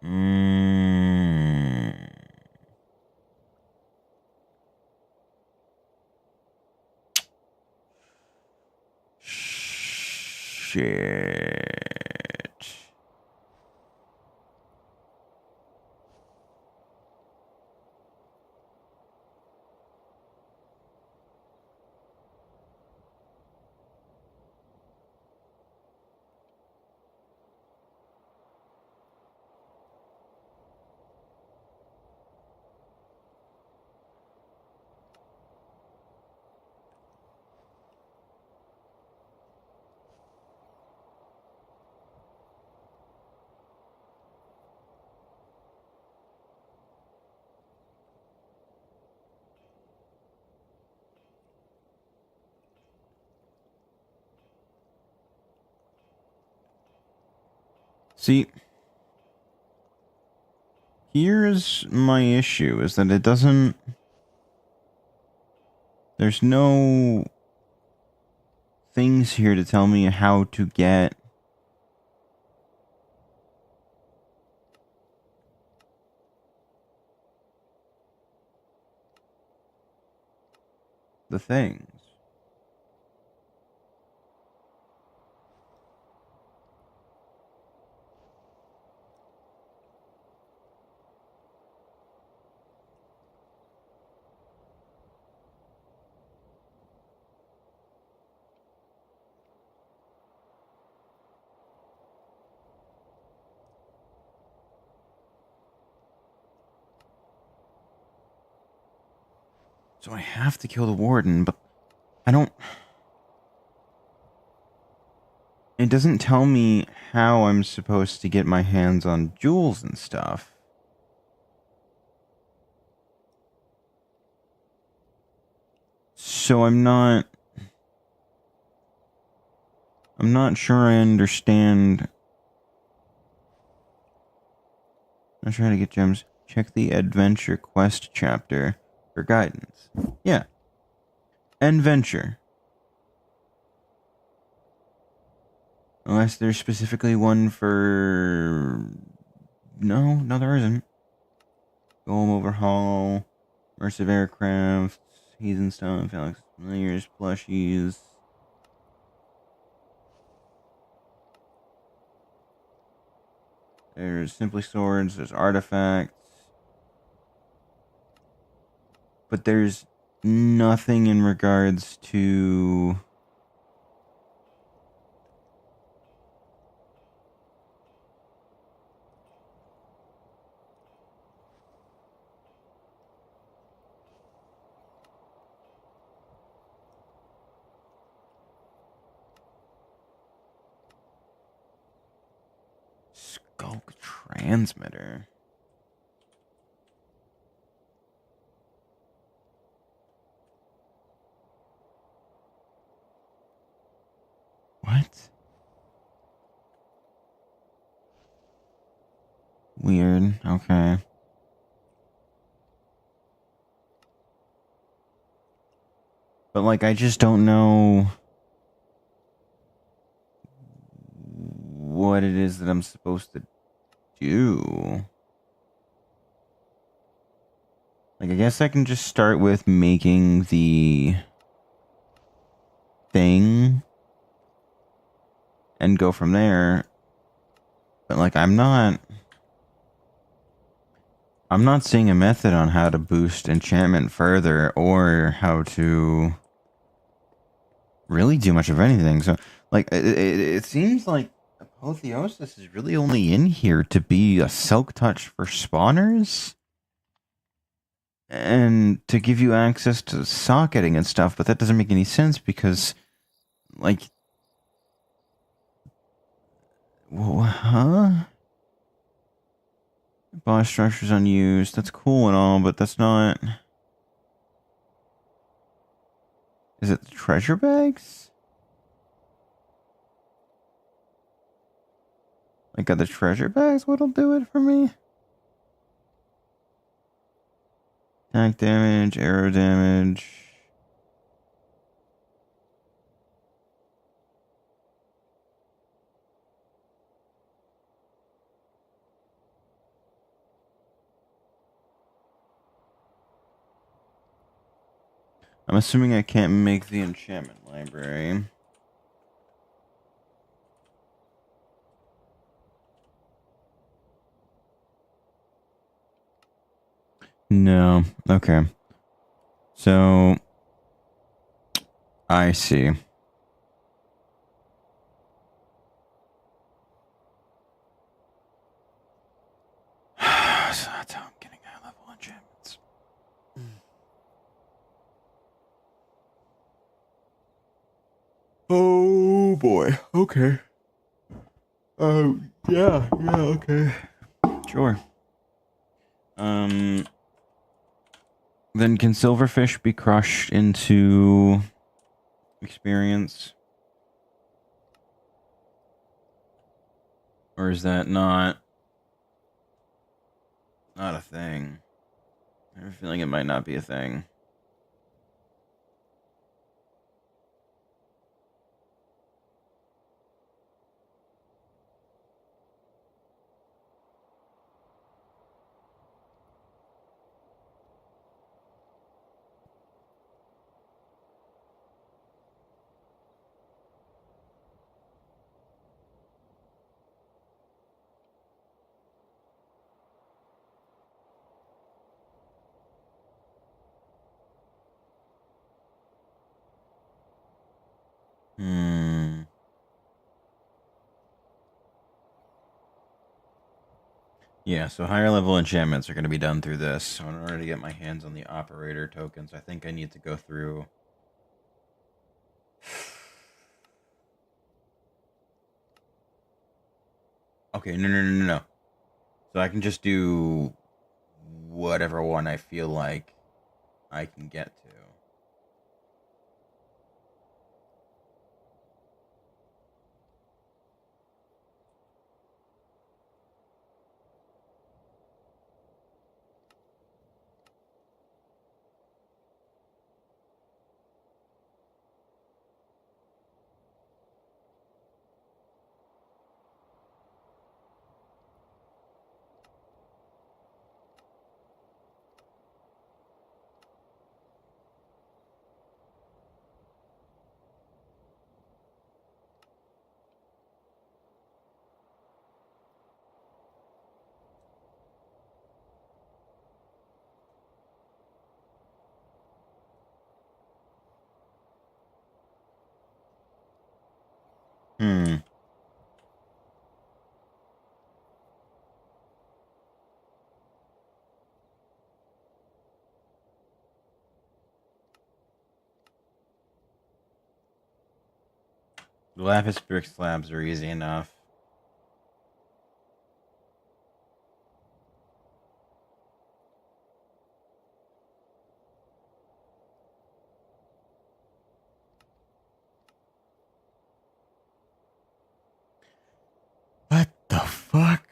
Mm. Shit. See, here's my issue, is that it doesn't... There's no things here to tell me how to get the things. So I have to kill the Warden, but I don't... It doesn't tell me how I'm supposed to get my hands on jewels and stuff. So I'm not sure I understand. I'm trying to get gems. Check the Adventure quest chapter for guidance. Yeah. Endventure. Unless there's specifically one for... No, there isn't. Golem Overhaul, Immersive Aircraft, Heathen Stone, Phalanx Familiars, Plushies. There's Simply Swords, there's Artifacts. But there's nothing in regards to... Skulk Transmitter. What? Weird. Okay. But, like, I just don't know what it is that I'm supposed to do. Like, I guess I can just start with making the thing and go from there. But, like, I'm not seeing a method on how to boost enchantment further or how to really do much of anything. So, like, it seems like Apotheosis is really only in here to be a silk touch for spawners and to give you access to socketing and stuff, but that doesn't make any sense because, like, huh? Boss structure's unused. That's cool and all, but that's not... Is it the treasure bags? Like, are the treasure bags what'll do it for me? Attack damage, arrow damage. I'm assuming I can't make the enchantment library. No. Okay. So, I see. So that's how I'm getting high level enchantments. Oh boy. Okay. Yeah, okay. Sure. Then can silverfish be crushed into experience? Or is that not a thing? I have a feeling it might not be a thing. Yeah, so higher level enchantments are going to be done through this. So in order to get my hands on the operator tokens, I think I need to go through... Okay, no. So I can just do whatever one I feel like I can get to. The lapis brick slabs are easy enough. fuck?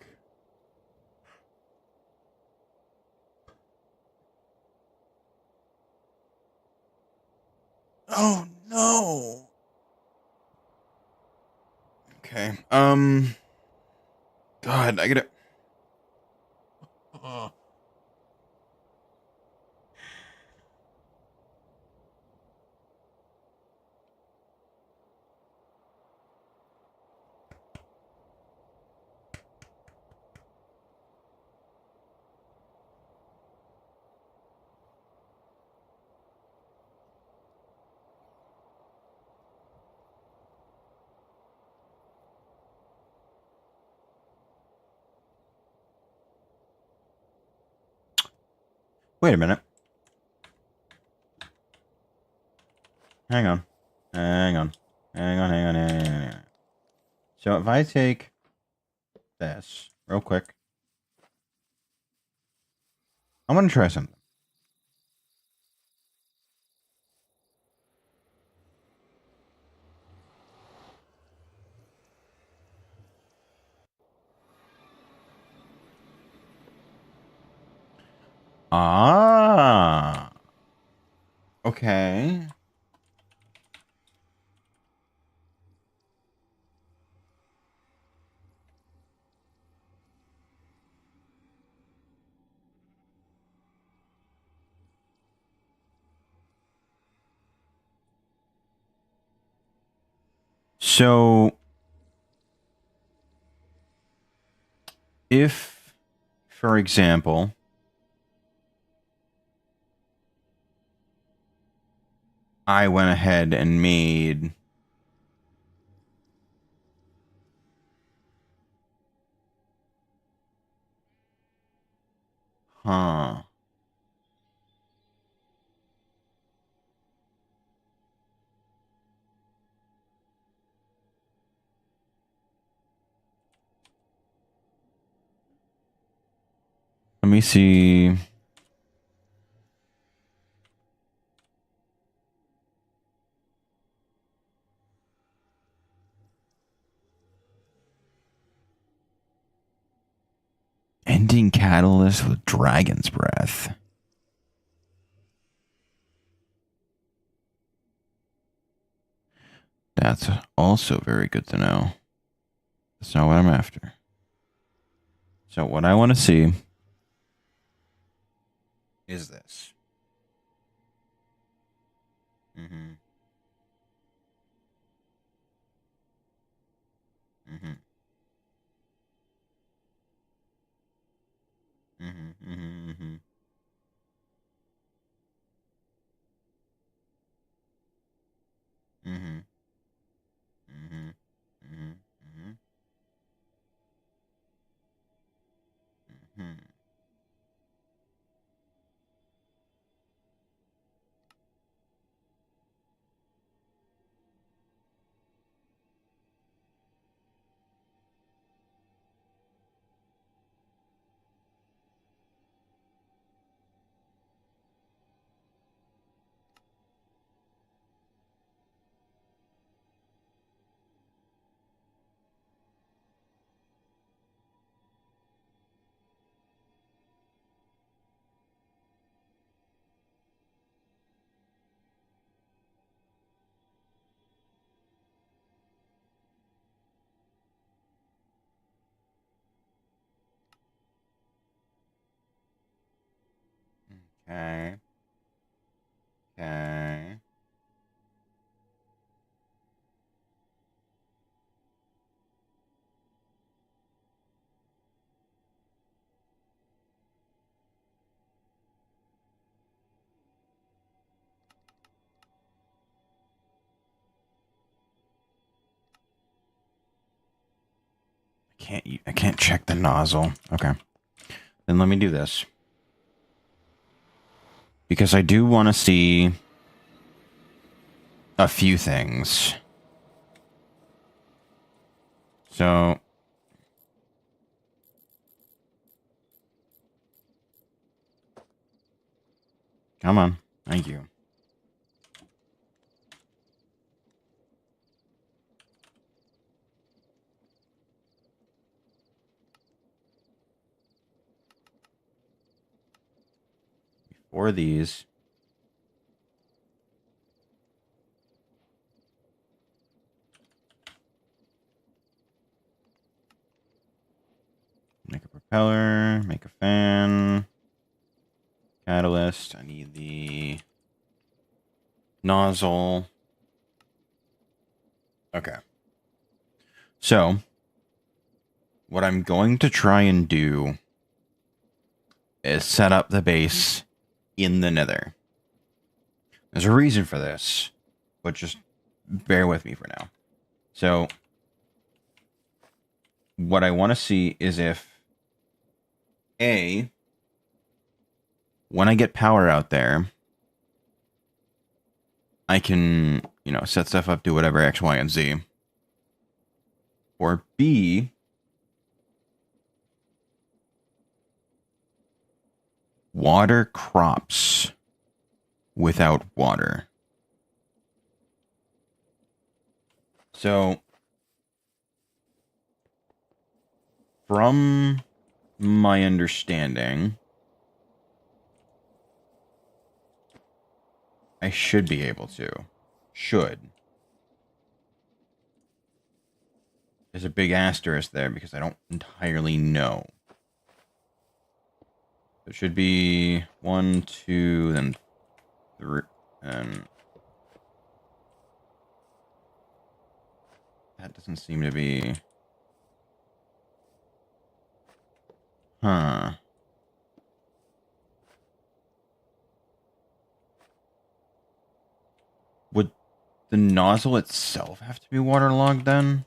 Oh no. Okay. God, I gotta. Oh. Wait a minute. Hang on. Hang on. Hang on, hang on, hang on, hang on. So if I take this real quick, I'm gonna try something. Ah. Okay. So if, for example, I went ahead and made huh. Let me see. Ending catalyst with dragon's breath. That's also very good to know. That's not what I'm after. So what I want to see is this. Mm-hmm. Mm-hmm. Mm-hmm. Mm-hmm. Mm-hmm. Mm-hmm. Mm-hmm. Mm-hmm. Mm-hmm. Okay. Okay. I can't check the nozzle. Okay. Then let me do this. Because I do want to see a few things. So come on. Thank you. 4 of these. Make a propeller, make a fan, catalyst. I need the nozzle. Okay. So, what I'm going to try and do is set up the base in the Nether. There's a reason for this, but just bear with me for now. So, what I want to see is if, A, when I get power out there, I can, set stuff up, do whatever, X, Y, and Z. Or B, water crops without water. So, from my understanding, I should be able to. Should. There's a big asterisk there because I don't entirely know. It should be 1, 2, then 3, and that doesn't seem to be. Huh. Would the nozzle itself have to be waterlogged then?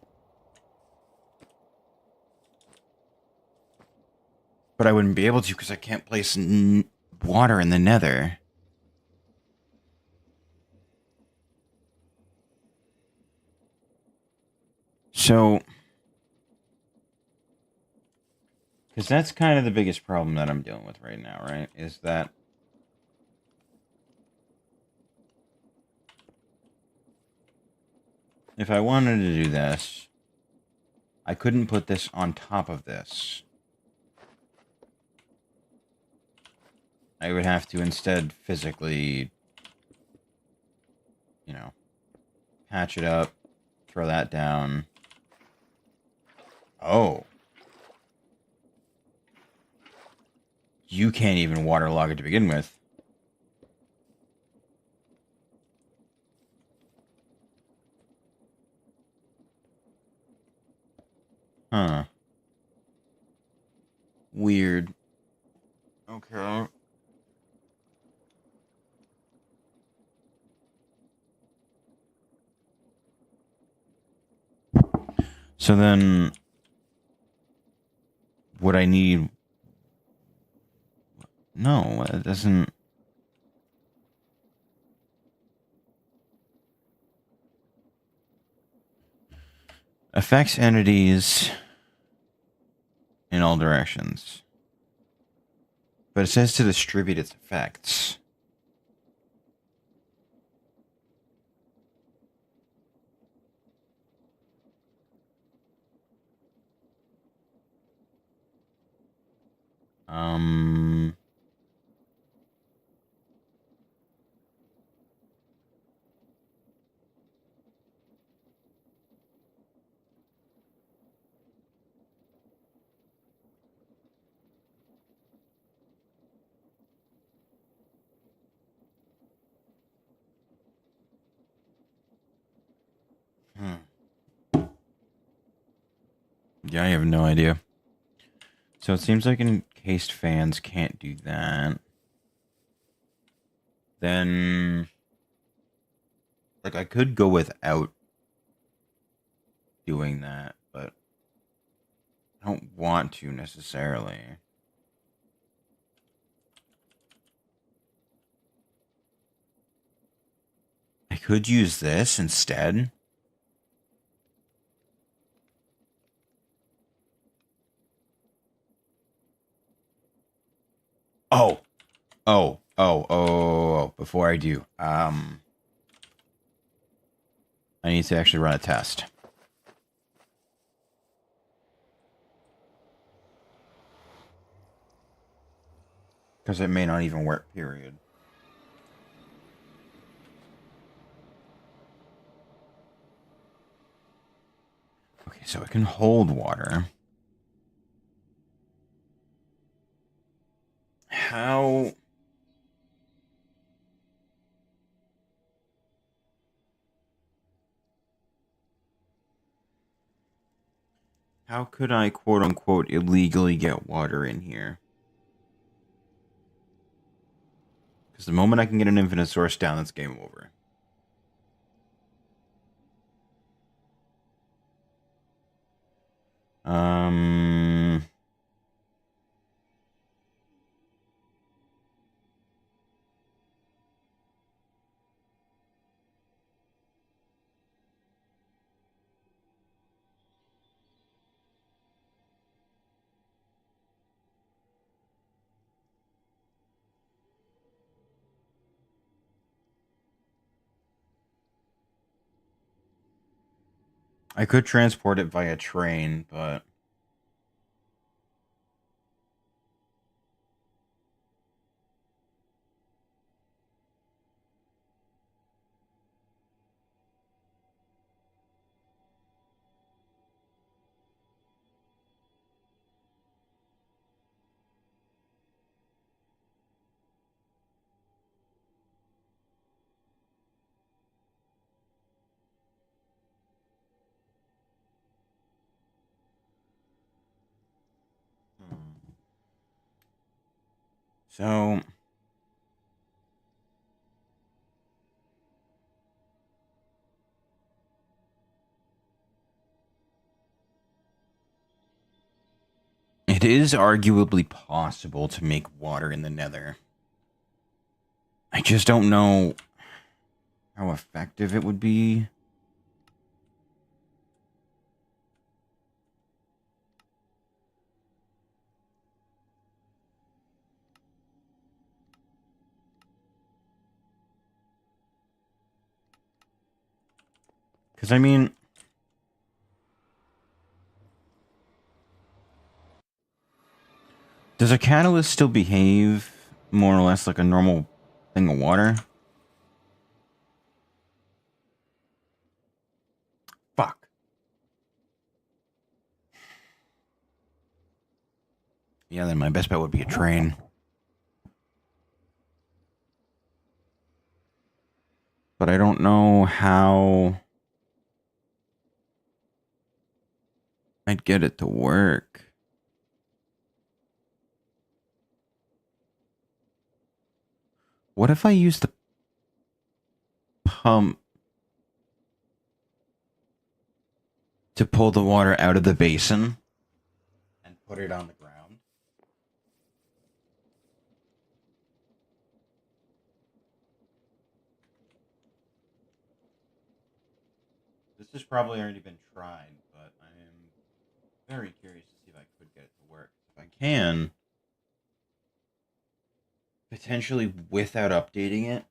But I wouldn't be able to because I can't place water in the Nether. So, because that's kind of the biggest problem that I'm dealing with right now, right? Is that if I wanted to do this, I couldn't put this on top of this. I would have to instead physically, patch it up, throw that down. Oh. You can't even waterlog it to begin with. Huh. Weird. Okay. So then, would I need... No, it doesn't... Affects entities in all directions. But it says to distribute its effects. Yeah, I have no idea. So it seems like encased fans can't do that. Then, like, I could go without doing that, but I don't want to necessarily. I could use this instead. Oh. Before I do, I need to actually run a test. Because it may not even work, period. Okay, so it can hold water. How... How could I, quote-unquote, illegally get water in here? Because the moment I can get an infinite source down, that's game over. I could transport it via train, but... So... It is arguably possible to make water in the Nether. I just don't know how effective it would be. Because, I mean... Does a catalyst still behave more or less like a normal thing of water? Fuck. Yeah, then my best bet would be a train. But I don't know how I'd get it to work. What if I use the pump to pull the water out of the basin and put it on the ground? This has probably already been tried, but I am very curious to see if I could get it to work. If I can, potentially without updating it.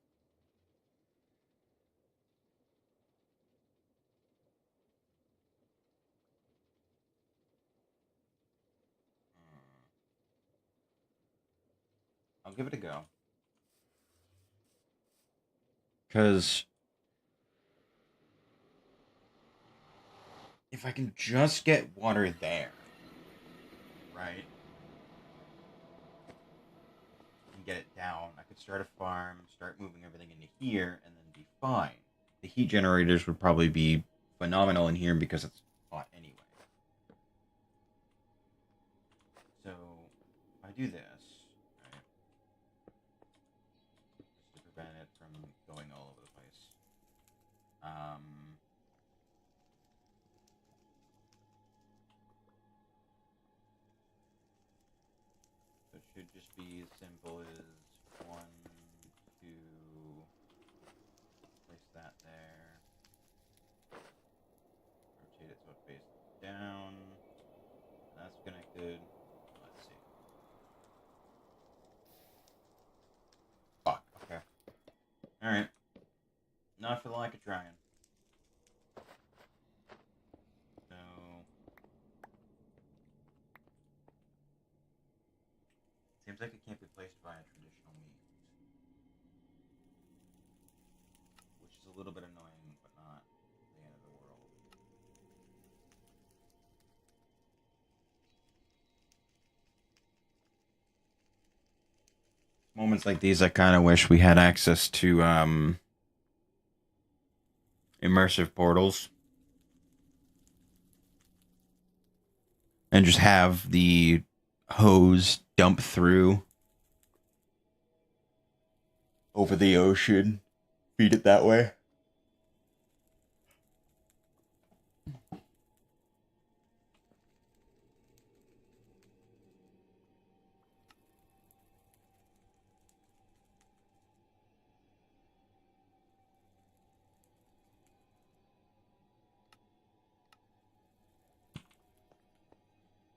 I'll give it a go. Because if I can just get water there, right, and get it down, I could start a farm, start moving everything into here, and then be fine. The heat generators would probably be phenomenal in here because it's hot anyway. So, if I do this, right, just to prevent it from going all over the place. So it should just be as simple as 1, 2, place that there, rotate it so it faces down, that's connected, let's see. Fuck, okay. Alright. Not for the lack of trying. So... Seems like it can't be placed via Moments like these, I kind of wish we had access to immersive portals and just have the hose dump through over the ocean, feed it that way.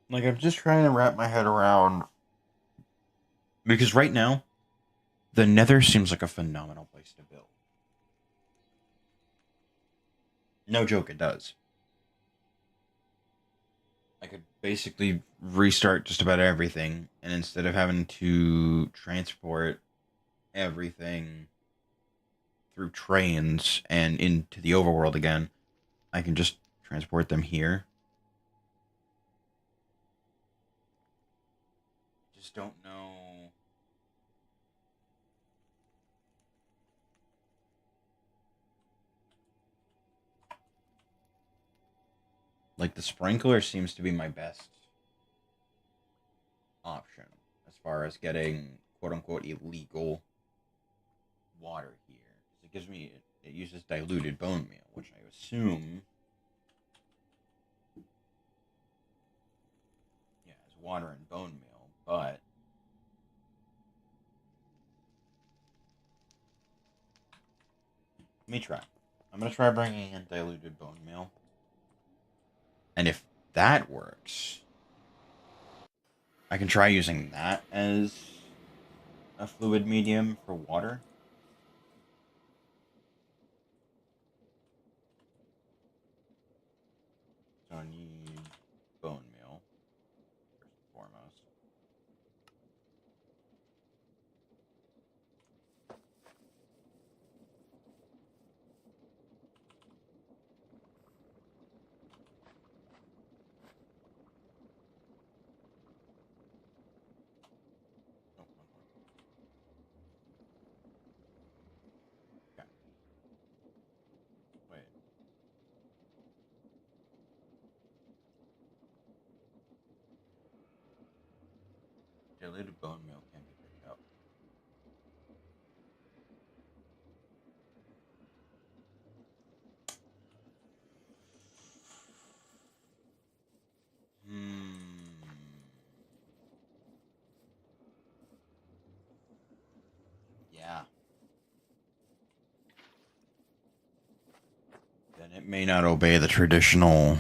Like, I'm just trying to wrap my head around, because right now the Nether seems like a phenomenal place to build. No joke, it does. I could basically restart just about everything, and instead of having to transport everything through trains and into the overworld again, I can just transport them here. Just don't know. Like, the sprinkler seems to be my best option as far as getting quote unquote illegal water here. It gives me, it uses diluted bone meal, which I assume, yeah, is water and bone meal, but let me try. I'm gonna try bringing in diluted bone meal, and if that works, I can try using that as a fluid medium for water. So I need bone meal first and foremost. Oh, okay. Wait. Diluted bone meal can be picked up. Hmm. Yeah. Then it may not obey the traditional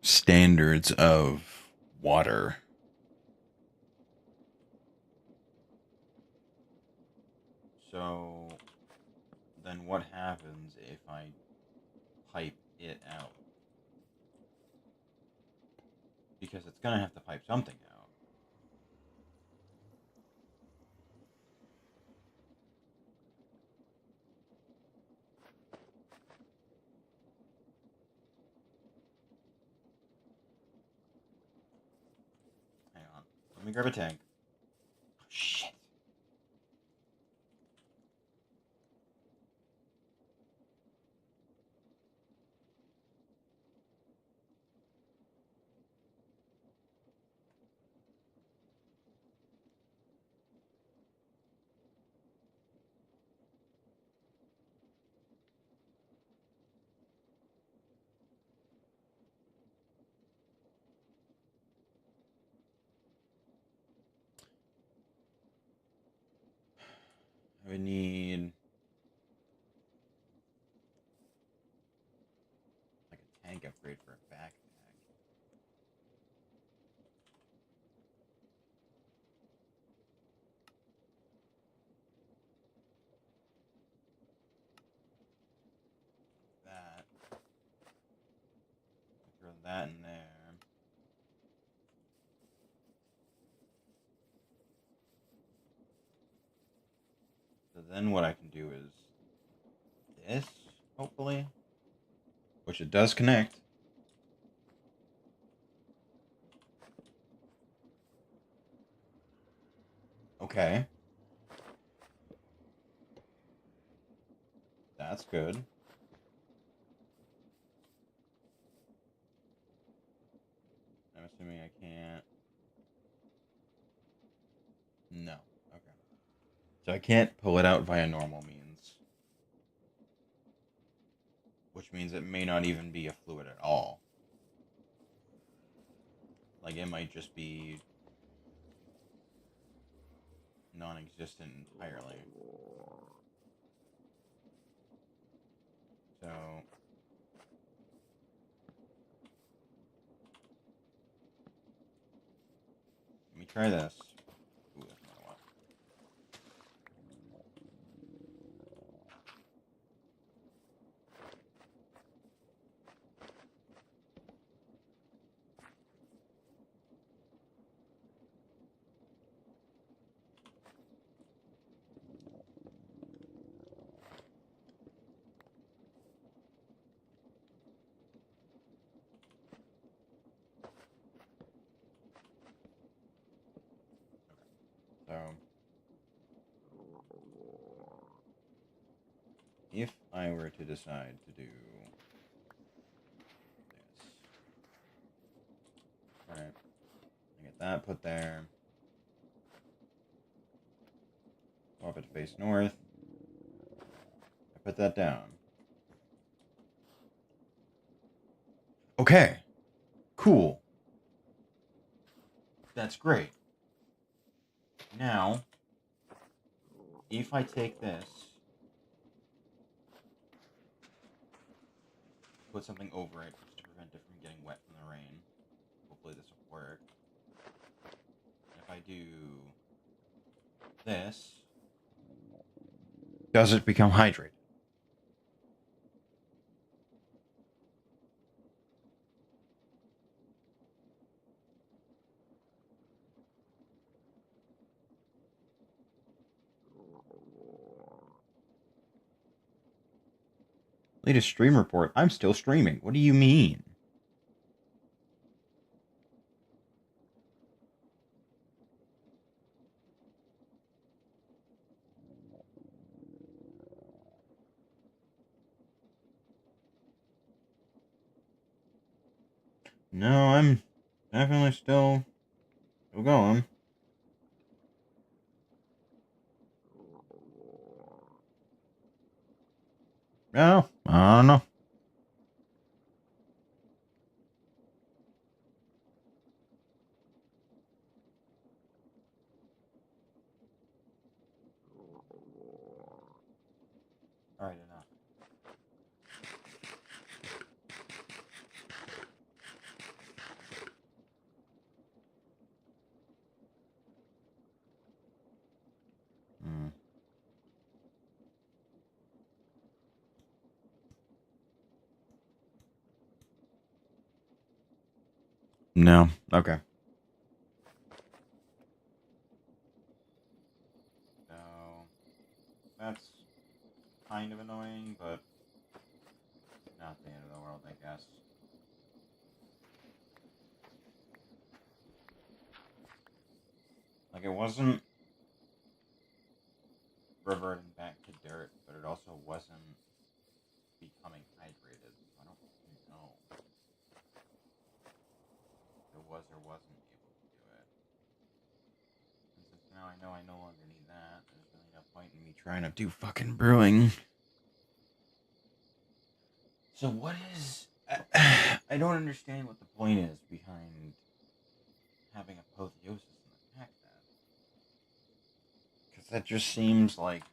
standards of water. So then what happens if I pipe it out? Because it's gonna have to pipe something out. Hang on. Let me grab a tank. Oh, shit. I would need like a tank upgrade for a backpack. That. Throw that in there. So then what I can do is this, hopefully. Which it does connect. Okay. That's good. I'm assuming I can't. No. Okay. So I can't pull it out via normal means. Which means it may not even be a fluid at all. Like, it might just be non-existent entirely. So let me try this. Ooh, that's not a lot. So if I were to decide to do this, alright, I get that put there. Swap it to face north. I put that down. Okay. Cool. That's great. Now, if I take this, put something over it just to prevent it from getting wet from the rain, hopefully this will work. And if I do this, does it become hydrated? Latest stream report. I'm still streaming. What do you mean? No, I'm definitely still going. No, I don't know. Alright, enough. Mm. No. Okay. So that's kind of annoying, but not the end of the world, I guess. Like, it wasn't reverting back to dirt, but it also wasn't becoming hydrated. I don't know if it was or wasn't able to do it. And since now I know I no longer need that, there's really no point in me trying to do fucking brewing. So what is... I don't understand what the point is behind having apotheosis in the pack then. Because that just seems like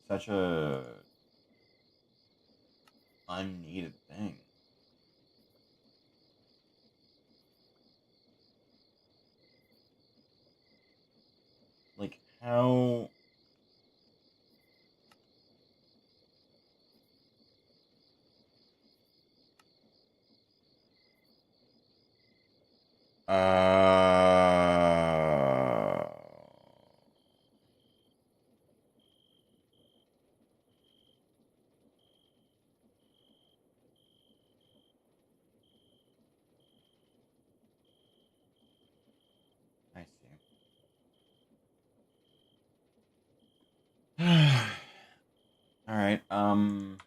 such a unneeded thing. Like, how... I see. Alright, there's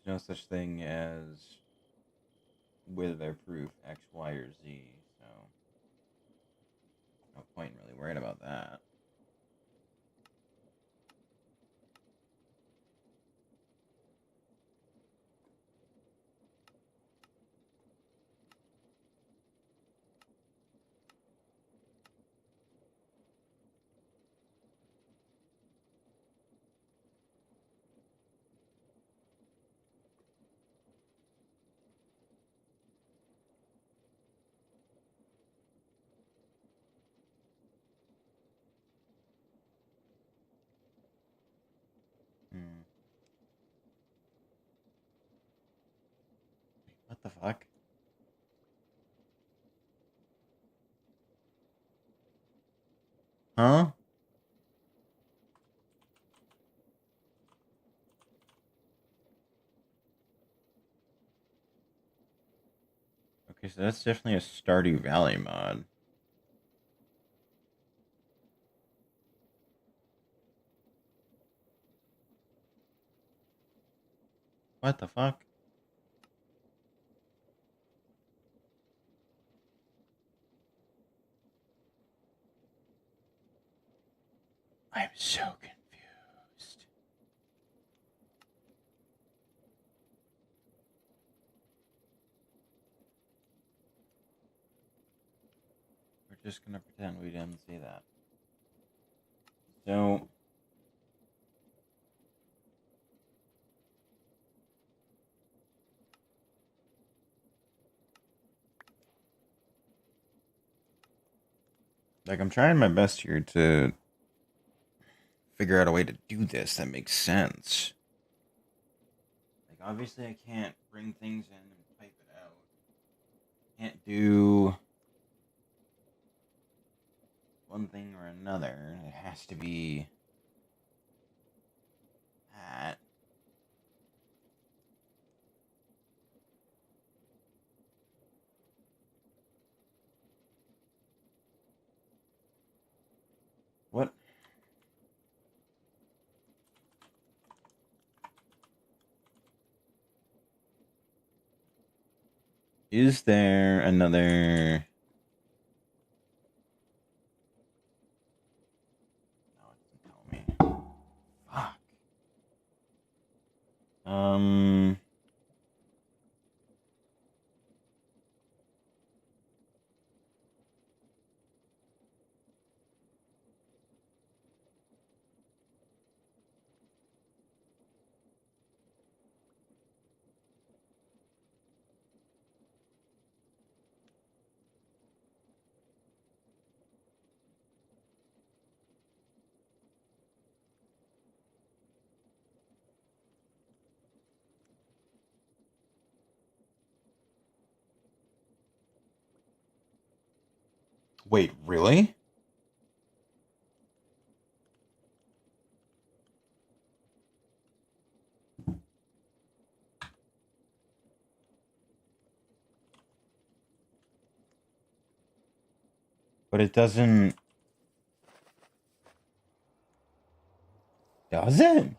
no such thing as weatherproof X, Y, or Z, so no point in really worrying about that. Hmm. What the fuck? Huh? Okay, so that's definitely a Stardew Valley mod. What the fuck? I'm so confused. We're just gonna pretend we didn't see that. So, like, I'm trying my best here to figure out a way to do this that makes sense. Like, obviously, I can't bring things in and type it out. Can't do one thing or another. It has to be that. What? Is there another... No, it doesn't tell me. Fuck. Wait, really? But it doesn't... Does it?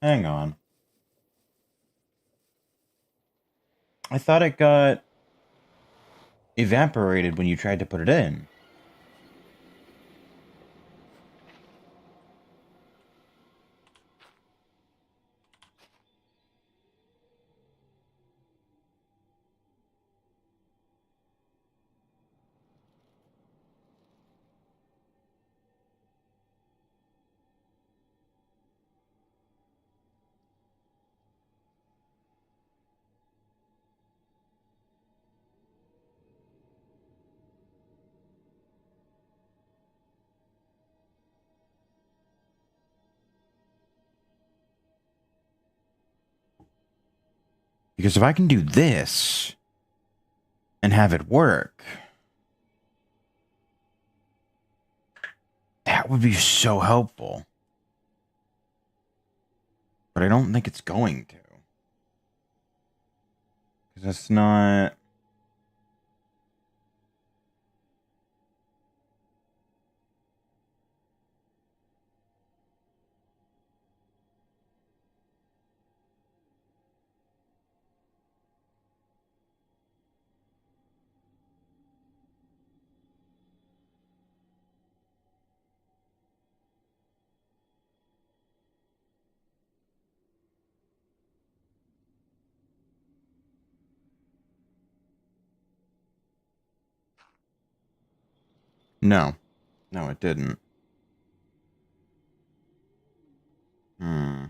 Hang on. I thought it got evaporated when you tried to put it in. Because if I can do this and have it work, that That would be so helpful. But I don't think it's going to. Because it's not... No. No, it didn't. Hmm.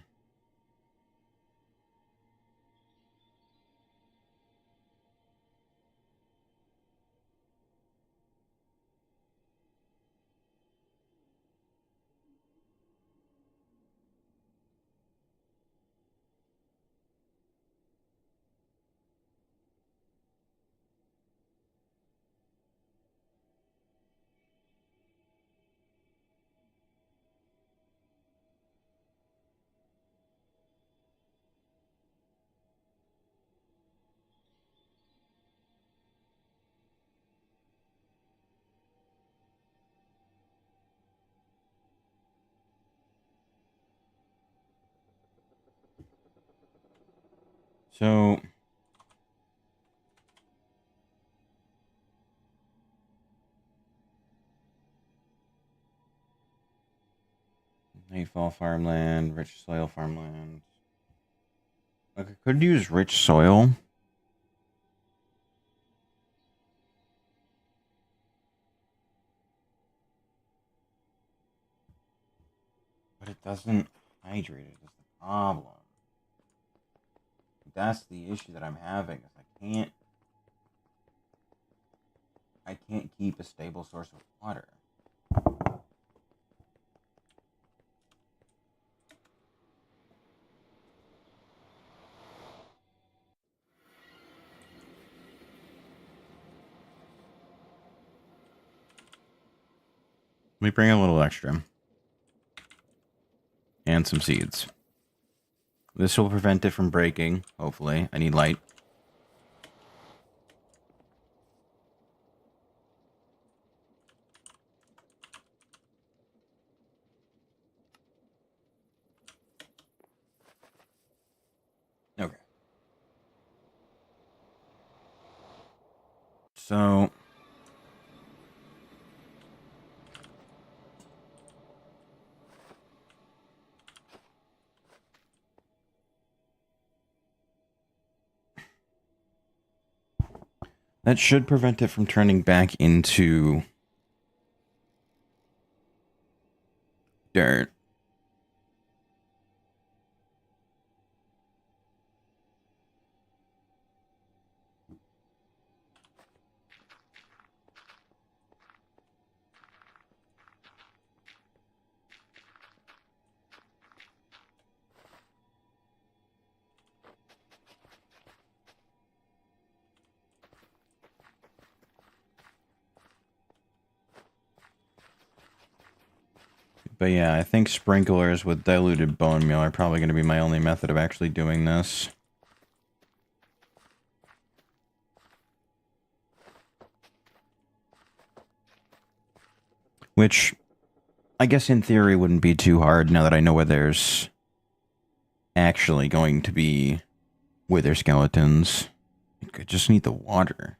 So... Nightfall farmland, rich soil farmland. Like, I could use rich soil. But it doesn't hydrate it. That's the problem. That's the issue that I'm having. Is I can't keep a stable source of water. Let me bring a little extra. And some seeds. This will prevent it from breaking, hopefully. I need light. Okay. So... that should prevent it from turning back into dirt. But yeah, I think sprinklers with diluted bone meal are probably going to be my only method of actually doing this. Which, I guess in theory wouldn't be too hard now that I know where there's actually going to be wither skeletons. I just need the water.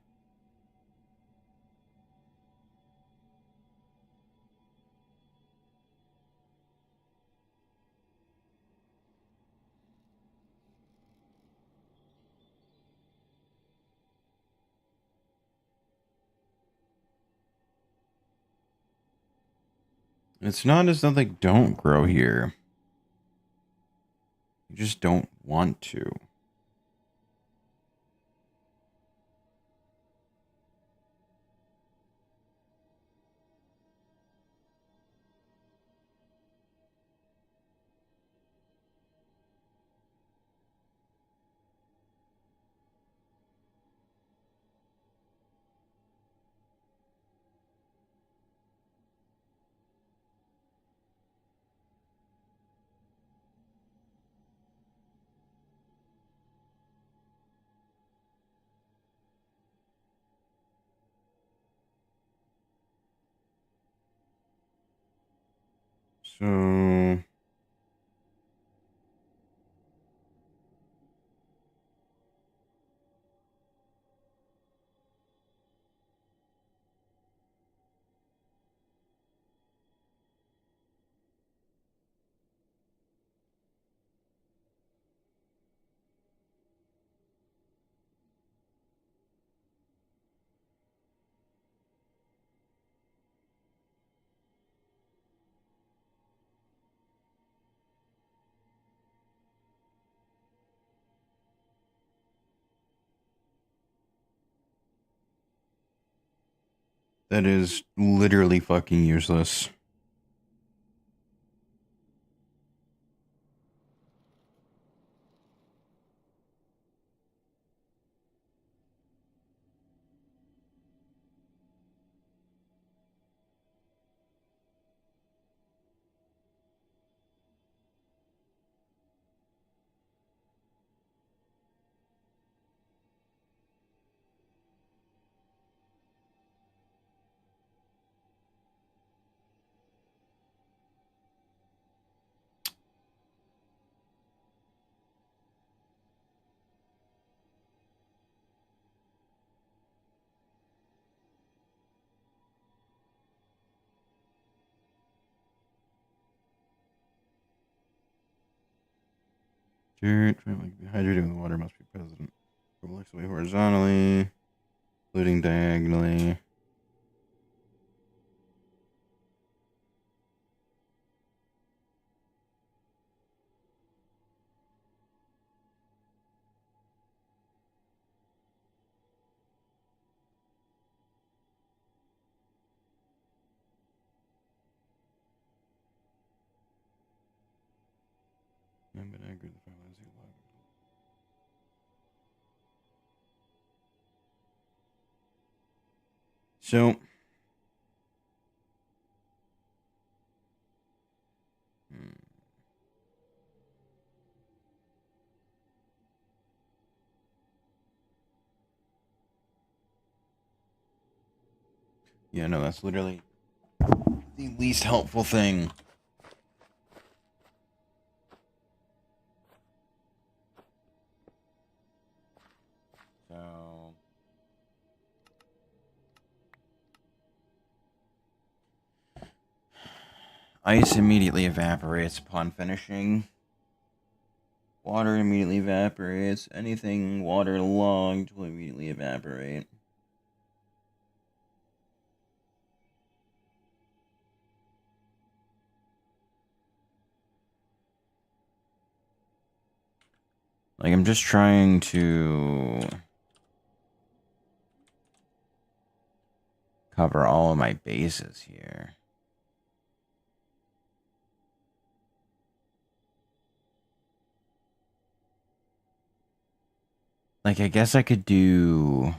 It's not as though they don't grow here. You just don't want to. So that is literally fucking useless. Hydrating the water must be present. Works away horizontally, including diagonally. So, yeah, no, that's literally the least helpful thing. So, ice immediately evaporates upon finishing. Water immediately evaporates. Anything waterlogged will immediately evaporate. Like, I'm just trying to cover all of my bases here. Like, I guess I could do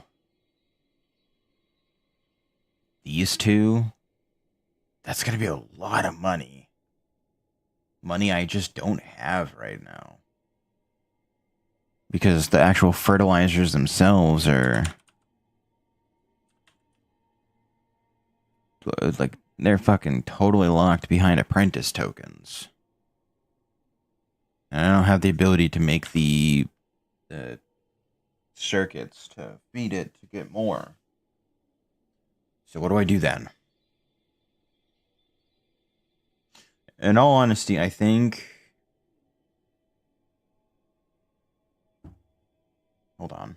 these two. That's gonna be a lot of money. Money I just don't have right now. Because the actual fertilizers themselves are like, they're fucking totally locked behind apprentice tokens. And I don't have the ability to make the circuits to feed it to get more. So what do I do then? In all honesty, I think... Hold on.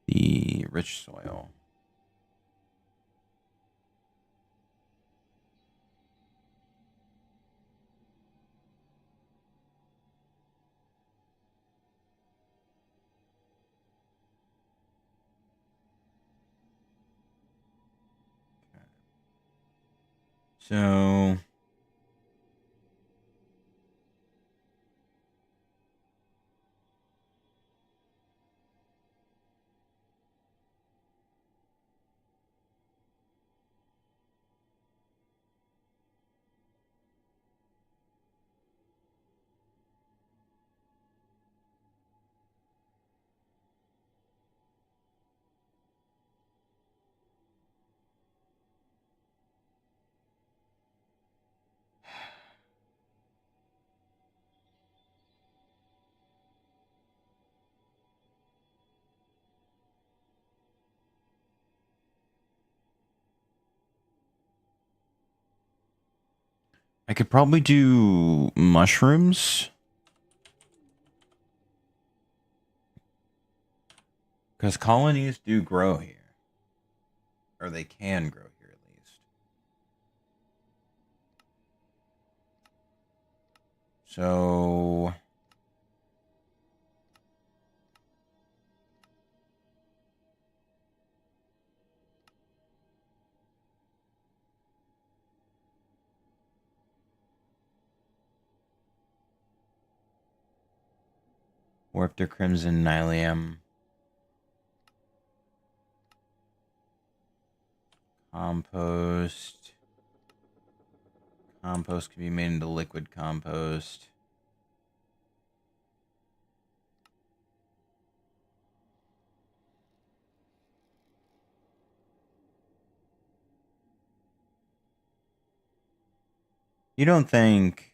The rich soil. So... I could probably do mushrooms. Because colonies do grow here. Or they can grow here at least. So... Warp to Crimson Nylium. Compost. Compost can be made into liquid compost. You don't think...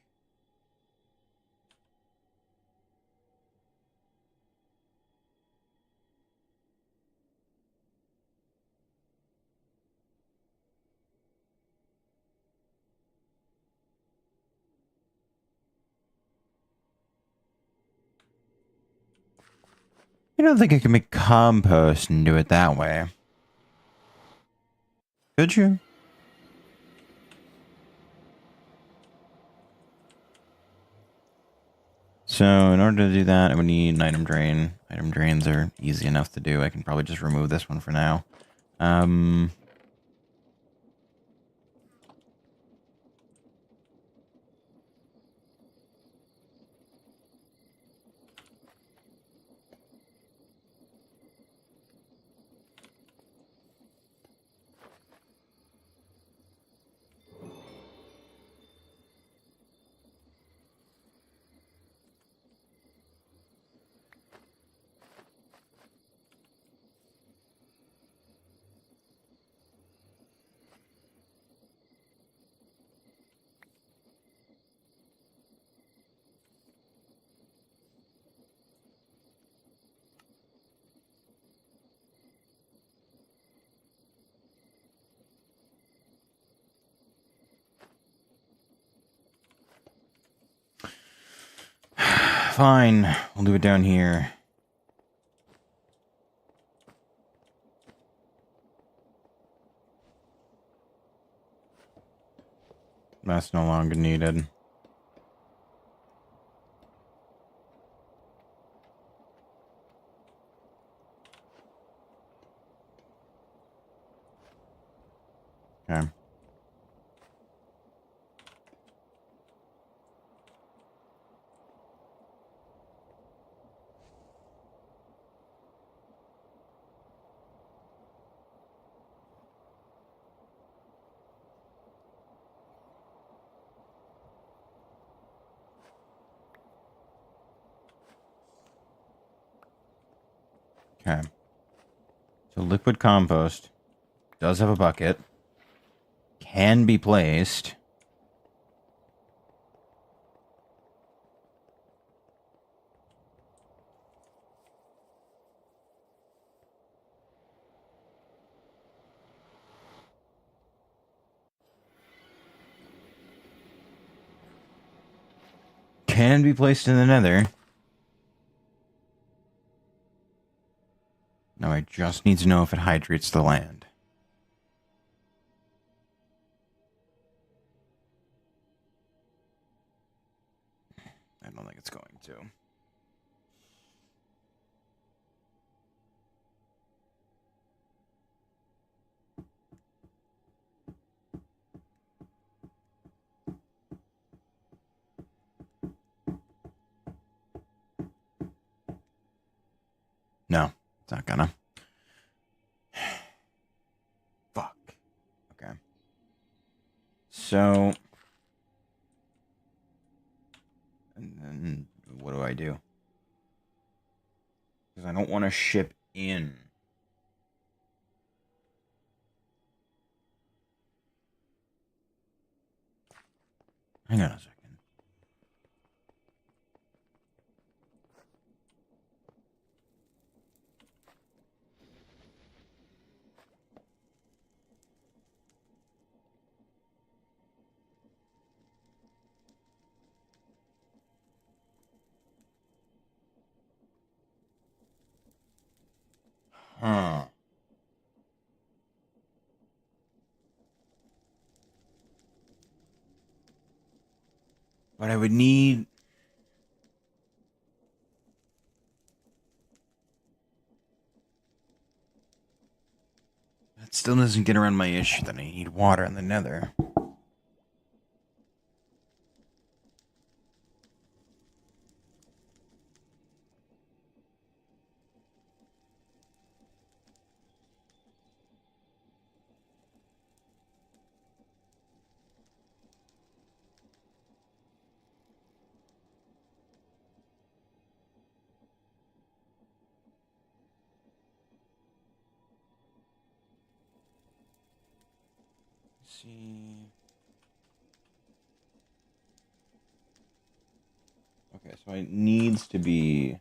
You don't think I can make compost and do it that way? Could you? So, in order to do that, I would need an item drain. Item drains are easy enough to do. I can probably just remove this one for now. Fine. We'll do it down here. That's no longer needed. Okay. Okay. So liquid compost does have a bucket. Can be placed. Can be placed in the nether. Now I just need to know if it hydrates the land. I don't think it's going to. No, it's not gonna. Fuck. Okay. So... And then what do I do? Because I don't want to ship in. Hang on a second. Huh. But I would need... That still doesn't get around my issue that I need water in the nether. Let's see... Okay, so it needs to be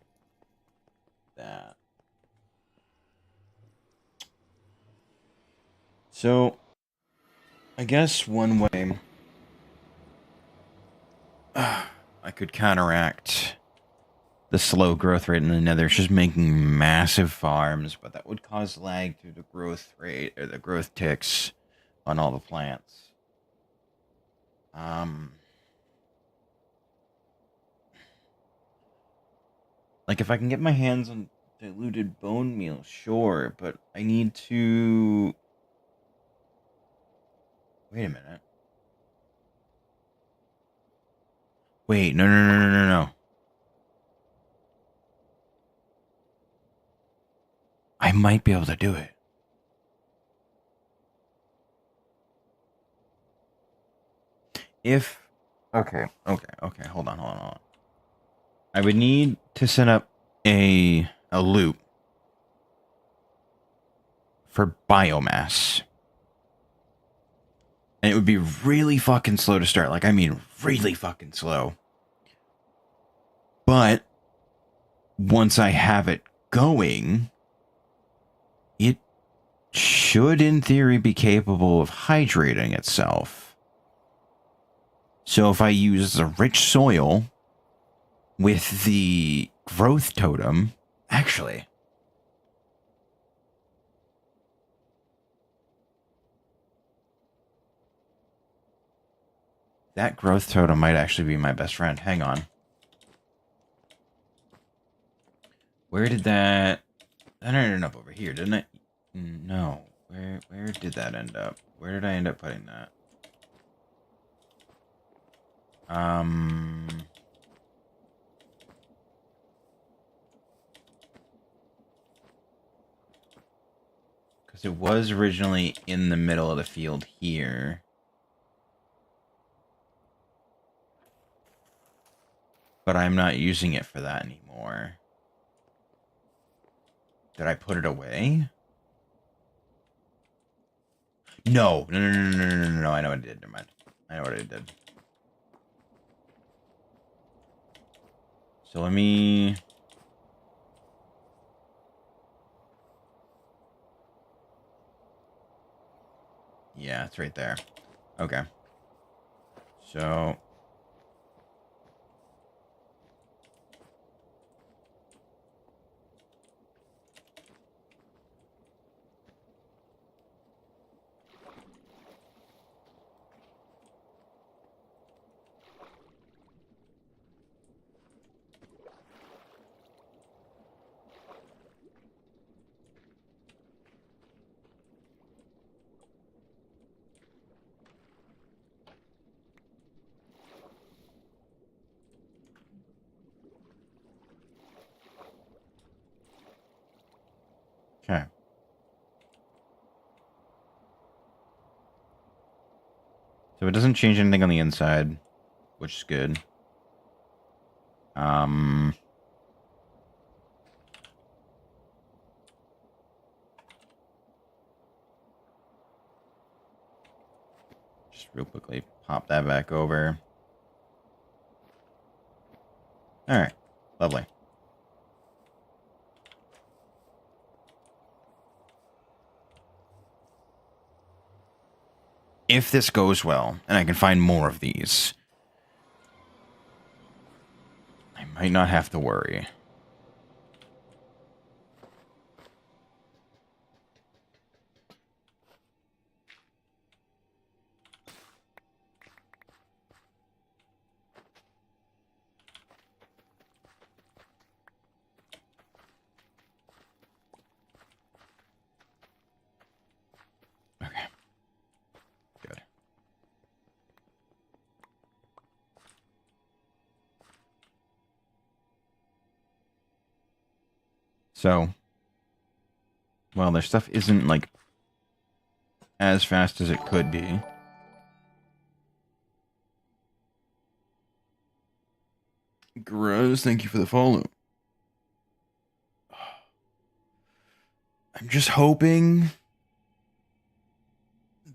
that. So, I guess one way I could counteract the slow growth rate in the nether is just making massive farms, but that would cause lag through the growth rate, or the growth ticks on all the plants. Like, if I can get my hands on diluted bone meal, sure, but I need to... Wait a minute. Wait, no. I might be able to do it. If... Okay, hold on. I would need to set up a loop for biomass. And it would be really fucking slow to start. Like, I mean, really fucking slow. But once I have it going, it should, in theory, be capable of hydrating itself. So if I use the rich soil with the growth totem, actually... That growth totem might actually be my best friend. Hang on. Where did that... That ended up over here, didn't it? No. Where did that end up? Where did I end up putting that? Because it was originally in the middle of the field here. But I'm not using it for that anymore. Did I put it away? No. No. I know what I did. Never mind. I know what I did. So let me... Yeah, it's right there. Okay. So... Okay. So it doesn't change anything on the inside, which is good. Just real quickly pop that back over. Alright. Lovely. If this goes well, and I can find more of these, I might not have to worry. So, well, their stuff isn't, like, as fast as it could be. Gross, thank you for the follow. I'm just hoping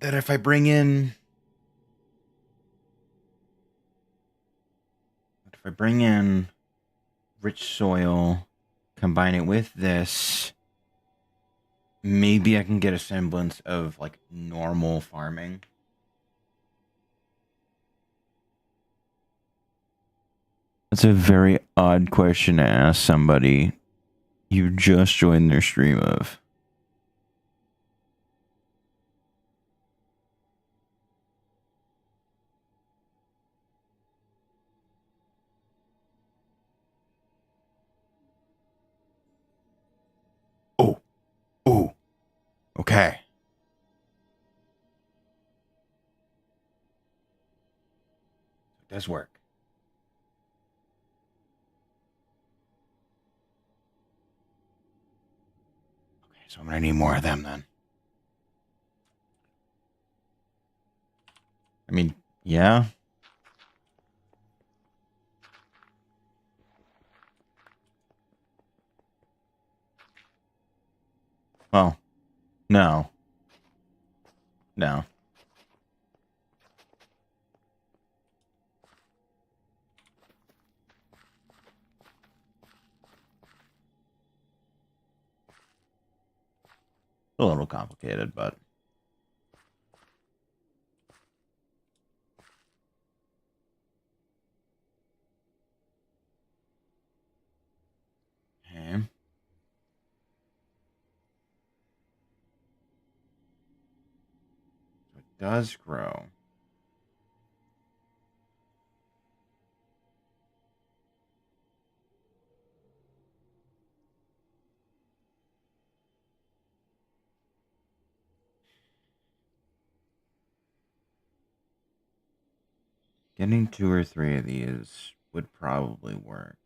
that if I bring in... rich soil, combine it with this, maybe I can get a semblance of, like, normal farming. That's a very odd question to ask somebody you just joined their stream of. Oh, okay. It does work. Okay, so I'm gonna need more of them then. I mean, yeah. Well, no. No. A little complicated, but... Okay. So it does grow. Getting 2 or 3 of these would probably work.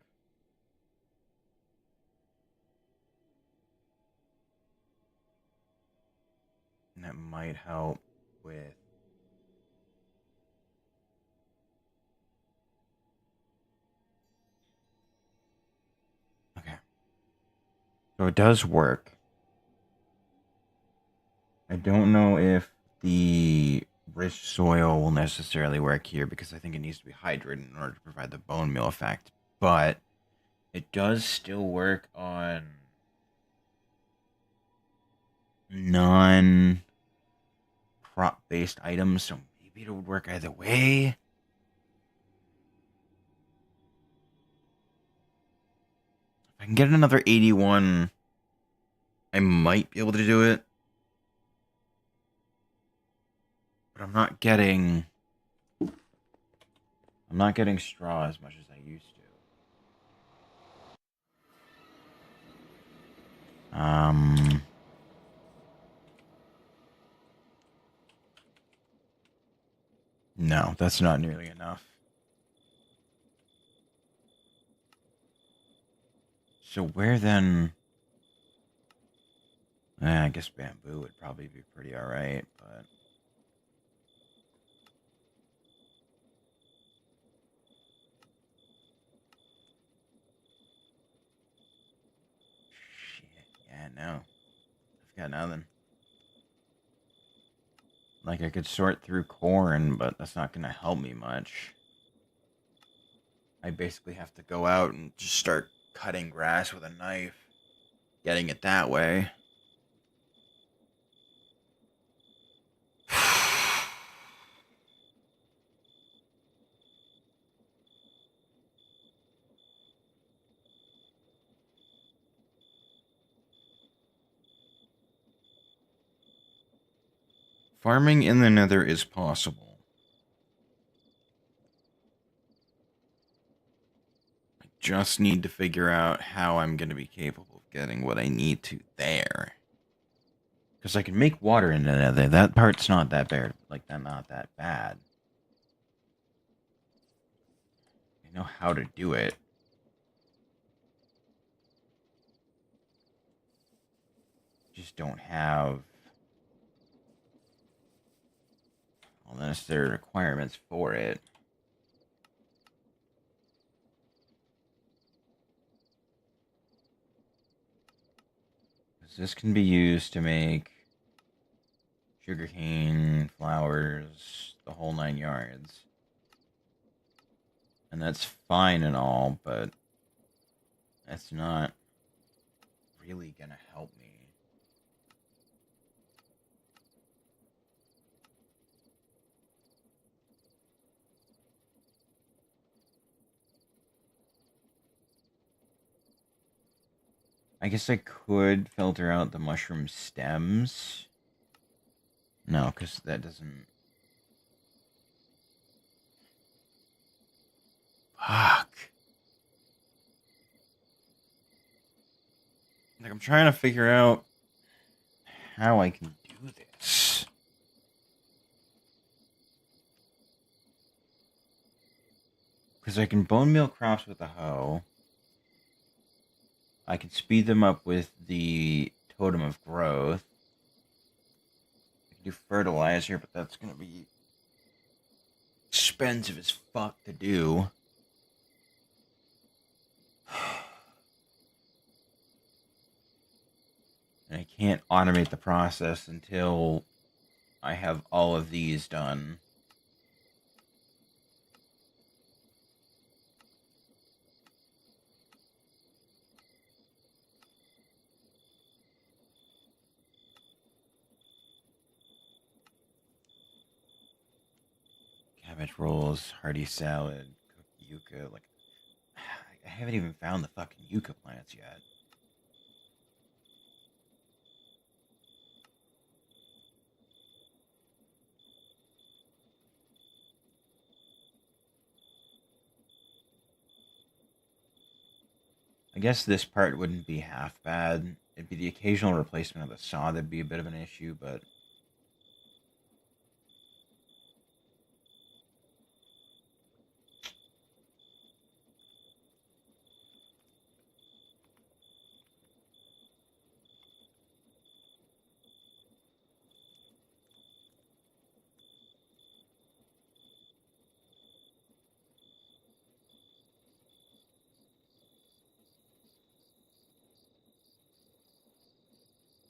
And that might help with... Okay. So it does work. I don't know if the rich soil will necessarily work here because I think it needs to be hydrated in order to provide the bone meal effect. But it does still work on non-crop based items, so maybe it would work either way. If I can get another 81, I might be able to do it. But I'm not getting straw as much as I used to. No, that's not nearly enough. So where then... I guess bamboo would probably be pretty alright, but... Shit, yeah, no. I've got nothing. Like, I could sort through corn, but that's not gonna help me much. I basically have to go out and just start cutting grass with a knife. Getting it that way. Farming in the Nether is possible. I just need to figure out how I'm going to be capable of getting what I need to there. Because I can make water in the Nether. That part's not that bad. Like, not that bad. I know how to do it. just don't have all the necessary requirements for it. This can be used to make sugarcane, flowers, the whole 9 yards. And that's fine and all, but that's not really gonna help me. I guess I could filter out the mushroom stems. No, because that doesn't... Fuck. Like, I'm trying to figure out how I can do this. Because I can bone meal crops with a hoe. I can speed them up with the totem of growth. I can do fertilizer, but that's going to be expensive as fuck to do. And I can't automate the process until I have all of these done. Cabbage rolls, hearty salad, cooked yucca. Like, I haven't even found the fucking yucca plants yet. I guess this part wouldn't be half bad. It'd be the occasional replacement of the saw that'd be a bit of an issue, but...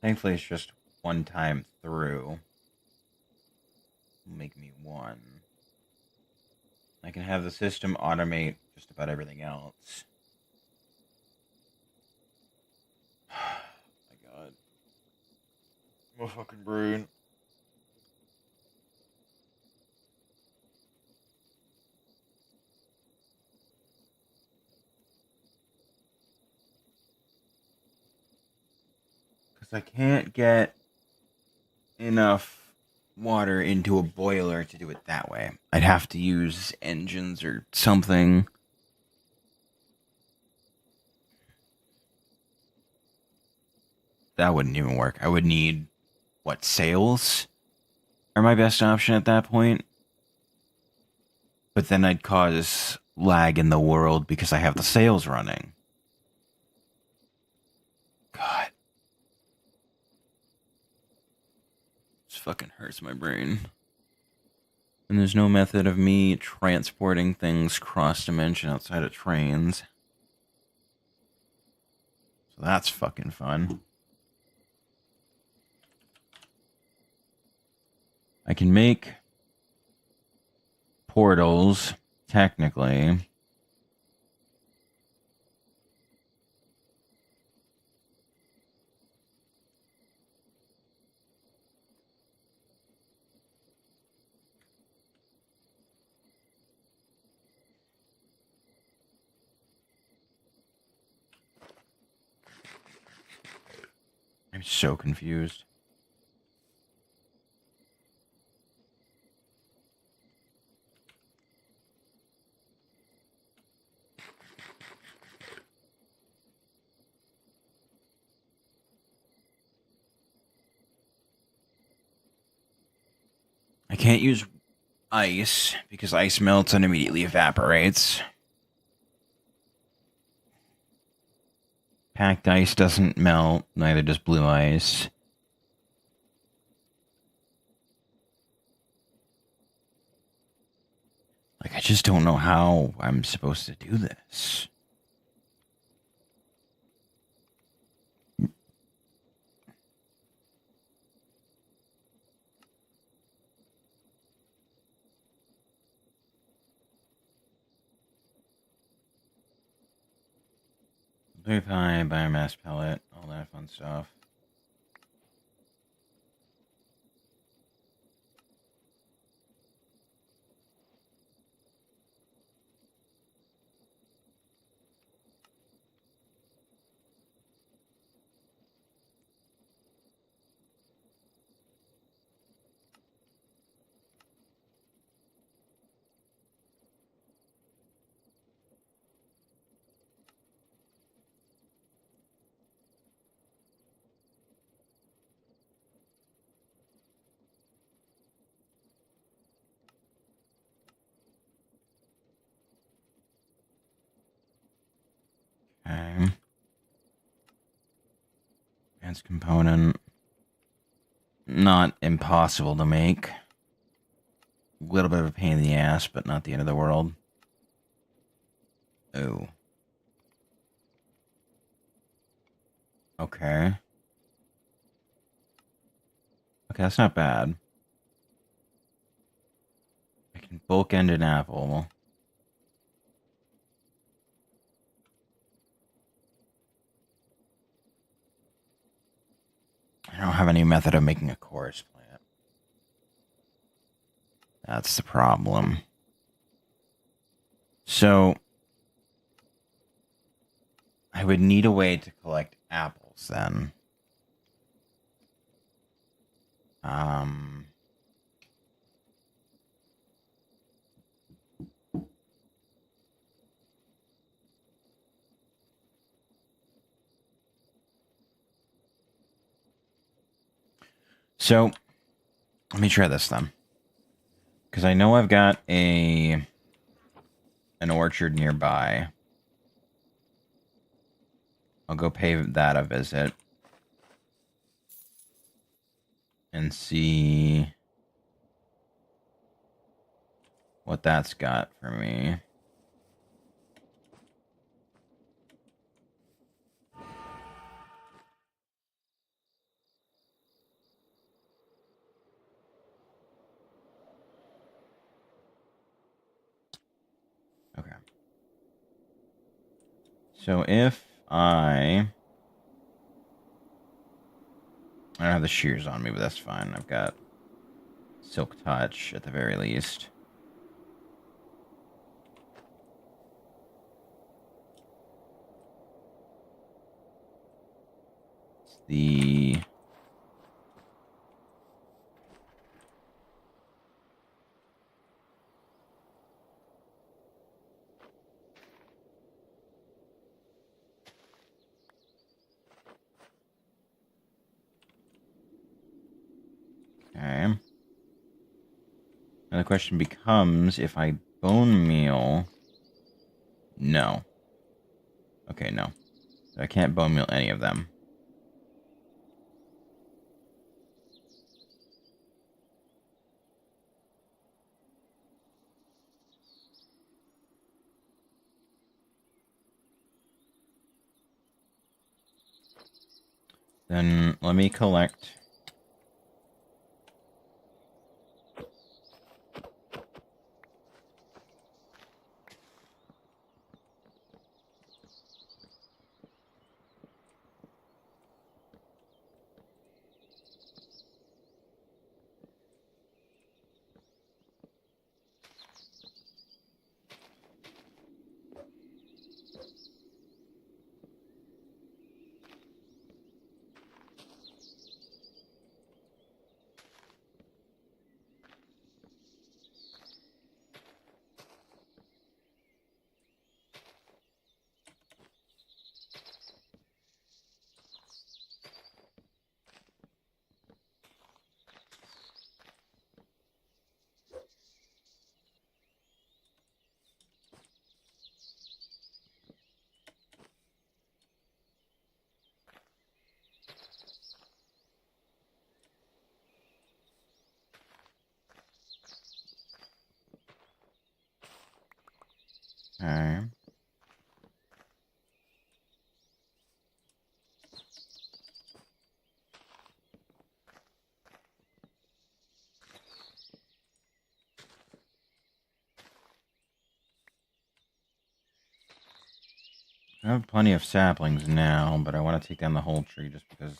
Thankfully, it's just one time through. Make me one. I can have the system automate just about everything else. My god. I'm a fucking brain. Because I can't get enough water into a boiler to do it that way. I'd have to use engines or something. That wouldn't even work. I would need, what, sails are my best option at that point? But then I'd cause lag in the world because I have the sails running. God. This fucking hurts my brain. And there's no method of me transporting things cross-dimension outside of trains. So that's fucking fun. I can make portals, technically. I'm so confused. I can't use ice because ice melts and immediately evaporates. Packed ice doesn't melt, neither does blue ice. Like, I just don't know how I'm supposed to do this. Blue pie, biomass pellet, all that fun stuff. Okay. Advanced component. Not impossible to make. A little bit of a pain in the ass, but not the end of the world. Oh. Okay. Okay, that's not bad. I can bulk end an apple. I don't have any method of making a chorus plant. That's the problem. So, I would need a way to collect apples then. So, let me try this then. Because I know I've got an orchard nearby. I'll go pay that a visit. And see what that's got for me. Okay. So if I don't have the shears on me, but that's fine. I've got Silk Touch at the very least. It's the okay. And the question becomes, if I bone meal... No. Okay, no. I can't bone meal any of them. Then let me collect... Okay. I have plenty of saplings now, but I want to take down the whole tree just because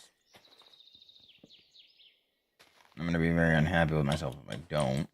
I'm going to be very unhappy with myself if I don't.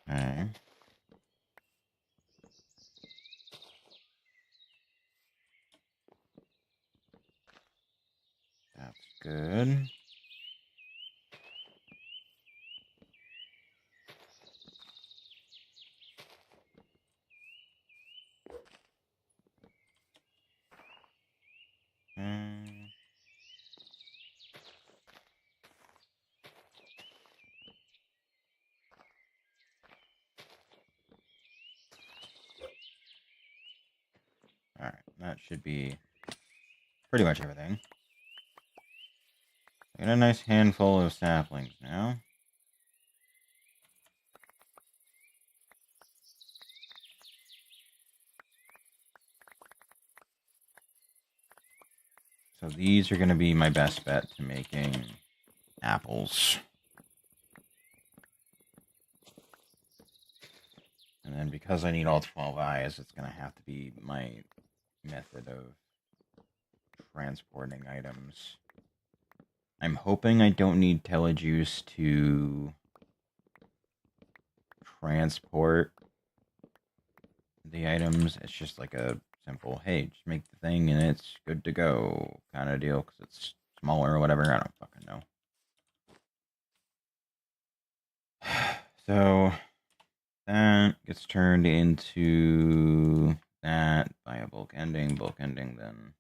Okay. That's good. Mm. Alright, that should be pretty much everything. I got a nice handful of saplings now. So these are going to be my best bet to making apples. And then because I need all 12 eyes, it's going to have to be my method of transporting items. I'm hoping I don't need telejuice to transport the items. It's just like a simple, hey, just make the thing and it's good to go kind of deal because it's smaller or whatever. I don't fucking know. So that gets turned into that by a bulk ending. Bulk ending then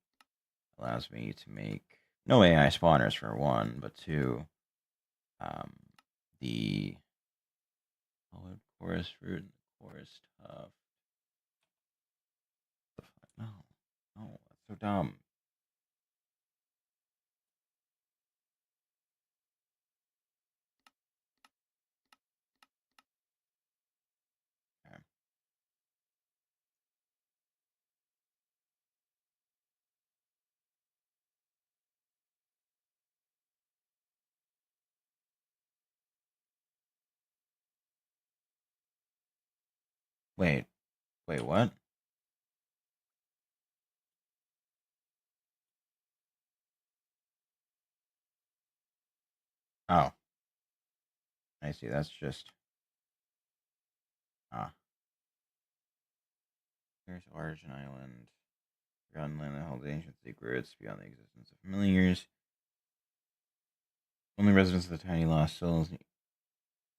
allows me to make no AI spawners for one, but two, the colored forest fruit and the forest tuft. No, no, that's so dumb. Okay. Wait, what? Oh, I see. That's just Here's Origin Island. Forgotten land that holds ancient secrets beyond the existence of familiars. Only residents of the tiny lost souls,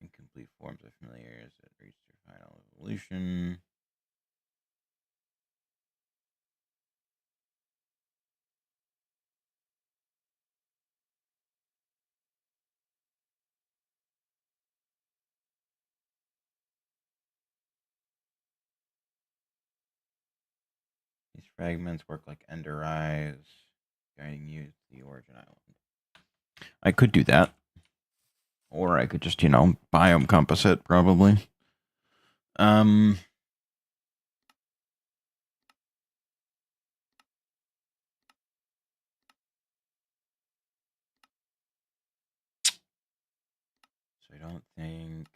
incomplete forms of familiars that reach their final evolution. These fragments work like ender eyes, guiding you to the Origin Island. I could do that. Or I could just, biome compass it, probably. So I don't think.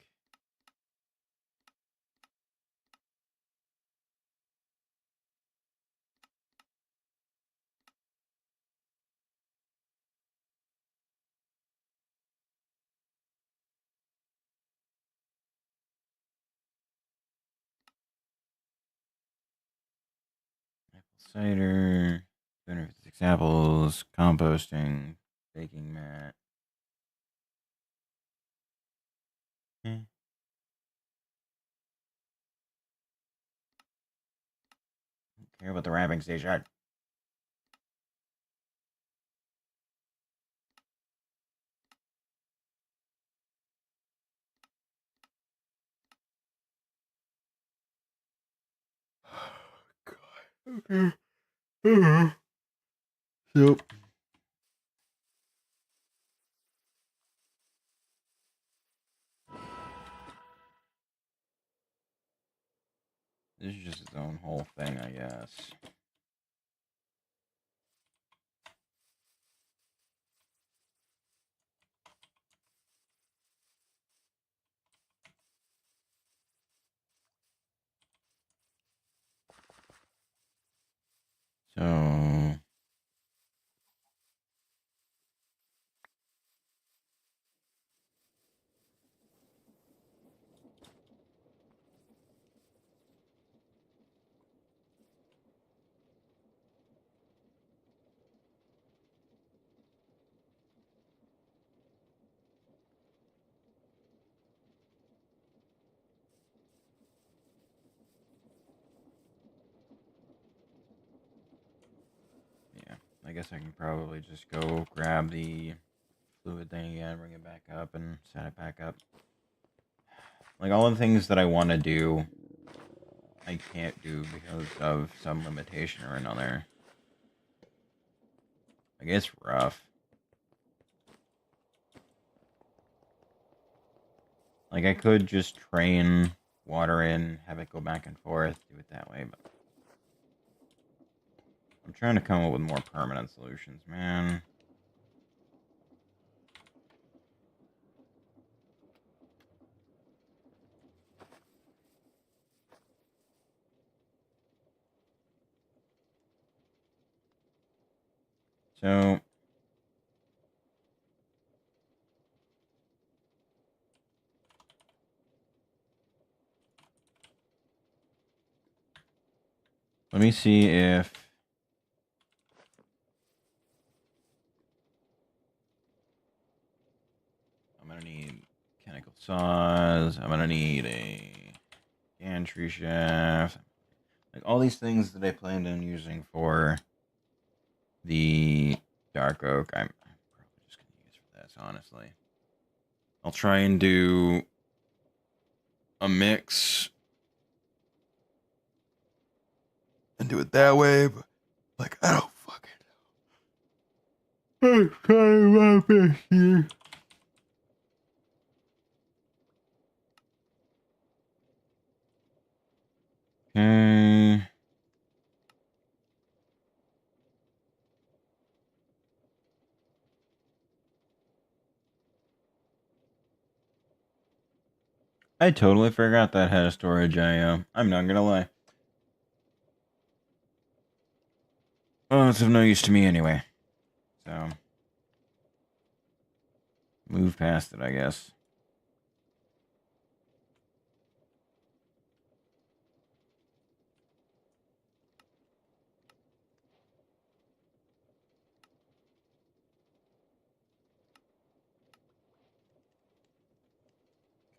cider, 256 apples, composting, baking mat. Don't care about the wrapping station. God. Okay. Yep. This is just its own whole thing, I guess. So yeah, I guess I can probably just go grab the fluid thing again, bring it back up, and set it back up. Like, all the things that I want to do, I can't do because of some limitation or another. Like, it's rough. Like, I could just train water in, have it go back and forth, do it that way, but I'm trying to come up with more permanent solutions, man. So let me see if I'm gonna need mechanical saws. I'm gonna need a gantry shaft. Like, all these things that I planned on using for the dark oak, I'm probably just gonna use for this, honestly. I'll try and do a mix and do it that way, but like, I don't fucking know. I'm trying my best here. Okay. I totally forgot that had a storage IO. I'm not gonna lie. Well, it's of no use to me anyway. So, move past it, I guess.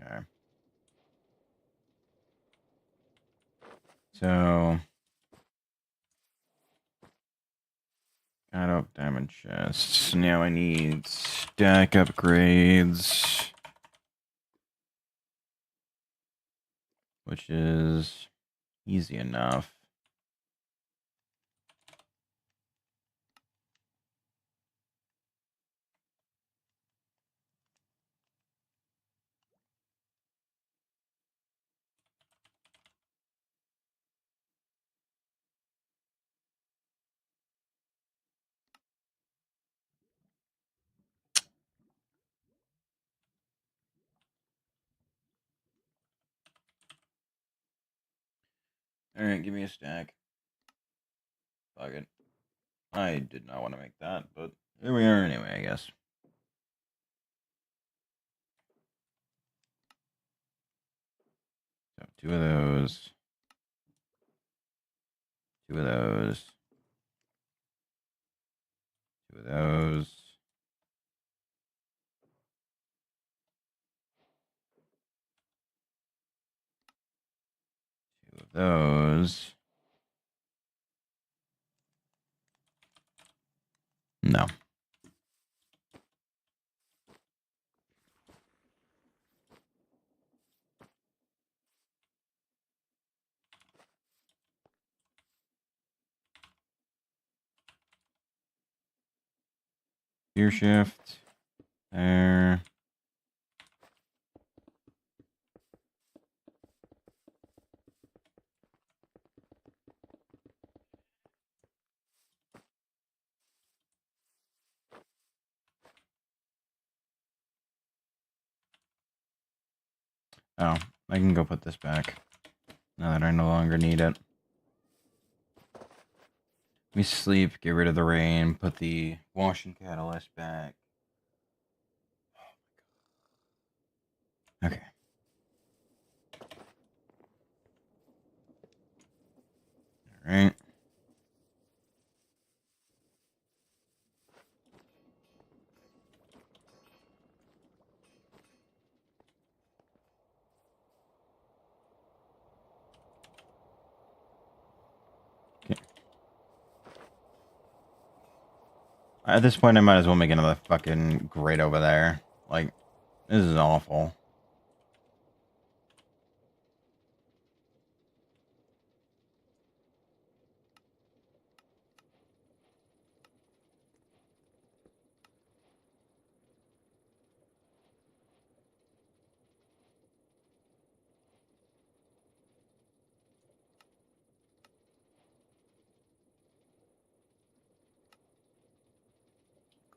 Okay. So, got up diamond chests. Now I need stack upgrades, which is easy enough. Alright, give me a stack. Fuck it. I did not want to make that, but here we are anyway, I guess. So, two of those. Two of those. of those. Two of those. No. Gear shift. There. Oh, I can go put this back now that I no longer need it. Let me sleep, get rid of the rain, put the washing catalyst back. Okay. All right. Okay. At this point, I might as well make another fucking grate over there. Like, this is awful.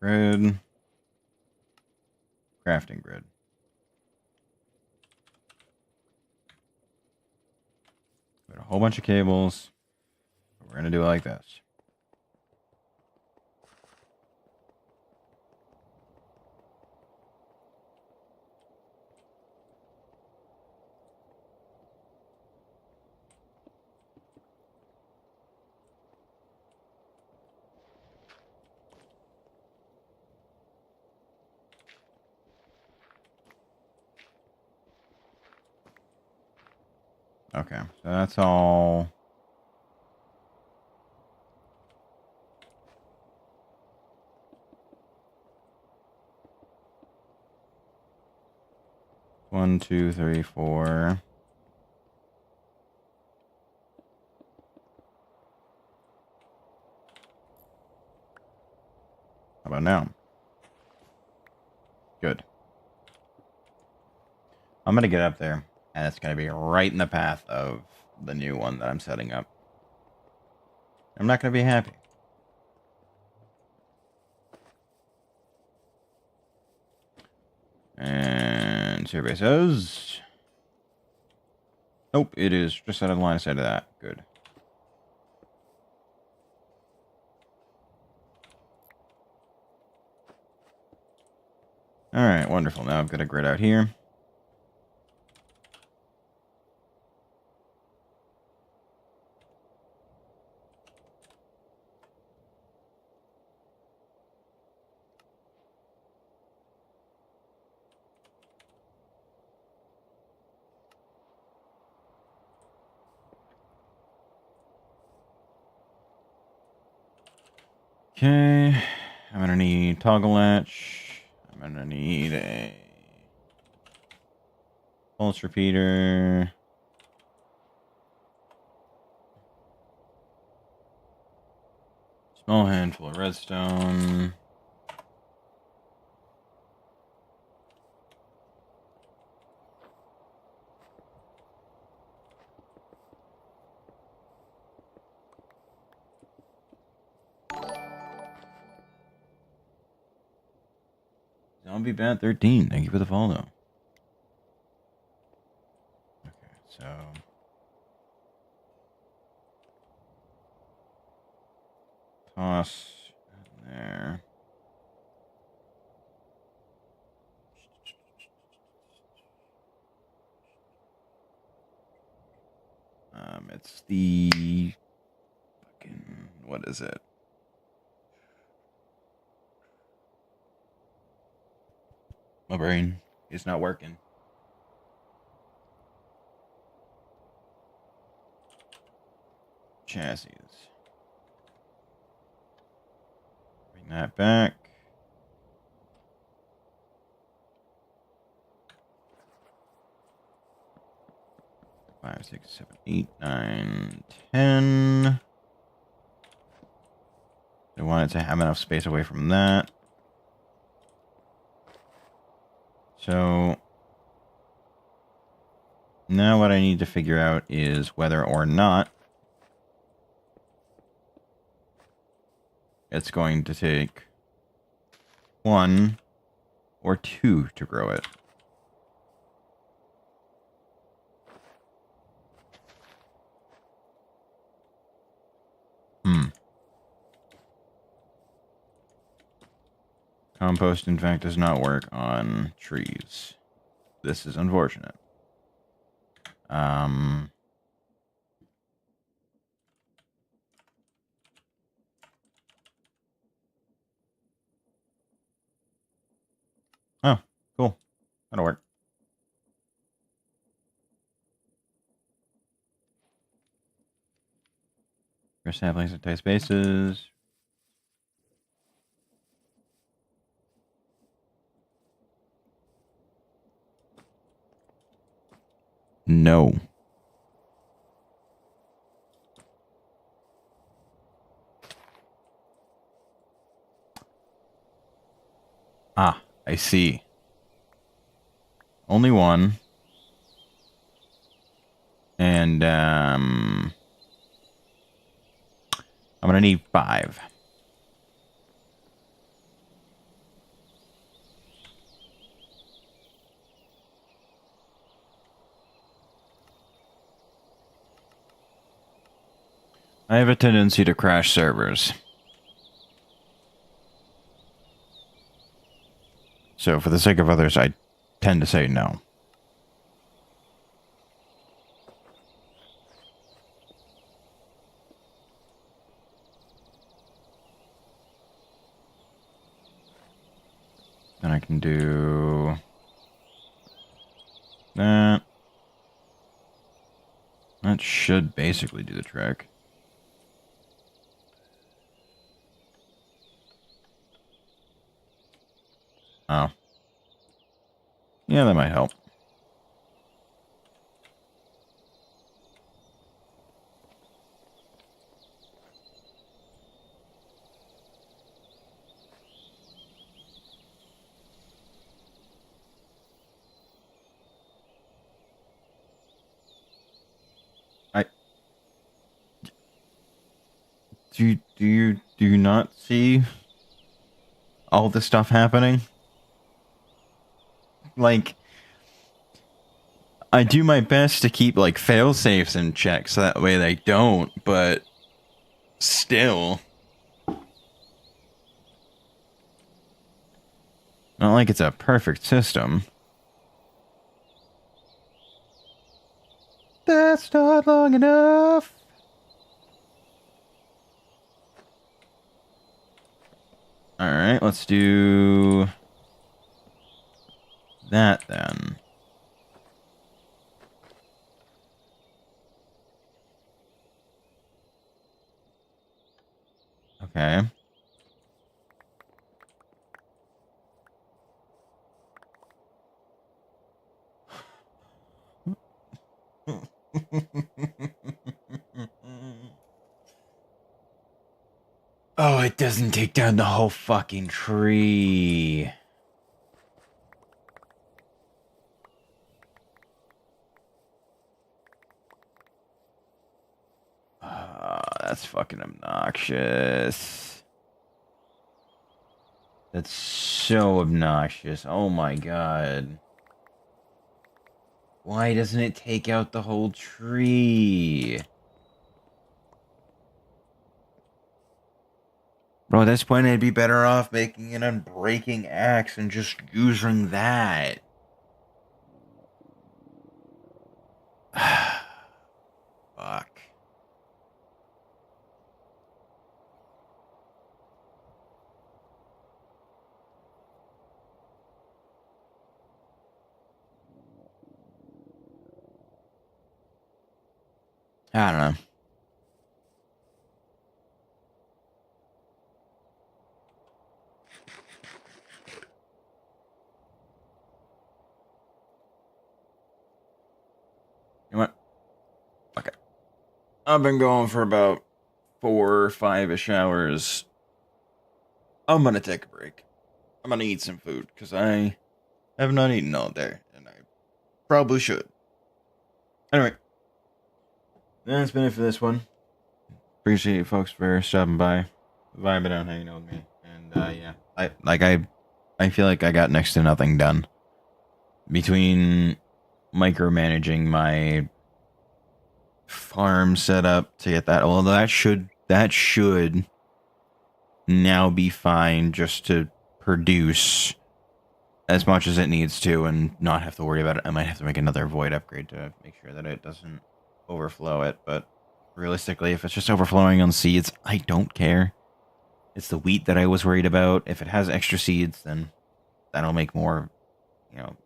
Grid. Crafting grid. Put a whole bunch of cables. We're going to do it like this. Okay, so that's all. One, two, three, four. How about now? Good. I'm going to get up there, and it's going to be right in the path of the new one that I'm setting up. I'm not going to be happy. And survey says... Nope, it is just out of the line of sight of that. Good. Alright, wonderful. Now I've got a grid out here. Okay, I'm gonna need toggle latch. I'm gonna need a pulse repeater. Small handful of redstone. Zombie Bat 13, thank you for the follow. Okay, so... Toss in there. It's the... fucking... what is it? My brain is not working. Chassis. Bring that back. Five, 6, 7, 8, 9, 10. I wanted to have enough space away from that. So now what I need to figure out is whether or not it's going to take 1 or 2 to grow it. Compost, in fact, does not work on trees. This is unfortunate. Oh, cool. That'll work. Your saplings at tight spaces. No. Ah, I see. Only 1. And, I'm gonna need 5. I have a tendency to crash servers. So for the sake of others, I tend to say no. Then I can do that. That should basically do the trick. Oh. Yeah, that might help. Do you not see all this stuff happening? Like, I do my best to keep like fail safes in check so that way they don't, but still, not like it's a perfect system. That's not long enough. All right, let's do that then. Okay. Oh, it doesn't take down the whole fucking tree. That's fucking obnoxious. That's so obnoxious. Oh my god. Why doesn't it take out the whole tree? Bro, at this point I'd be better off making an unbreaking axe and just using that. Fuck. I don't know. You know what? Okay. I've been going for about 4 or 5-ish hours. I'm gonna take a break. I'm gonna eat some food because I have not eaten all day, and I probably should. Anyway, that's been it for this one. Appreciate you folks for stopping by, vibing out, hanging out with me, and yeah, I feel like I got next to nothing done between micromanaging my farm setup to get that. Although that should now be fine just to produce as much as it needs to and not have to worry about it. I might have to make another void upgrade to make sure that it doesn't overflow it, but realistically, if it's just overflowing on seeds, I don't care. It's the wheat that I was worried about. If it has extra seeds, then that'll make more, you know,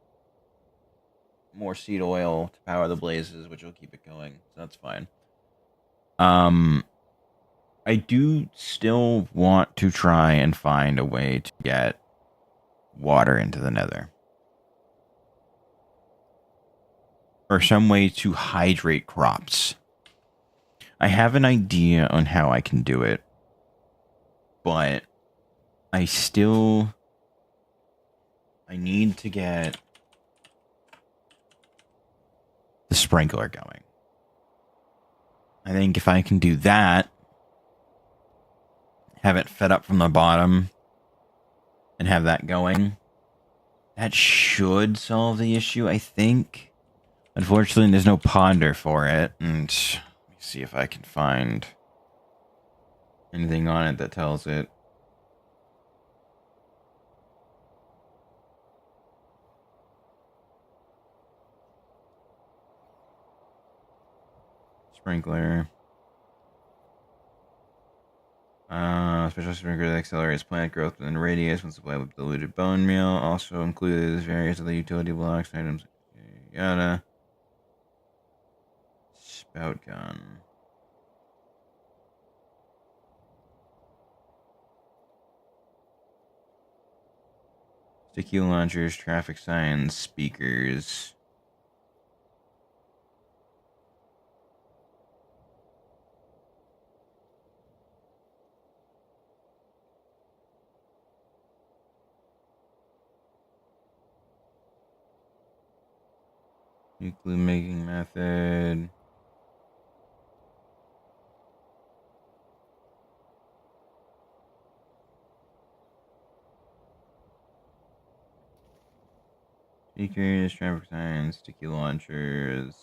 more seed oil to power the blazes, which will keep it going. So that's fine. Um, I do still want to try and find a way to get water into the nether. Or some way to hydrate crops. I have an idea on how I can do it, but I need to get the sprinkler going. I think if I can do that, have it fed up from the bottom, and have that going, that should solve the issue, I think. Unfortunately, there's no ponder for it, and let me see if I can find anything on it that tells it. Sprinkler. Special sprinkler that accelerates plant growth within radius when supplied with diluted bone meal. Also included various other utility blocks, items, yada. Spout gun. Sticky launchers, traffic signs, speakers. Glue making method. Speakers, traffic signs, sticky launchers.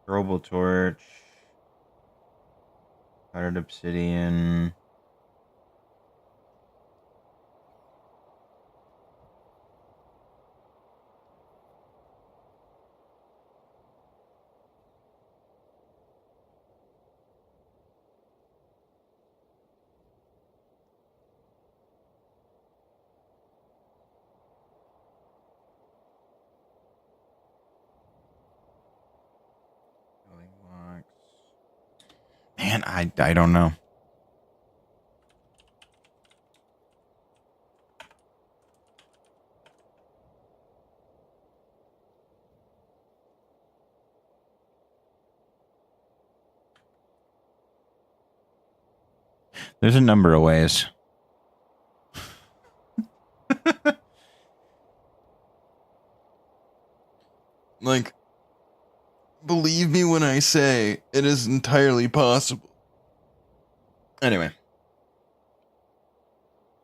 Throwable torch. Powdered obsidian. Man, I don't know. There's a number of ways. Like, believe me when I say it is entirely possible. Anyway.